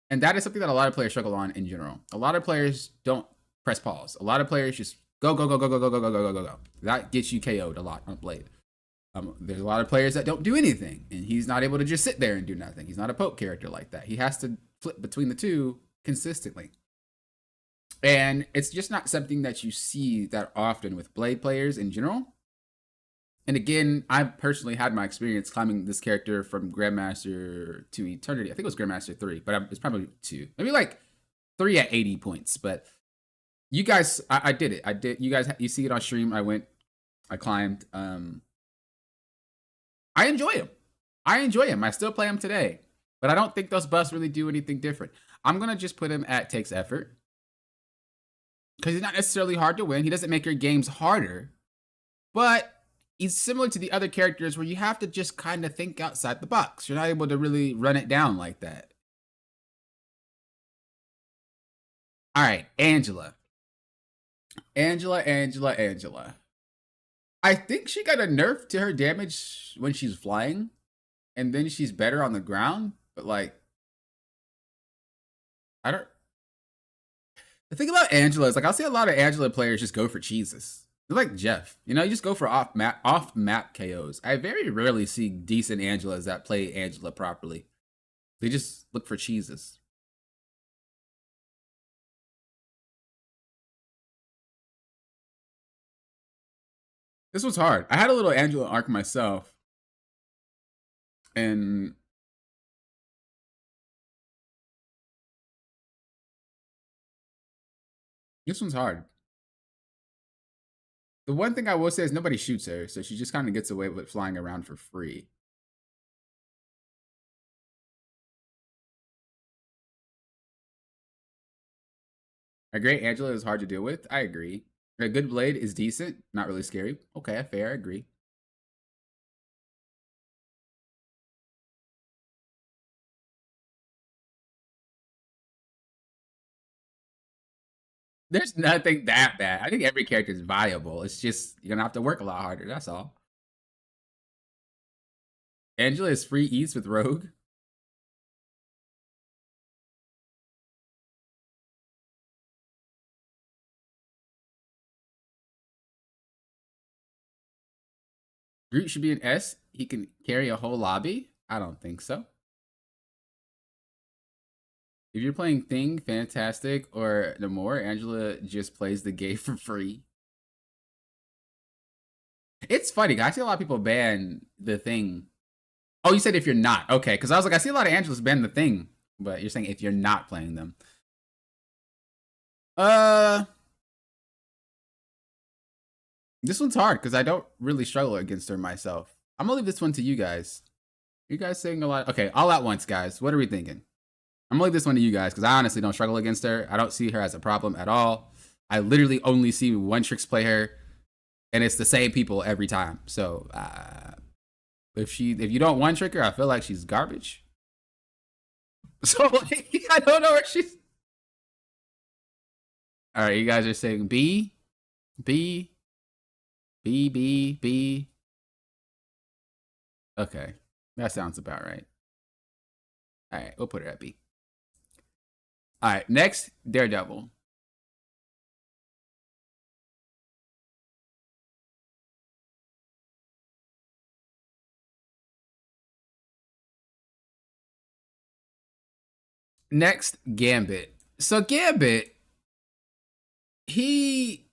that is something that a lot of players struggle on in general. A lot of players don't press pause. A lot of players just go, go, go, go, go, go, go, go, go, go, go, go. That gets you KO'd a lot on Blade. There's a lot of players that don't do anything, and he's not able to just sit there and do nothing. He's not a poke character like that. He has to flip between the two consistently. And it's just not something that you see that often with Blade players in general. And again, I've personally had my experience climbing this character from Grandmaster to Eternity. I think it was Grandmaster 3, but it's probably 2. Maybe like 3 at 80 points. But you guys, I did it. I did. You guys, you see it on stream. I climbed. I enjoy him. I still play him today. But I don't think those buffs really do anything different. I'm going to just put him at takes effort. Because he's not necessarily hard to win. He doesn't make your games harder. But he's similar to the other characters where you have to just kind of think outside the box. You're not able to really run it down like that. All right, Angela. Angela. I think she got a nerf to her damage when she's flying. And then she's better on the ground. But like, I don't... The thing about Angela is, like, I'll see a lot of Angela players just go for cheeses. They're like Jeff. You know, you just go for off map KOs. I very rarely see decent Angelas that play Angela properly. They just look for cheeses. This was hard. I had a little Angela arc myself, and this one's hard. The one thing I will say is nobody shoots her, so she just kind of gets away with flying around for free. A great Angela is hard to deal with. I agree. A good blade is decent, not really scary. Okay, fair. I agree. There's nothing that bad. I think every character is viable. It's just you're gonna have to work a lot harder. That's all. Angela is free eats with Rogue. Groot should be an S. He can carry a whole lobby. I don't think so. If you're playing Thing, Fantastic, or Namor, Angela just plays the game for free. It's funny. I see a lot of people ban the Thing. Oh, you said if you're not. Okay, because I was like, I see a lot of Angelas ban the Thing, but you're saying if you're not playing them. This one's hard because I don't really struggle against her myself. I'm gonna leave this one to you guys. You guys saying a lot. Okay, all at once, guys. What are we thinking? I'm gonna leave this one to you guys because I honestly don't struggle against her. I don't see her as a problem at all. I literally only see one tricks play her, and it's the same people every time. So if you don't one trick her, I feel like she's garbage. So like, I don't know where she's. All right, you guys are saying B, B, B, B, B. Okay, that sounds about right. All right, we'll put her at B. All right, next, Daredevil. Next, Gambit. So Gambit, he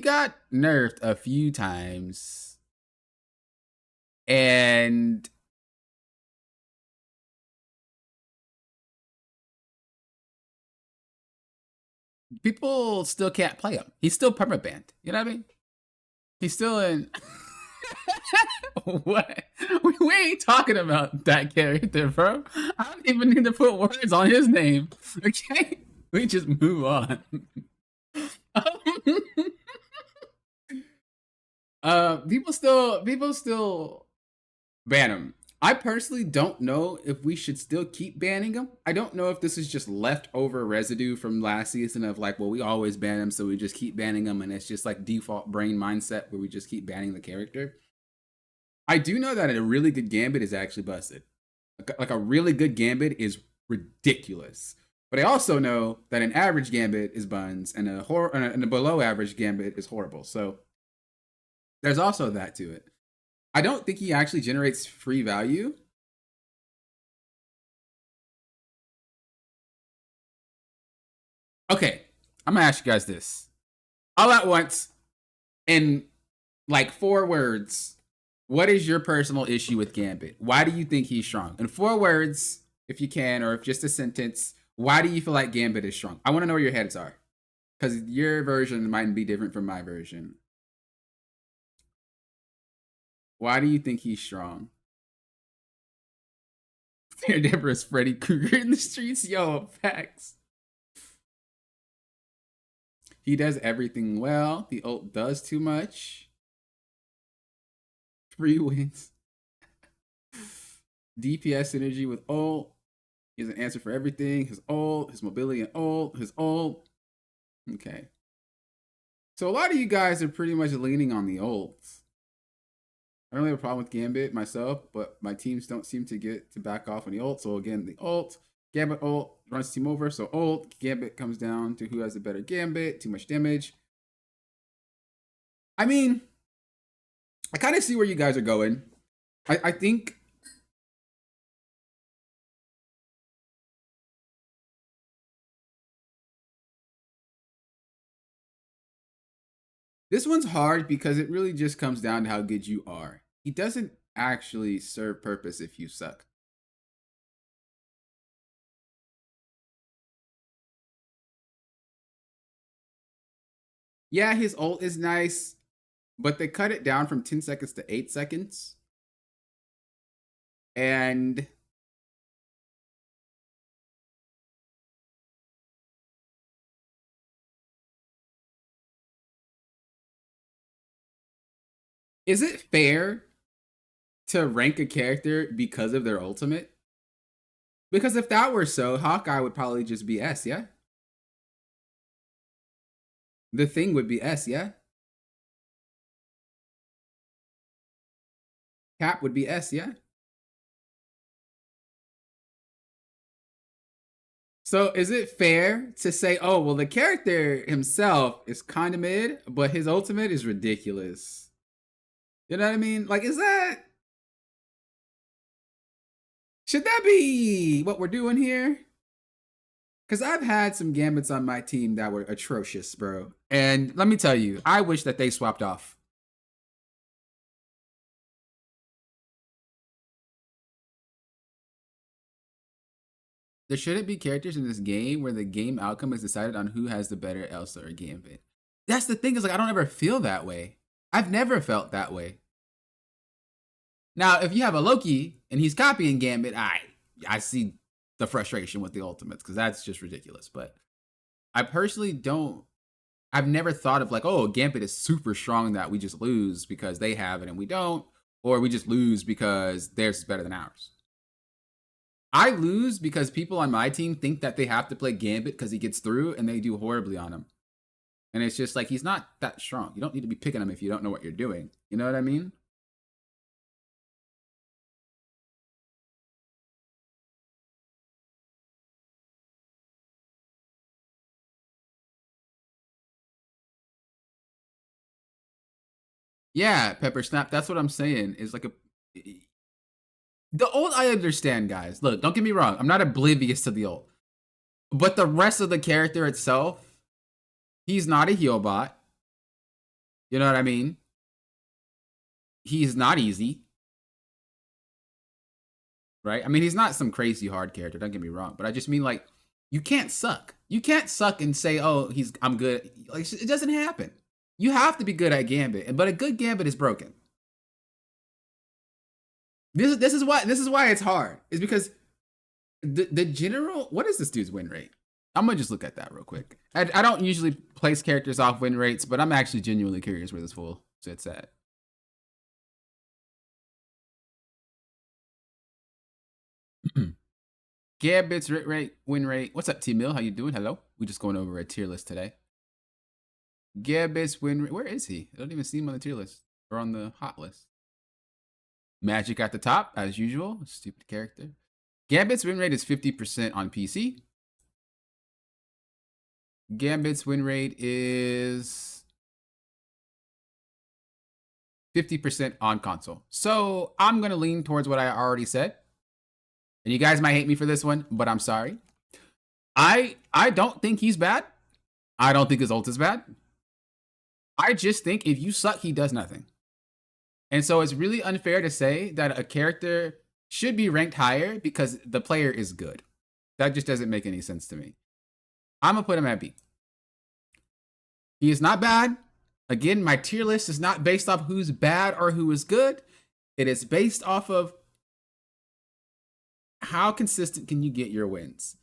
got nerfed a few times, and people still can't play him. He's still permabanned. You know what I mean? He's still in. What? We ain't talking about that character, bro. I don't even need to put words on his name. Okay, we just move on. People still ban him. I personally don't know if we should still keep banning him. I don't know if this is just leftover residue from last season of like, well, we always ban him, so we just keep banning him, and it's just like default brain mindset where we just keep banning the character. I do know that a really good Gambit is actually busted. Like a really good Gambit is ridiculous. But I also know that an average Gambit is buns, and a below average Gambit is horrible. So there's also that to it. I don't think he actually generates free value. Okay, I'm gonna ask you guys this all at once in like 4 words. What is your personal issue with Gambit? Why do you think he's strong? In 4 words, if you can, or if just a sentence, why do you feel like Gambit is strong? I want to know where your heads are, because your version might be different from my version. Why do you think he's strong? Deborah's Freddy Krueger in the streets. Yo, facts. He does everything well. The ult does too much. Free wins. DPS synergy with ult. He has an answer for everything. His ult, his mobility and ult, his ult. Okay. So a lot of you guys are pretty much leaning on the ults. I don't really have a problem with Gambit myself, but my teams don't seem to get to back off on the ult. So again, the ult, Gambit ult runs team over. So ult, Gambit comes down to who has the better Gambit, too much damage. I mean, I kind of see where you guys are going. I think This one's hard because it really just comes down to how good you are. He doesn't actually serve purpose if you suck. Yeah, his ult is nice, but they cut it down from 10 seconds to 8 seconds. And is it fair to rank a character because of their ultimate? Because if that were so, Hawkeye would probably just be S, yeah? The Thing would be S, yeah? Cap would be S, yeah? So is it fair to say, oh, well, the character himself is kind of mid, but his ultimate is ridiculous? You know what I mean? Like, is that... Should that be what we're doing here? Because I've had some Gambits on my team that were atrocious, bro. And let me tell you, I wish that they swapped off. There shouldn't be characters in this game where the game outcome is decided on who has the better Elsa or Gambit. That's the thing, is like, I don't ever feel that way. I've never felt that way. Now, if you have a Loki and he's copying Gambit, I see the frustration with the ultimates, because that's just ridiculous. But I personally don't, I've never thought of like, oh, Gambit is super strong that we just lose because they have it and we don't, or we just lose because theirs is better than ours. I lose because people on my team think that they have to play Gambit because he gets through, and they do horribly on him. And it's just like, he's not that strong. You don't need to be picking him if you don't know what you're doing. You know what I mean? Yeah, Pepper Snap. That's what I'm saying. Is like a... The ult I understand, guys. Look, don't get me wrong. I'm not oblivious to the ult. But the rest of the character itself, he's not a heal bot. You know what I mean? He's not easy. Right? I mean, he's not some crazy hard character. Don't get me wrong. But I just mean, like, you can't suck. You can't suck and say, oh, I'm good. Like, it doesn't happen. You have to be good at Gambit. But a good Gambit is broken. This is why it's hard. Is because the general... What is this dude's win rate? I'm gonna just look at that real quick. I don't usually place characters off win rates, but I'm actually genuinely curious where this fool sits at. Gambit's win rate. What's up, T-Mill? How you doing? Hello. We just going over a tier list today. Gambit's win rate. Where is he? I don't even see him on the tier list or on the hot list. Magik at the top, as usual. Stupid character. Gambit's win rate is 50% on PC. Gambit's win rate is 50% on console. So I'm going to lean towards what I already said. And you guys might hate me for this one, but I'm sorry. I don't think he's bad. I don't think his ult is bad. I just think if you suck, he does nothing. And so it's really unfair to say that a character should be ranked higher because the player is good. That just doesn't make any sense to me. I'm going to put him at B. He is not bad. Again, my tier list is not based off who's bad or who is good. It is based off of how consistent can you get your wins.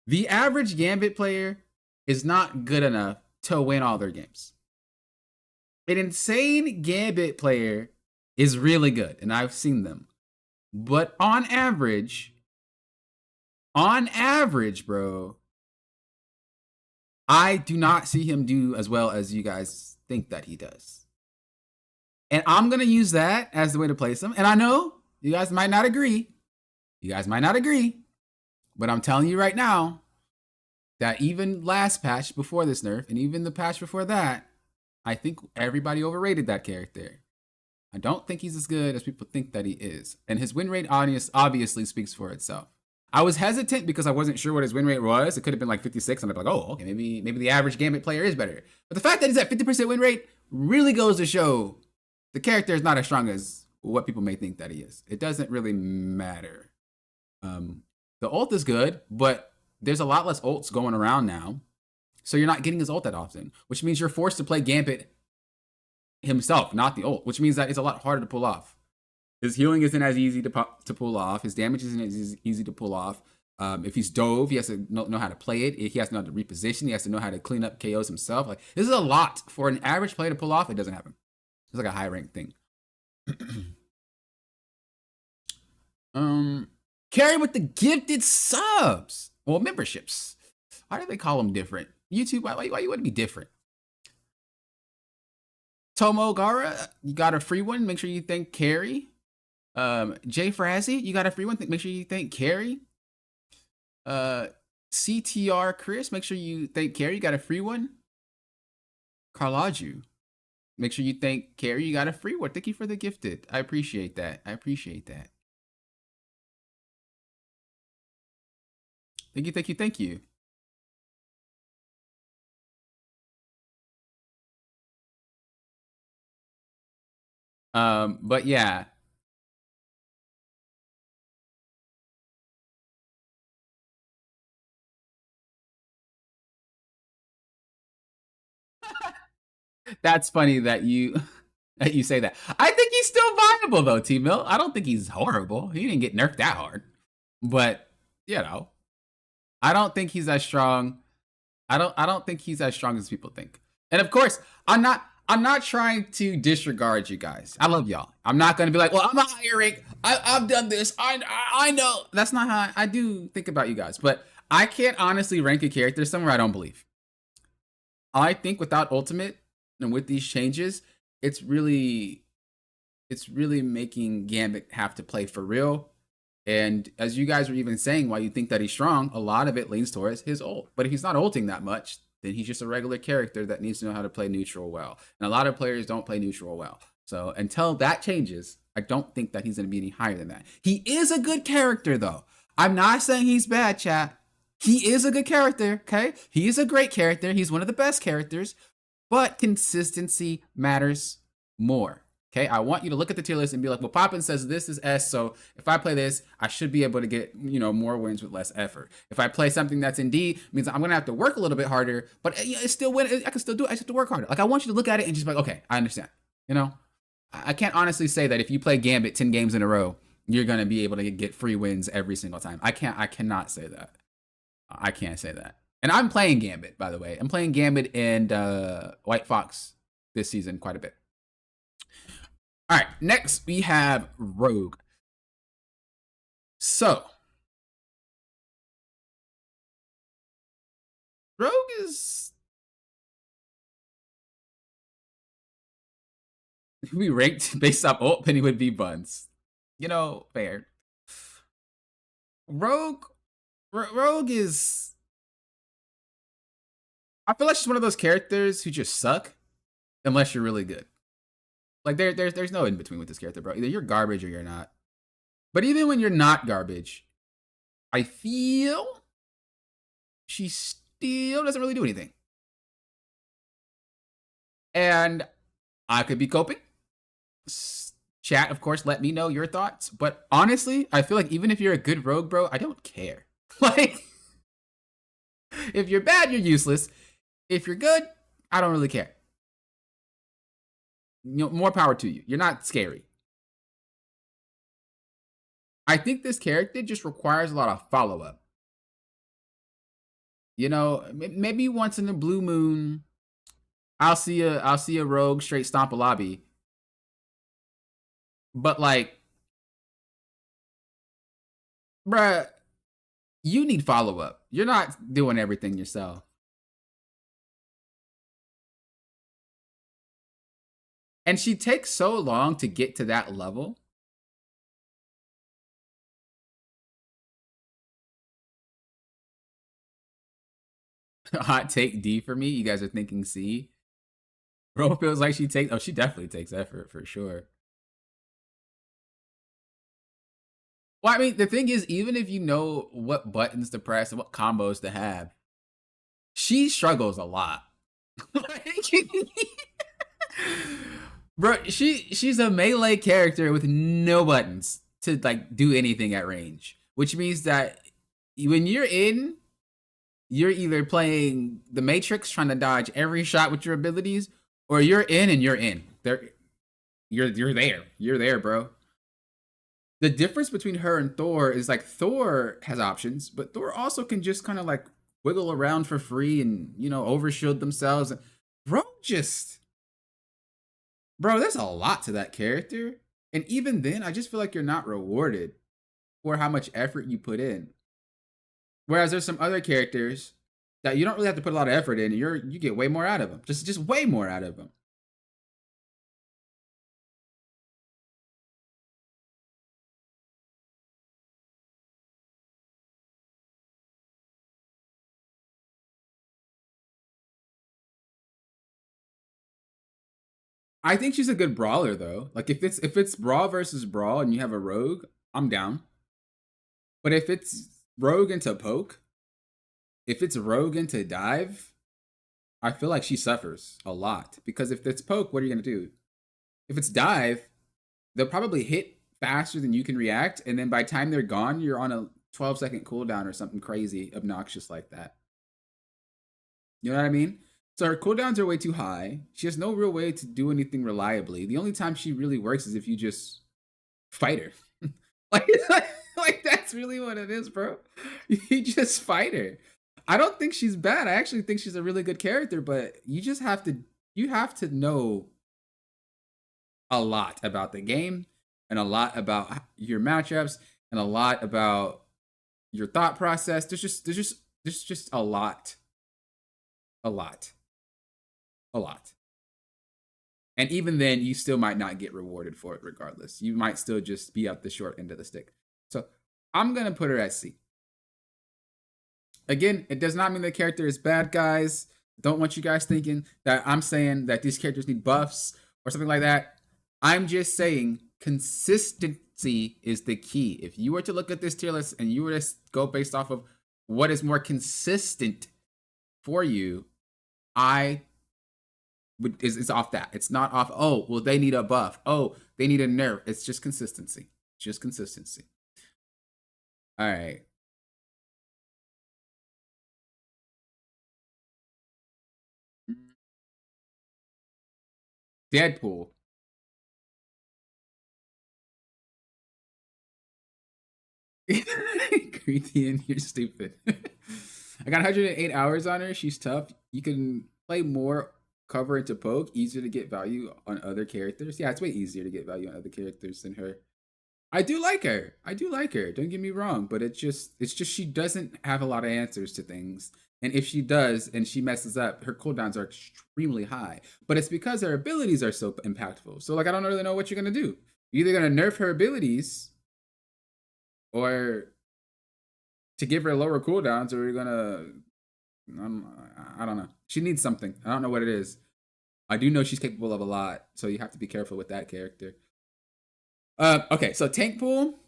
The average Gambit player is not good enough to win all their games. An insane Gambit player is really good, and I've seen them. But on average, bro, I do not see him do as well as you guys think that he does. And I'm going to use that as the way to place him. And I know you guys might not agree. But I'm telling you right now that even last patch before this nerf, and even the patch before that, I think everybody overrated that character. I don't think he's as good as people think that he is. And his win rate obviously speaks for itself. I was hesitant because I wasn't sure what his win rate was. It could have been like 56, and I'd be like, oh, okay, maybe the average Gambit player is better. But the fact that he's at 50% win rate really goes to show the character is not as strong as what people may think that he is. It doesn't really matter. The ult is good, but there's a lot less ults going around now. So you're not getting his ult that often, which means you're forced to play Gambit himself, not the ult, which means that it's a lot harder to pull off. His healing isn't as easy to pull off. His damage isn't as easy to pull off. If he's dove, he has to know how to play it. He has to know how to reposition. He has to know how to clean up KOs himself. Like, this is a lot for an average player to pull off. It doesn't happen. It's like a high rank thing. Carry with the gifted subs. Well, memberships. Why do they call them different? YouTube, why you want to be different? Tomo Gara, you got a free one. Make sure you thank Carrie. Jay Frazzy, you got a free one. Make sure you thank Carrie. CTR Chris, make sure you thank Carrie. You got a free one. Carlaju, make sure you thank Carrie. You got a free one. Thank you for the gifted. I appreciate that. Thank you. But yeah. That's funny that you say that. I think he's still viable though, T-Mill. I don't think he's horrible. He didn't get nerfed that hard. But, you know, I don't think he's as strong. I don't think he's as strong as people think. And of course, I'm not trying to disregard you guys. I love y'all. I'm not going to be like, well, I'm a higher rank. I've done this. I know. That's not how I do think about you guys. But I can't honestly rank a character somewhere I don't believe. I think without Ultimate and with these changes, it's really making Gambit have to play for real. And as you guys were even saying, why you think that he's strong, a lot of it leans towards his ult. But if he's not ulting that much, then he's just a regular character that needs to know how to play neutral well. And a lot of players don't play neutral well. So until that changes, I don't think that he's going to be any higher than that. He is a good character, though. I'm not saying he's bad, chat. He is a good character, okay? He is a great character. He's one of the best characters. But consistency matters more, okay? I want you to look at the tier list and be like, well, Poppin says this is S, so if I play this, I should be able to get, more wins with less effort. If I play something that's in D, it means I'm going to have to work a little bit harder, but it's still win. I can still do it. I just have to work harder. Like, I want you to look at it and just be like, okay, I understand. I can't honestly say that if you play Gambit 10 games in a row, you're going to be able to get free wins every single time. I cannot say that. I can't say that. And I'm playing Gambit, by the way. I'm playing Gambit and White Fox this season quite a bit. All right, next we have Rogue. So, Rogue is... If we ranked based off ult, Penny would be buns. Fair. Rogue is... I feel like she's one of those characters who just suck unless you're really good. Like, there's no in between with this character, bro. Either you're garbage or you're not. But even when you're not garbage, I feel she still doesn't really do anything. And I could be coping. Chat, of course, let me know your thoughts. But honestly, I feel like even if you're a good rogue, bro, I don't care. Like, if you're bad, you're useless. If you're good, I don't really care. More power to you. You're not scary. I think this character just requires a lot of follow-up. Maybe once in a blue moon, I'll see a rogue straight stomp a lobby. But like, bruh, you need follow-up. You're not doing everything yourself. And she takes so long to get to that level. Hot take D for me. You guys are thinking C. Bro feels like she definitely takes effort for sure. Well, I mean, the thing is, even if you know what buttons to press and what combos to have, she struggles a lot. Bro, she's a melee character with no buttons to like do anything at range, which means that when you're in, you're either playing the Matrix trying to dodge every shot with your abilities, or you're in and you're in. You're there. You're there, bro. The difference between her and Thor is like Thor has options, but Thor also can just kind of like wiggle around for free and overshield themselves. Bro, just bro, there's a lot to that character, and even then, I just feel like you're not rewarded for how much effort you put in. Whereas there's some other characters that you don't really have to put a lot of effort in, and you get way more out of them, just way more out of them. I think she's a good brawler though. Like if it's brawl versus brawl and you have a rogue, I'm down. But if it's rogue into poke, if it's rogue into dive, I feel like she suffers a lot because if it's poke, what are you gonna do? If it's dive, they'll probably hit faster than you can react, and then by the time they're gone, you're on a 12-second cooldown or something crazy obnoxious like that. You know what I mean? So her cooldowns are way too high. She has no real way to do anything reliably. The only time she really works is if you just fight her. like, like that's really what it is, bro. You just fight her. I don't think she's bad. I actually think she's a really good character, but you have to know a lot about the game and a lot about your matchups and a lot about your thought process. There's just a lot, a lot. And even then, you still might not get rewarded for it regardless. You might still just be at the short end of the stick. So I'm going to put her at C. Again, it does not mean the character is bad, guys. Don't want you guys thinking that I'm saying that these characters need buffs or something like that. I'm just saying consistency is the key. If you were to look at this tier list and you were to go based off of what is more consistent for you, it's off that. It's not off, oh, well, they need a buff. Oh, they need a nerf. It's just consistency. Just consistency. All right. Deadpool. Cretan, you're stupid. I got 108 hours on her. She's tough. You can play more cover into poke, easier to get value on other characters. Yeah, it's way easier to get value on other characters than her. I do like her. I do like her. Don't get me wrong, but it's just she doesn't have a lot of answers to things. And if she does and she messes up, her cooldowns are extremely high. But it's because her abilities are so impactful. So like I don't really know what you're gonna do. You're either gonna nerf her abilities or to give her lower cooldowns, or you're gonna I don't know. She needs something. I don't know what it is. I do know she's capable of a lot, so you have to be careful with that character. Okay, so tank pool.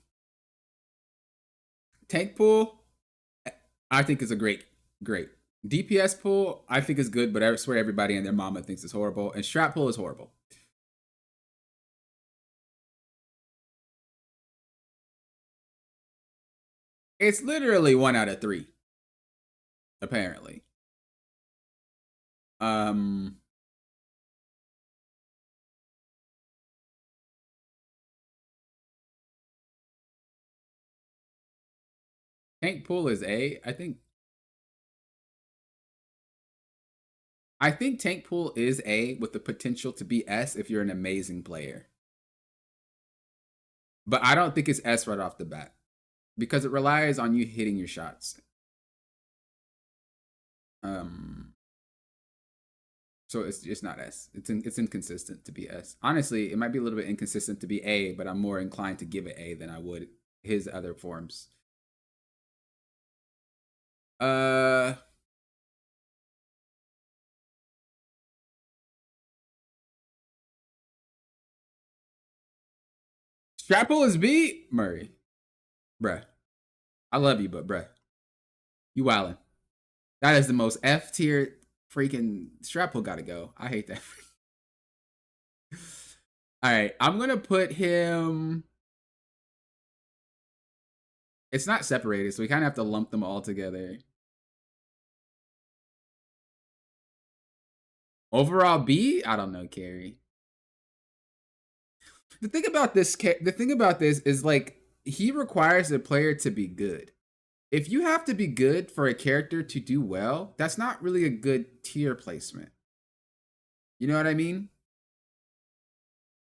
Tank pool, I think is a great. DPS pool, I think is good, but I swear everybody and their mama thinks it's horrible. And strat pool is horrible. It's literally 1 out of 3, apparently. Um, tank pool is A. I think tank pool is A with the potential to be S if you're an amazing player. But I don't think it's S right off the bat because it relies on you hitting your shots. Um, so it's not S. It's inconsistent to be S. Honestly, it might be a little bit inconsistent to be A, but I'm more inclined to give it A than I would his other forms. Uh, Strapple is B. Murray, bruh. I love you, but bruh, you wildin'. That is the most F tier freaking Strapple. Gotta go. I hate that. All right, I'm gonna put him. It's not separated, so we kind of have to lump them all together. Overall B, I don't know, Carrie. The thing about this is like he requires a player to be good. If you have to be good for a character to do well, that's not really a good tier placement. You know what I mean?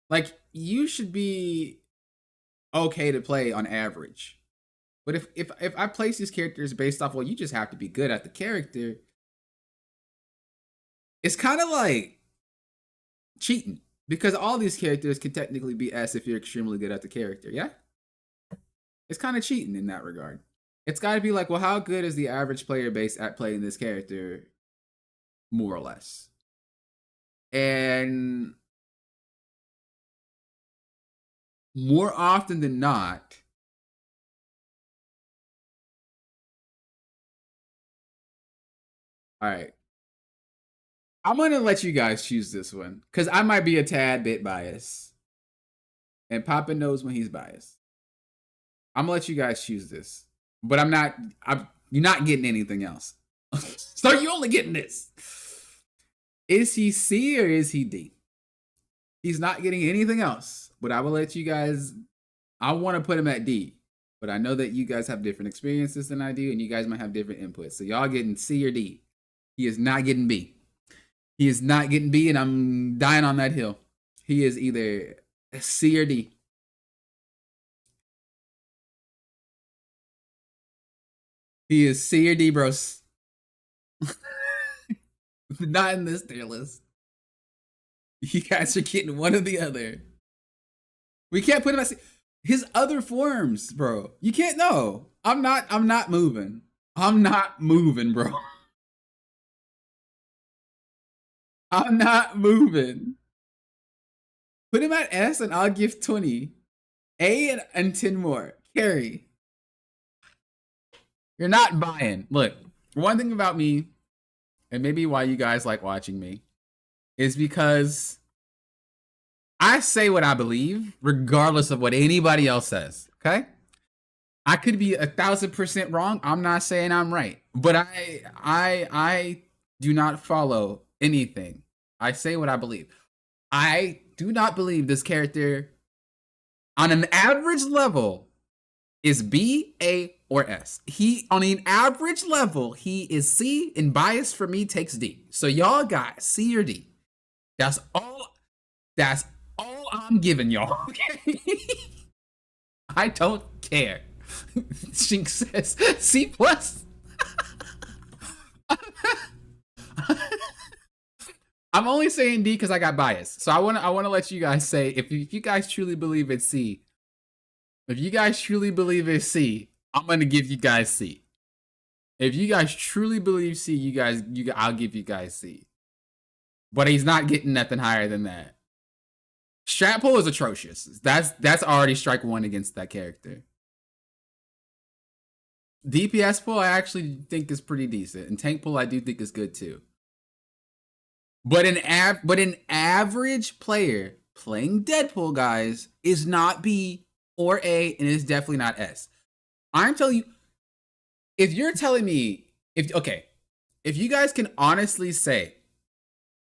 Like you should be okay to play on average. But if I place these characters based off, well, you just have to be good at the character, it's kind of like cheating because all these characters can technically be S if you're extremely good at the character. Yeah, it's kind of cheating in that regard. It's got to be like, well, how good is the average player base at playing this character, more or less? And more often than not, all right, I'm gonna let you guys choose this one because I might be a tad bit biased, and Papa knows when he's biased. I'm gonna let you guys choose this, but I'm not. You're not getting anything else. So you're only getting this. Is he C or is he D? He's not getting anything else, but I will let you guys. I want to put him at D, but I know that you guys have different experiences than I do, and you guys might have different inputs. So y'all getting C or D? He is not getting B. He is not getting B, and I'm dying on that hill. He is either C or D. He is C or D, bros. Not in this tier list. You guys are getting one or the other. We can't put him at C. His other forms, bro. You can't know. I'm not moving. I'm not moving, bro. I'm not moving. Put him at S and I'll give 20. A and 10 more. Carry. You're not buying. Look, one thing about me, and maybe why you guys like watching me, is because I say what I believe, regardless of what anybody else says. Okay? I could be 1,000% wrong. I'm not saying I'm right, but I do not follow anything. I say what I believe. I do not believe this character, on an average level, is B, A, or S. He, on an average level, he is C, and bias for me takes D. So y'all got C or D. That's all. That's all I'm giving y'all. Okay? I don't care. Shink says C plus. I'm only saying D because I got bias. So I want to let you guys say if you guys truly believe it's C. If you guys truly believe it's C, I'm gonna give you guys C. If you guys truly believe C, I'll give you guys C. But he's not getting nothing higher than that. Strat pull is atrocious. That's already strike one against that character. DPS pull I actually think is pretty decent, and tank pull I do think is good too. But an average player playing Deadpool, guys, is not B or A, and is definitely not S. I'm telling you, if you're telling me, if you guys can honestly say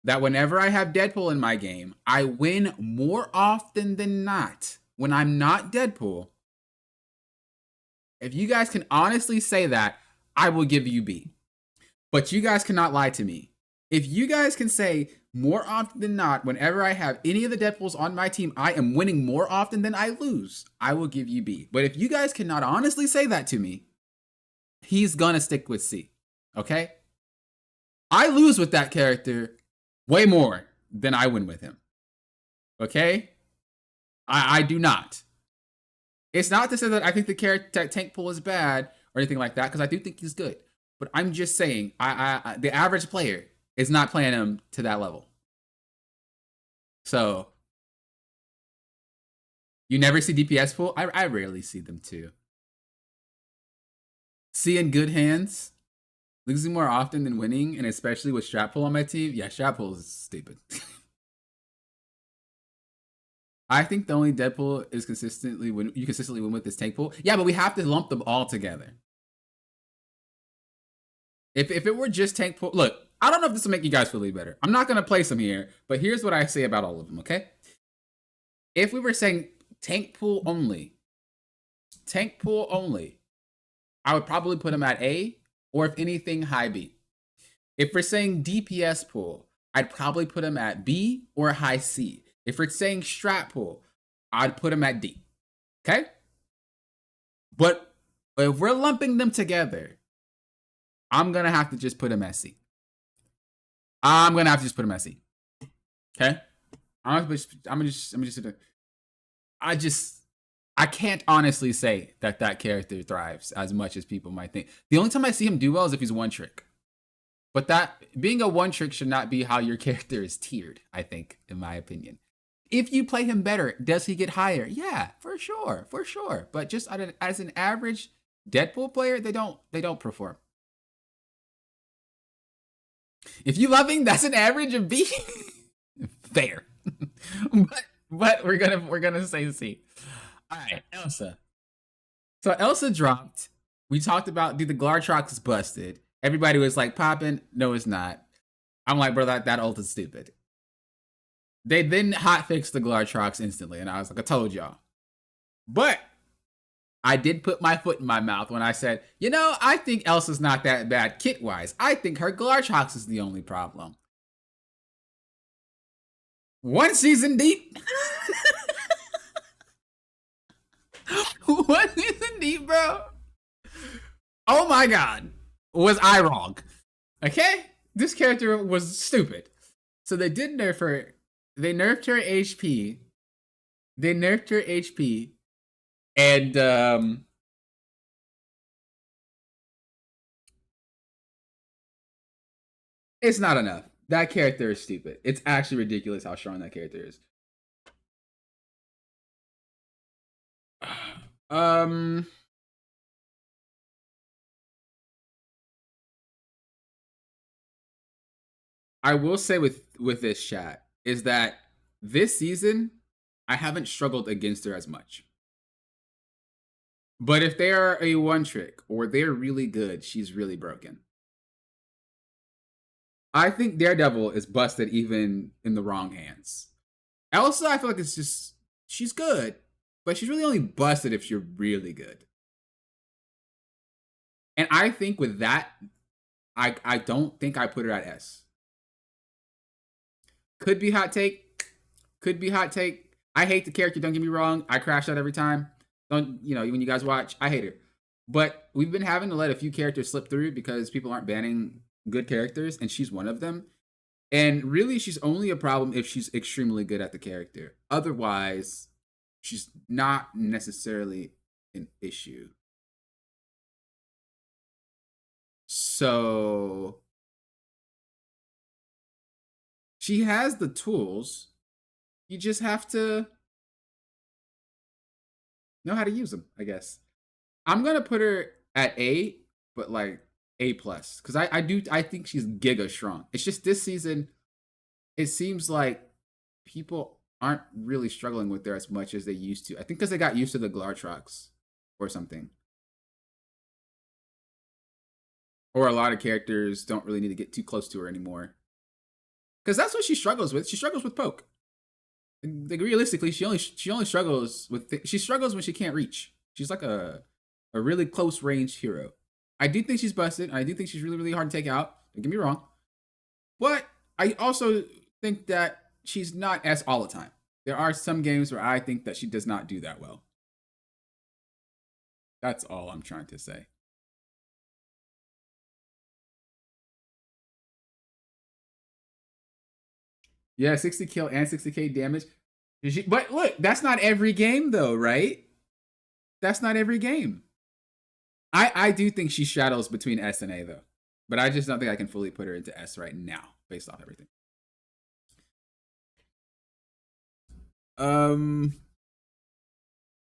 that whenever I have Deadpool in my game, I win more often than not when I'm not Deadpool. If you guys can honestly say that, I will give you B. But you guys cannot lie to me. If you guys can say more often than not, whenever I have any of the Deadpools on my team, I am winning more often than I lose, I will give you B. But if you guys cannot honestly say that to me, he's gonna stick with C. Okay? I lose with that character way more than I win with him. Okay? I do not. It's not to say that I think the character tank pull is bad or anything like that, because I do think he's good. But I'm just saying, the average player is not playing him to that level. So, you never see DPS pull? I rarely see them too. See in good hands, losing more often than winning, and especially with strat pull on my team. Yeah, strat pull is stupid. I think the only Deadpool is you consistently win with this tank pool. Yeah, but we have to lump them all together. If it were just tank pool, look, I don't know if this will make you guys feel any better. I'm not gonna place them here, but here's what I say about all of them. Okay, if we were saying tank pool only, I would probably put them at A, or if anything, high B. If we're saying DPS pool, I'd probably put them at B or high C. If we're saying strat pool, I'd put them at D. Okay? But if we're lumping them together, I'm going to have to just put them at C. I'm going to have to just put them at C. Okay? I can't honestly say that character thrives as much as people might think. The only time I see him do well is if he's one trick. But that being a one trick should not be how your character is tiered, I think, in my opinion. If you play him better, does he get higher? Yeah, for sure. But just as an average Deadpool player, they don't perform. If you love him, that's an average of B. Fair. but we're gonna say C. Alright, Elsa. So Elsa dropped. We talked about, dude, the Glartrox is busted. Everybody was like, popping. No, it's not. I'm like, bro, that ult is stupid. They then hotfixed the Glartrox instantly, and I was like, I told y'all. But I did put my foot in my mouth when I said, I think Elsa's not that bad kit-wise. I think her Glartrox is the only problem. One season deep. One season deep, bro. Oh my god. Was I wrong? Okay? This character was stupid. So they did nerf her. They nerfed her HP. And it's not enough. That character is stupid. It's actually ridiculous how strong that character is. I will say with this chat is that this season I haven't struggled against her as much. But if they are a one trick or they're really good, she's really broken. I think Daredevil is busted even in the wrong hands. Elsa, I feel like it's just, she's good, but she's really only busted if you're really good. And I think with that, I don't think I put her at S. Could be hot take. I hate the character, don't get me wrong. I crash out every time. When you guys watch, I hate her. But we've been having to let a few characters slip through because people aren't banning good characters, and she's one of them. And really, she's only a problem if she's extremely good at the character. Otherwise, she's not necessarily an issue. So she has the tools. You just have to know how to use them, I guess. I'm gonna put her at A, but like A plus, because I think she's giga strong. It's just this season, it seems like people aren't really struggling with her as much as they used to. I think because they got used to the Glartrox or something. Or a lot of characters don't really need to get too close to her anymore. Because that's what she struggles with. She struggles with poke. Like, realistically, she only struggles with she struggles when she can't reach. She's like a really close range hero. I do think she's busted. I do think she's really, really hard to take out. Don't get me wrong. But I also think that she's not S all the time. There are some games where I think that she does not do that well. That's all I'm trying to say. Yeah, 60 kill and 60k damage. But look, that's not every game though, right? That's not every game. I do think she straddles between S and A though. But I just don't think I can fully put her into S right now, based off everything.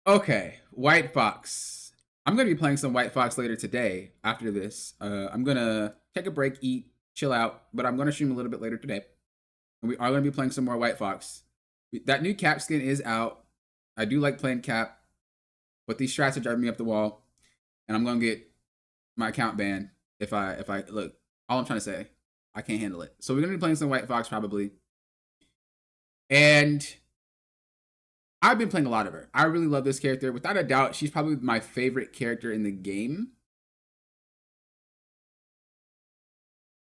Okay, White Fox. I'm gonna be playing some White Fox later today after this. I'm gonna take a break, eat, chill out, but I'm gonna stream a little bit later today. And we are gonna be playing some more White Fox. That new Cap skin is out. I do like playing Cap, but these strats are driving me up the wall, and I'm gonna get my account banned if I look. All I'm trying to say, I can't handle it. So we're gonna be playing some White Fox probably, and I've been playing a lot of her. I really love this character. Without a doubt, she's probably my favorite character in the game.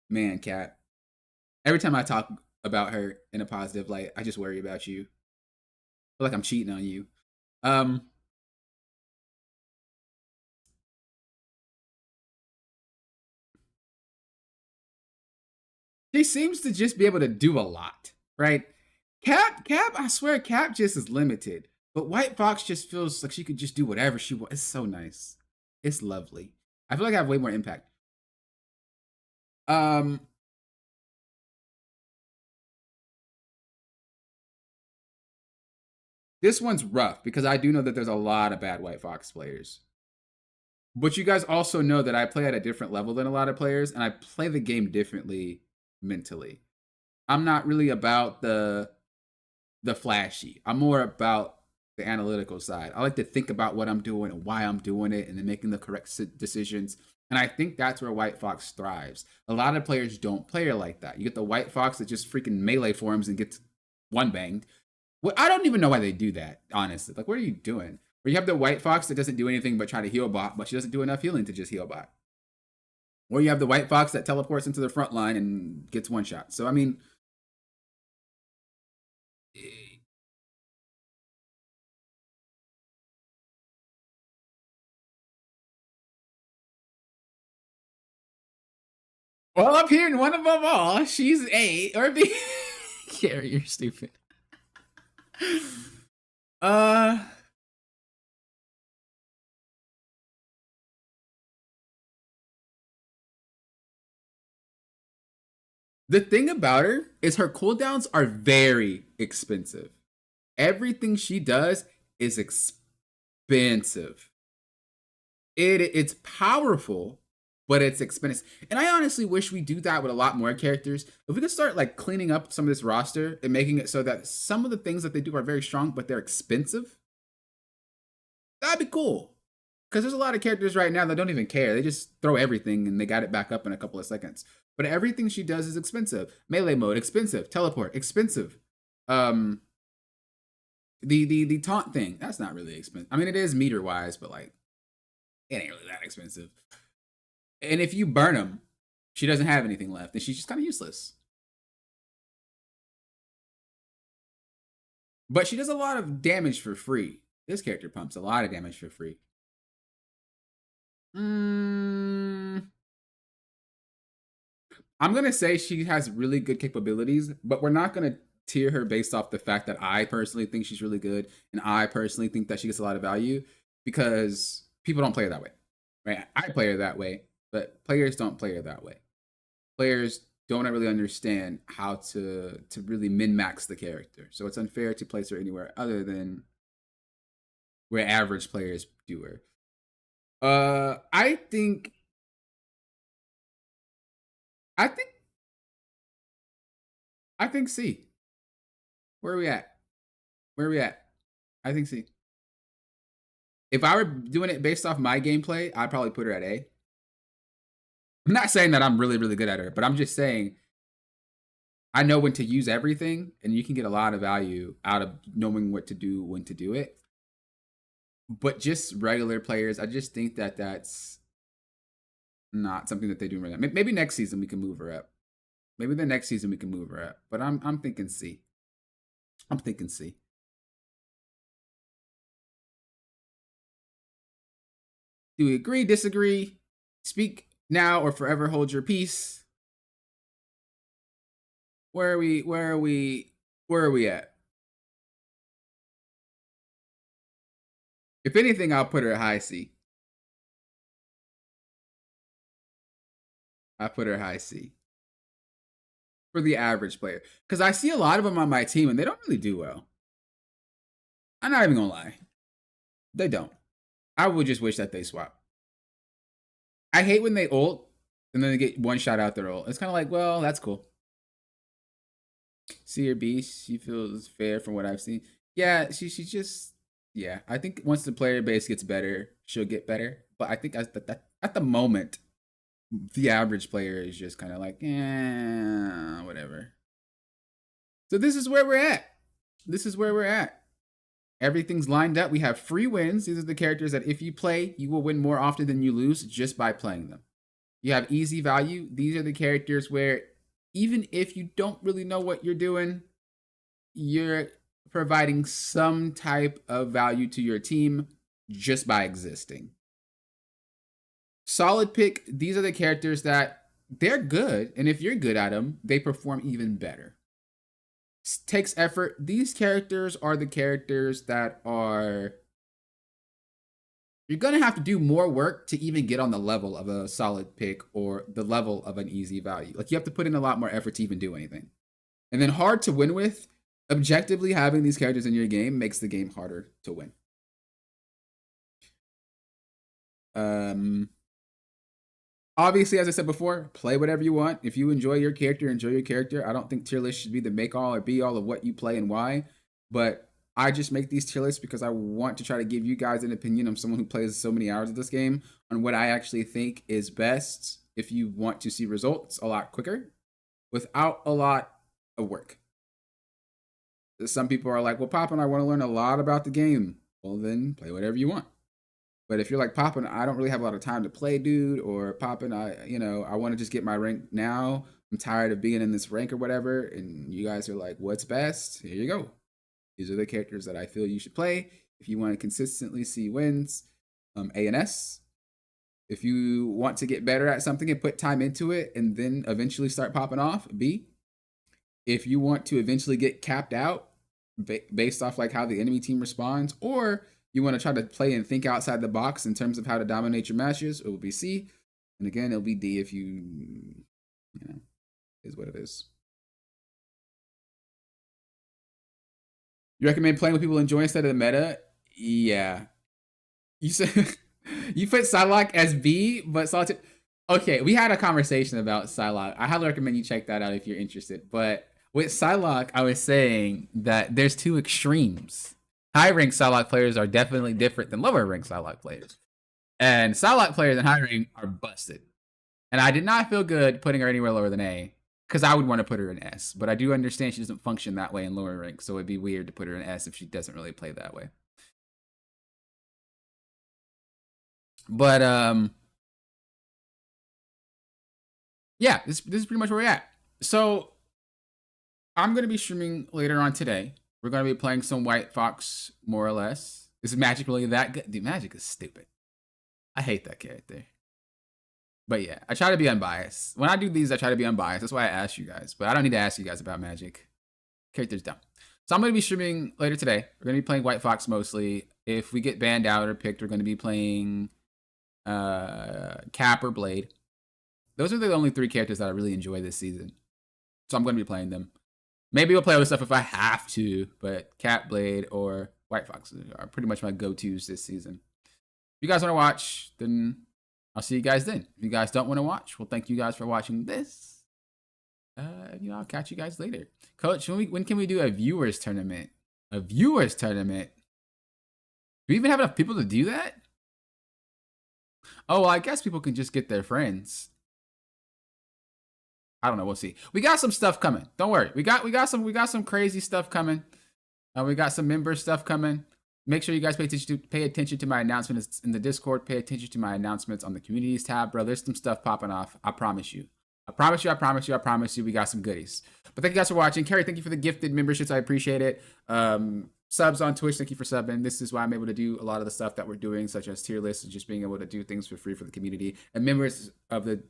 Man, Cat. Every time I talk about her in a positive light, I just worry about you. I feel like I'm cheating on you. Um, she seems to just be able to do a lot, right? Cap, I swear, Cap just is limited. But White Fox just feels like she could just do whatever she wants. It's so nice. It's lovely. I feel like I have way more impact. Um, this one's rough because I do know that there's a lot of bad White Fox players. But you guys also know that I play at a different level than a lot of players, and I play the game differently mentally. I'm not really about the flashy. I'm more about the analytical side. I like to think about what I'm doing and why I'm doing it, and then making the correct decisions. And I think that's where White Fox thrives. A lot of players don't play her like that. You get the White Fox that just freaking melee forms and gets one banged. Well, I don't even know why they do that, honestly. Like, what are you doing? Or you have the White Fox that doesn't do anything but try to heal bot, but she doesn't do enough healing to just heal bot. Or you have the White Fox that teleports into the front line and gets one shot. So, I mean, well, up here in one above all, she's A or B. Carrie, you're stupid. Uh, the thing about her is her cooldowns are very expensive. Everything she does is expensive. It's powerful, but it's expensive. And I honestly wish we do that with a lot more characters. If we could start like cleaning up some of this roster and making it so that some of the things that they do are very strong, but they're expensive, that'd be cool. Because there's a lot of characters right now that don't even care. They just throw everything and they got it back up in a couple of seconds. But everything she does is expensive. Melee mode, expensive. Teleport, expensive. Um, the taunt thing, that's not really expensive. I mean, it is meter wise, but like, it ain't really that expensive. And if you burn them, she doesn't have anything left, and she's just kind of useless. But she does a lot of damage for free. This character pumps a lot of damage for free. I'm gonna say she has really good capabilities, but we're not gonna tier her based off the fact that I personally think she's really good and I personally think that she gets a lot of value, because people don't play her that way, right? I play her that way, but players don't play her that way. Players don't really understand how to really min max the character, so it's unfair to place her anywhere other than where average players do her. I think I think I think C. Where are we at? Where are we at? I think C. If I were doing it based off my gameplay, I'd probably put her at A. I'm not saying that I'm really, really good at her, but I'm just saying I know when to use everything, and you can get a lot of value out of knowing what to do when to do it. But just regular players, I just think that that's not something that they do right now. Maybe next season we can move her up. Maybe the next season we can move her up. But I'm thinking C. I'm thinking C. Do we agree, disagree? Speak now or forever hold your peace. Where are we? Where are we? Where are we at? If anything, I'll put her at high C. I put her high C for the average player, because I see a lot of them on my team and they don't really do well. I'm not even gonna lie, they don't. I would just wish that they swap. I hate when they ult and then they get one shot out their ult. It's kind of like, well, that's cool. C or B. She feels fair from what I've seen. Yeah, she just yeah. I think once the player base gets better, she'll get better. But I think at the moment, the average player is just kind of like, yeah, whatever. So this is where we're at. This is where we're at. Everything's lined up. We have free wins. These are the characters that if you play, you will win more often than you lose just by playing them. You have easy value. These are the characters where even if you don't really know what you're doing, you're providing some type of value to your team just by existing. Solid pick. These are the characters that they're good. And if you're good at them, they perform even better. Takes effort. These characters are the characters that are you're going to have to do more work to even get on the level of a solid pick or the level of an easy value. Like you have to put in a lot more effort to even do anything. And then hard to win with, objectively having these characters in your game makes the game harder to win. Obviously, as I said before, play whatever you want. If you enjoy your character, enjoy your character. I don't think tier list should be the make all or be all of what you play and why. But I just make these tier lists because I want to try to give you guys an opinion of someone who plays so many hours of this game on what I actually think is best if you want to see results a lot quicker without a lot of work. Some people are like, well, Papa, I want to learn a lot about the game. Well, then play whatever you want. But if you're like, Poppin', I don't really have a lot of time to play, dude, or Poppin', I want to just get my rank now. I'm tired of being in this rank or whatever. And you guys are like, what's best? Here you go. These are the characters that I feel you should play if you want to consistently see wins. A and S. If you want to get better at something and put time into it and then eventually start popping off, B. If you want to eventually get capped out based off like how the enemy team responds, or you want to try to play and think outside the box in terms of how to dominate your matches, it will be C. And again, it'll be D if you is what it is. You recommend playing with people enjoy instead of the meta? Yeah. You said you put Psylocke as B, but Solitude. Okay, we had a conversation about Psylocke. I highly recommend you check that out if you're interested. But with Psylocke, I was saying that there's two extremes. High rank Psylocke players are definitely different than lower rank Psylocke players. And Psylocke players in high rank are busted. And I did not feel good putting her anywhere lower than A, because I would want to put her in S. But I do understand she doesn't function that way in lower rank, so it'd be weird to put her in S if she doesn't really play that way. But yeah, this is pretty much where we're at. So I'm gonna be streaming later on today. We're gonna be playing some White Fox, more or less. Is Magik really that good? Dude, Magik is stupid. I hate that character. But yeah, I try to be unbiased. When I do these, I try to be unbiased. That's why I ask you guys. But I don't need to ask you guys about Magik. Character's dumb. So I'm going to be streaming later today. We're going to be playing White Fox mostly. If we get banned out or picked, we're going to be playing Cap or Blade. Those are the only three characters that I really enjoy this season. So I'm going to be playing them. Maybe we'll play other stuff if I have to. But Cap, Blade, or White Fox are pretty much my go-tos this season. If you guys want to watch, then I'll see you guys then. If you guys don't want to watch, well, thank you guys for watching this. I'll catch you guys later. Coach, when can we do a viewers tournament? A viewers tournament? Do we even have enough people to do that? Oh, well, I guess people can just get their friends. I don't know. We'll see. We got some stuff coming. Don't worry. We got some crazy stuff coming. We got some member stuff coming. Make sure you guys pay attention to my announcements in the Discord. Pay attention to my announcements on the communities tab, bro. There's some stuff popping off. I promise you. I promise you. We got some goodies. But thank you guys for watching. Carrie, thank you for the gifted memberships. I appreciate it. Subs on Twitch, thank you for subbing. This is why I'm able to do a lot of the stuff that we're doing, such as tier lists and just being able to do things for free for the community. And members of the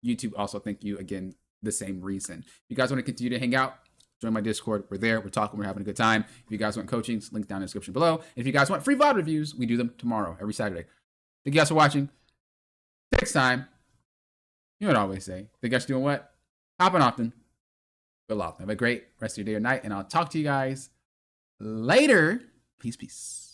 YouTube also, thank you again, the same reason. If you guys want to continue to hang out, join my Discord. We're there. We're talking. We're having a good time. If you guys want coaching, link down in the description below. And if you guys want free VOD reviews, we do them tomorrow, every Saturday. Thank you guys for watching. Next time, you know what I always say. Thank you guys for doing what? Hopping often. Good luck. Have a great rest of your day or night. And I'll talk to you guys later. Peace, peace.